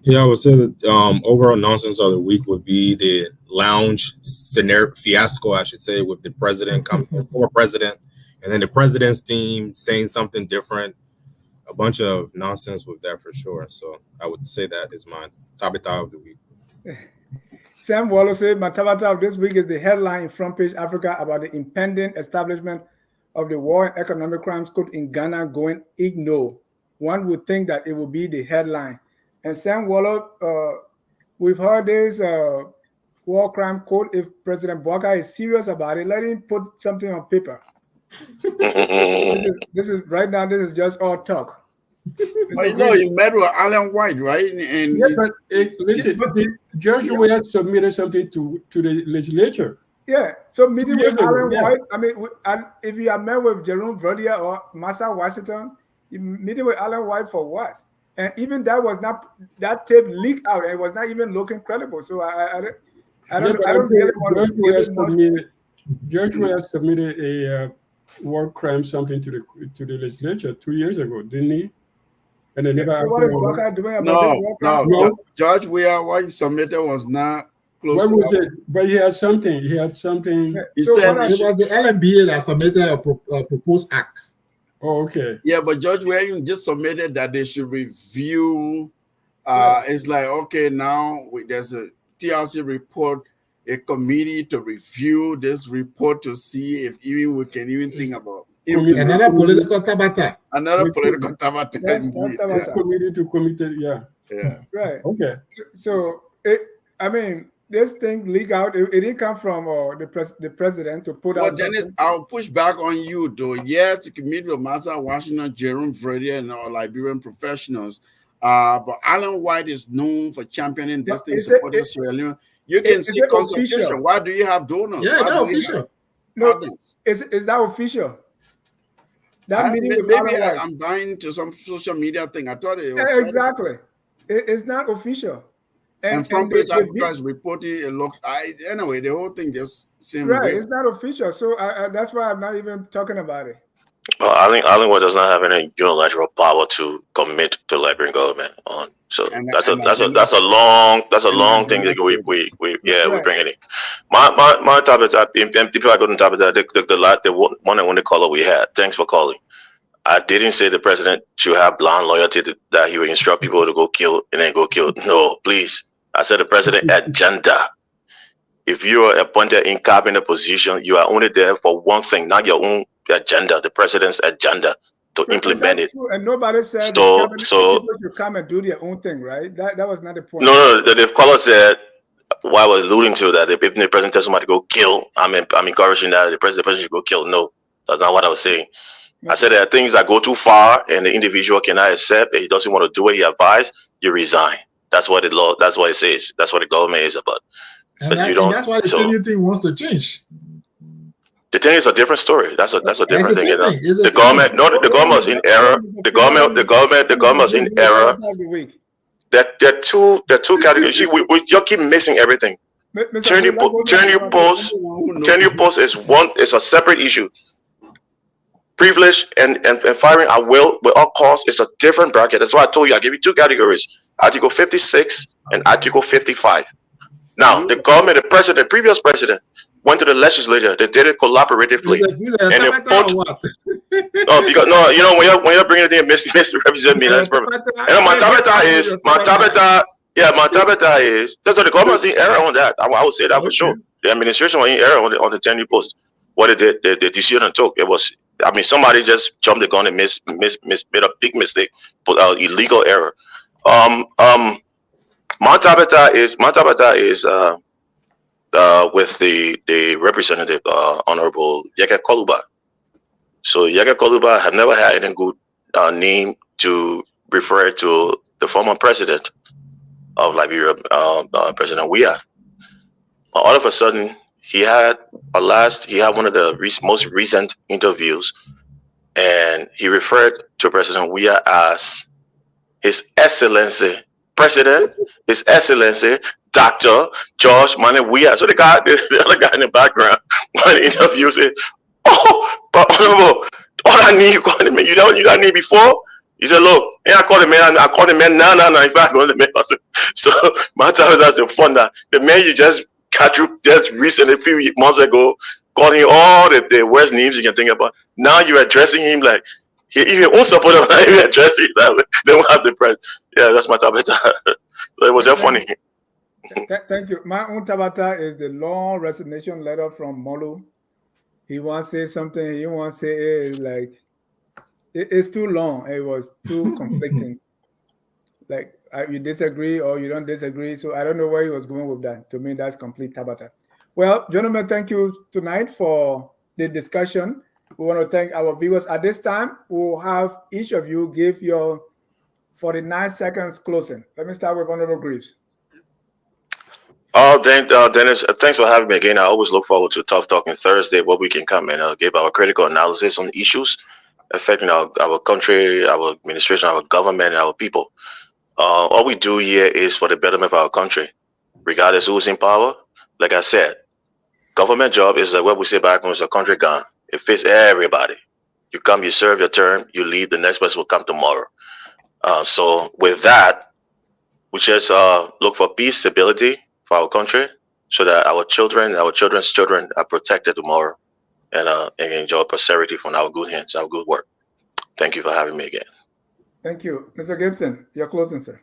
[SPEAKER 5] Yeah, I would say that overall nonsense of the week would be the lounge scenario fiasco, I should say, with the president coming, former president, and then the president's team saying something different. A bunch of nonsense with that for sure. So I would say that is my Tabata of the week.
[SPEAKER 2] Sam Wallace said, my Tabata of this week is the headline in Front Page Africa about the impending establishment of the War and Economic Crimes Court in Ghana going IGNO. One would think that it would be the headline. And Sam Waller, we've heard this War Crime Court. If President Bouaga is serious about it, let him put something on paper. This is right now. This is just all talk.
[SPEAKER 8] But you met with Alan White, right? And
[SPEAKER 3] yeah, but listen, George Weah submitted something to the legislature.
[SPEAKER 2] Yeah, so meeting with Alan White. I mean, if you have met with Jerome Verdier or Massa Washington, you meeting with Alan White for what? And even that was not, that tape leaked out and it was not even looking credible. So I don't really want to.
[SPEAKER 3] George Weah submitted a war crime something to the legislature 2 years ago, didn't he? And they never.
[SPEAKER 2] So what is Bouaga doing about
[SPEAKER 8] no. George Weah, what he submitted was not.
[SPEAKER 3] What was it? But he had something. He
[SPEAKER 6] said it was the LMBA that submitted a proposed act.
[SPEAKER 3] Oh, okay.
[SPEAKER 8] Yeah, but George Weah just submitted that they should review. It's like, okay, now there's a TRC report, a committee to review this report to see if even we can even think about
[SPEAKER 6] another political tabata.
[SPEAKER 8] Another political tabata.
[SPEAKER 3] Yes, committee to committee. Yeah.
[SPEAKER 2] Right.
[SPEAKER 3] Okay.
[SPEAKER 2] So this thing leaked out. It didn't come from the president to put out.
[SPEAKER 8] Dennis, I'll push back on you though. Yeah, to meet with Massa Washington, Jerome Verdier, and our Liberian professionals. But Alan White is known for championing this thing, supporting Sierra Leone. You can see consultation. Official? Why do you have donors?
[SPEAKER 6] Yeah, that's official.
[SPEAKER 2] No, is that official? That meeting with
[SPEAKER 8] maybe I'm buying to some social media thing. I thought it was
[SPEAKER 2] exactly. It's not official.
[SPEAKER 8] And Front Page Africa is reporting a lot. Anyway, the whole thing just seemed
[SPEAKER 2] right. It's not official, so that's why I'm not even talking about it.
[SPEAKER 4] Well, Islandwood does not have any unilateral power to commit to the Liberian government on. So that's a long thing that we bring it in. My topic, and people are going to top of that. The one and only caller we had. Thanks for calling. I didn't say the president should have blind loyalty that he would instruct people to go kill and then go kill. No, please. I said the president agenda. If you are appointed in cabinet position, you are only there for one thing, not your own agenda, the president's agenda to implement it.
[SPEAKER 2] And nobody said
[SPEAKER 4] so
[SPEAKER 2] you come and do their own thing, right? That was not the point.
[SPEAKER 4] No, the caller said, what I was alluding to, that if the president tells somebody to go kill, I'm encouraging that the president should go kill. No, that's not what I was saying. Okay. I said there are things that go too far and the individual cannot accept, and he doesn't want to do it, he advised, you resign. That's what that's what it says. That's what the government is about.
[SPEAKER 6] And that's why the tenure thing wants to change.
[SPEAKER 4] The thing is a different story. That's a different thing. The government was in error. The government was in error. There are two categories. We just keep missing everything. Tenure post is a separate issue. Privilege and firing at will with all costs is a different bracket. That's why I told you I give you two categories: Article 56 and Article 55. Now, the government, the previous president, went to the legislature. They did it collaboratively. And they put, when you're bringing it in, misrepresent me. That's perfect. And my tabata is. That's what the government was in error on that. I would say that for sure. The administration was in error on the tenure post. What it did, the decision took. It was. Somebody just jumped the gun and made a big mistake, put out illegal error. My tabata is with the representative, Honorable Yeke Koluba. So Yeke Koluba have never had any good name to refer to the former president of Liberia, President Weah. All of a sudden, he had one of the most recent interviews, and he referred to President Weah as His Excellency President, His Excellency Dr. George Manneh Weah. So the other guy in the background, when the interview said, but Honorable, all I need, you called the man. You got me before? He said, look, I called the man. I called the man. No. In fact, the man. So my time that's the fun that the man you just got through just recently, a few months ago, calling all the worst names you can think about. Now you're addressing him like he won't support him. You address him that way. They won't have the press. Yeah, that's my tabata. So it was just funny.
[SPEAKER 2] Thank you. My own tabata is the long resignation letter from Molu. He wants to say something. He wants to say like it's too long. It was too conflicting. Like you disagree or you don't disagree. So I don't know where he was going with that. To me, that's complete tabata. Well, gentlemen, thank you tonight for the discussion. We want to thank our viewers. At this time, we'll have each of you give your 49 seconds closing. Let me start with Honorable Greaves.
[SPEAKER 4] Dennis, thanks for having me again. I always look forward to Tough Talking Thursday, where we can come and give our critical analysis on issues affecting our country, our administration, our government, and our people. All we do here is for the betterment of our country, regardless who's in power. Like I said, government job is what we say back when it's a country gun. It fits everybody. You come, you serve your term, you leave, the next person will come tomorrow. So with that, we just look for peace, stability for our country, so that our children and our children's children are protected tomorrow and enjoy prosperity from our good hands, our good work. Thank you for having me again.
[SPEAKER 2] Thank you. Mr. Gibson, your closing, sir.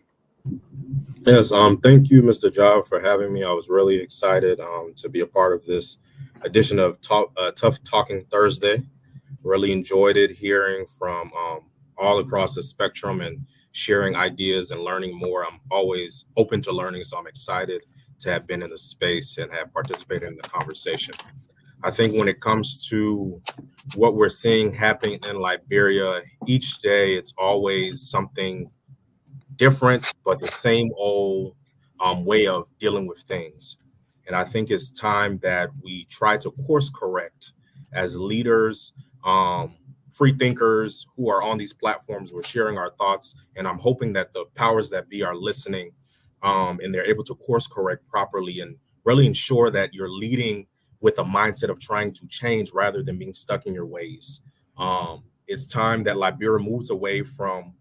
[SPEAKER 5] Yes, thank you, Mr. Jha, for having me. I was really excited to be a part of this edition of Tough Talking Thursday. Really enjoyed it, hearing from all across the spectrum and sharing ideas and learning more. I'm always open to learning, so I'm excited to have been in the space and have participated in the conversation. I think when it comes to what we're seeing happening in Liberia, each day it's always something different, but the same old way of dealing with things. And I think it's time that we try to course correct as leaders, free thinkers who are on these platforms. We're sharing our thoughts, and I'm hoping that the powers that be are listening and they're able to course correct properly and really ensure that you're leading with a mindset of trying to change rather than being stuck in your ways. it's time that Liberia moves away from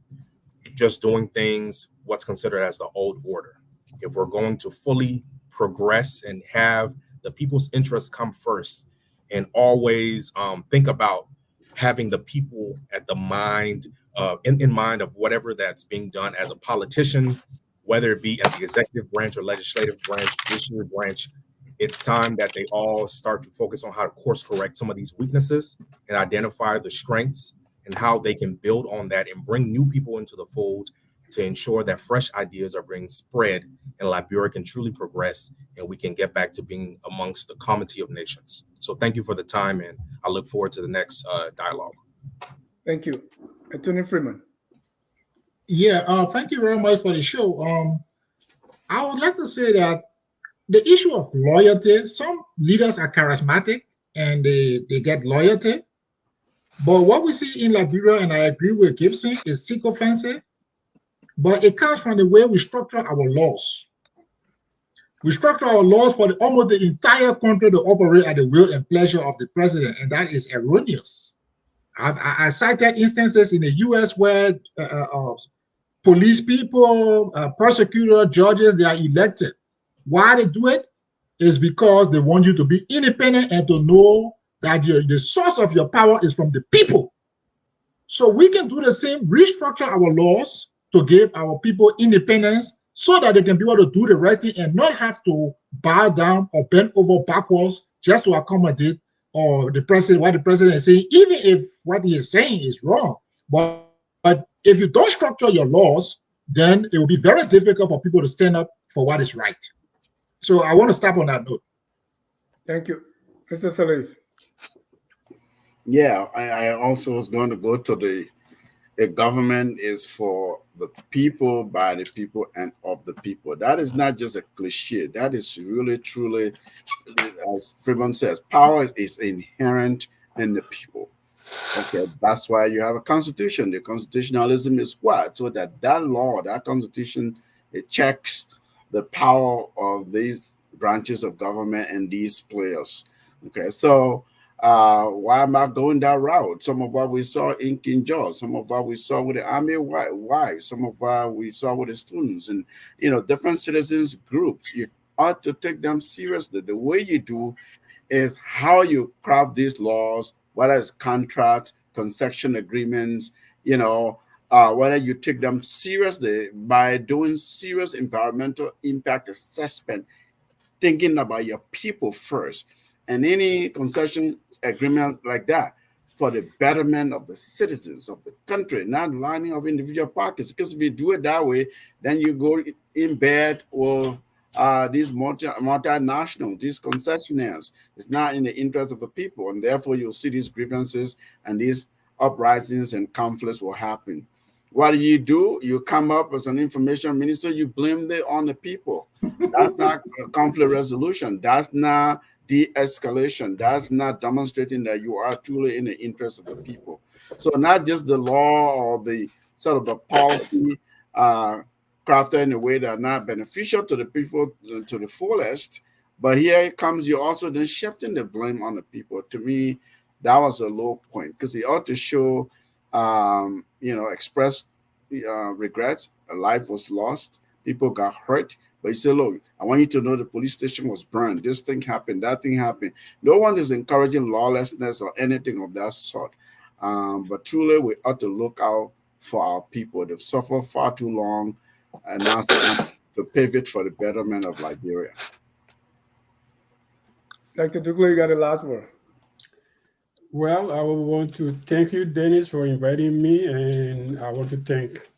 [SPEAKER 5] just doing things what's considered as the old order. If we're going to fully progress and have the people's interests come first, and always think about having the people at the mind, in mind of whatever that's being done as a politician, whether it be at the executive branch or legislative branch, judiciary branch, it's time that they all start to focus on how to course correct some of these weaknesses and identify the strengths and how they can build on that and bring new people into the fold to ensure that fresh ideas are being spread and Liberia can truly progress and we can get back to being amongst the comity of nations. So thank you for the time, and I look forward to the next dialogue.
[SPEAKER 2] Thank you. Attorney Freeman.
[SPEAKER 6] Yeah, thank you very much for the show. I would like to say that the issue of loyalty, some leaders are charismatic and they get loyalty. But what we see in Liberia, and I agree with Gibson, is sycophancy. But it comes from the way we structure our laws. We structure our laws for almost the entire country to operate at the will and pleasure of the president, and that is erroneous. I cited instances in the U.S. where police people, prosecutors, judges, they are elected. Why they do it is because they want you to be independent and to know that the source of your power is from the people. So we can do the same, restructure our laws to give our people independence so that they can be able to do the right thing and not have to bow down or bend over backwards just to accommodate or the president, what the president is saying, even if what he is saying is wrong. But if you don't structure your laws, then it will be very difficult for people to stand up for what is right. So I want to stop on that note.
[SPEAKER 2] Thank you. Mr. Salif.
[SPEAKER 8] Yeah, I also was going to go to the government is for the people, by the people, and of the people. That is not just a cliche. That is really, truly, as Freeman says, power is inherent in the people. Okay, that's why you have a constitution. The constitutionalism is what? So that law, that constitution, it checks the power of these branches of government and these players. Okay, so why am I going that route? Some of what we saw in King George, some of what we saw with the army wives, some of what we saw with the students, and different citizens groups. You ought to take them seriously. The way you do is how you craft these laws, whether it's contracts, concession agreements, whether you take them seriously by doing serious environmental impact assessment, thinking about your people first. And any concession agreement like that for the betterment of the citizens of the country, not lining of individual pockets. Because if you do it that way, then you go in bed with these multinational, these concessionaires. It's not in the interest of the people, and therefore you'll see these grievances and these uprisings and conflicts will happen. What do? You come up as an information minister, you blame it on the people. That's not conflict resolution. That's not de-escalation. That's not demonstrating that you are truly in the interest of the people. So not just the law or the sort of the policy crafted in a way that are not beneficial to the people to the fullest, but here it comes, you're also then shifting the blame on the people. To me, that was a low point, because he ought to show, express regrets. A life was lost, people got hurt, but he said, look, I want you to know the police station was burned. This thing happened, that thing happened. No one is encouraging lawlessness or anything of that sort. But truly, we ought to look out for our people. They've suffered far too long, and now it's time to pivot for the betterment of Liberia.
[SPEAKER 2] Dr. Duglo, you got the last word.
[SPEAKER 3] Well, I want to thank you, Dennis, for inviting me, and I want to thank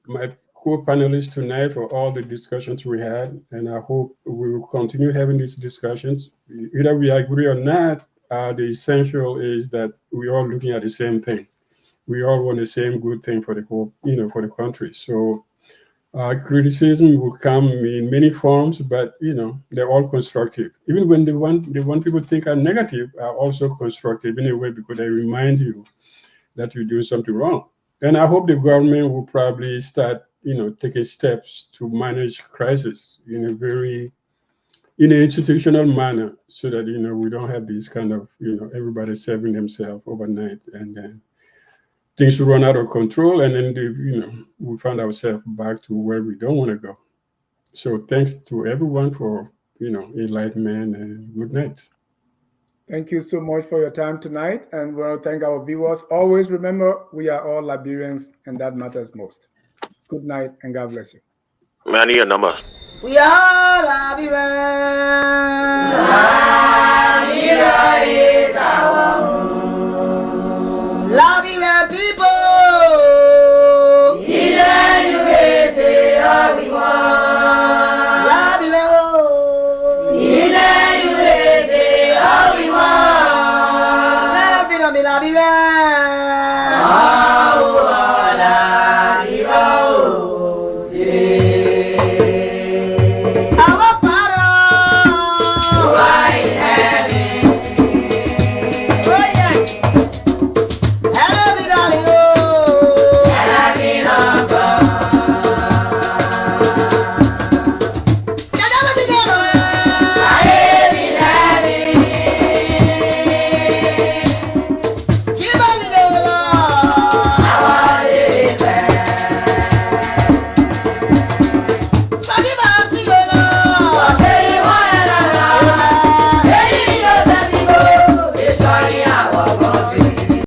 [SPEAKER 3] my co-panelists tonight for all the discussions we had, and I hope we will continue having these discussions. Either we agree or not, the essential is that we're all looking at the same thing. We all want the same good thing for the whole, for the country. So criticism will come in many forms, but they're all constructive. Even when the one people think are negative are also constructive in a way, because they remind you that you're doing something wrong. And I hope the government will probably start taking steps to manage crisis in an institutional manner, so that we don't have these kind of everybody serving themselves overnight, and then things run out of control, and then we found ourselves back to where we don't want to go. So thanks to everyone for enlightenment, and good night.
[SPEAKER 2] Thank you so much for your time tonight, and we want to thank our viewers. Always remember, we are all Liberians, and that matters most. Good night, and God bless you.
[SPEAKER 4] Man, I need your number.
[SPEAKER 10] We are Liberians.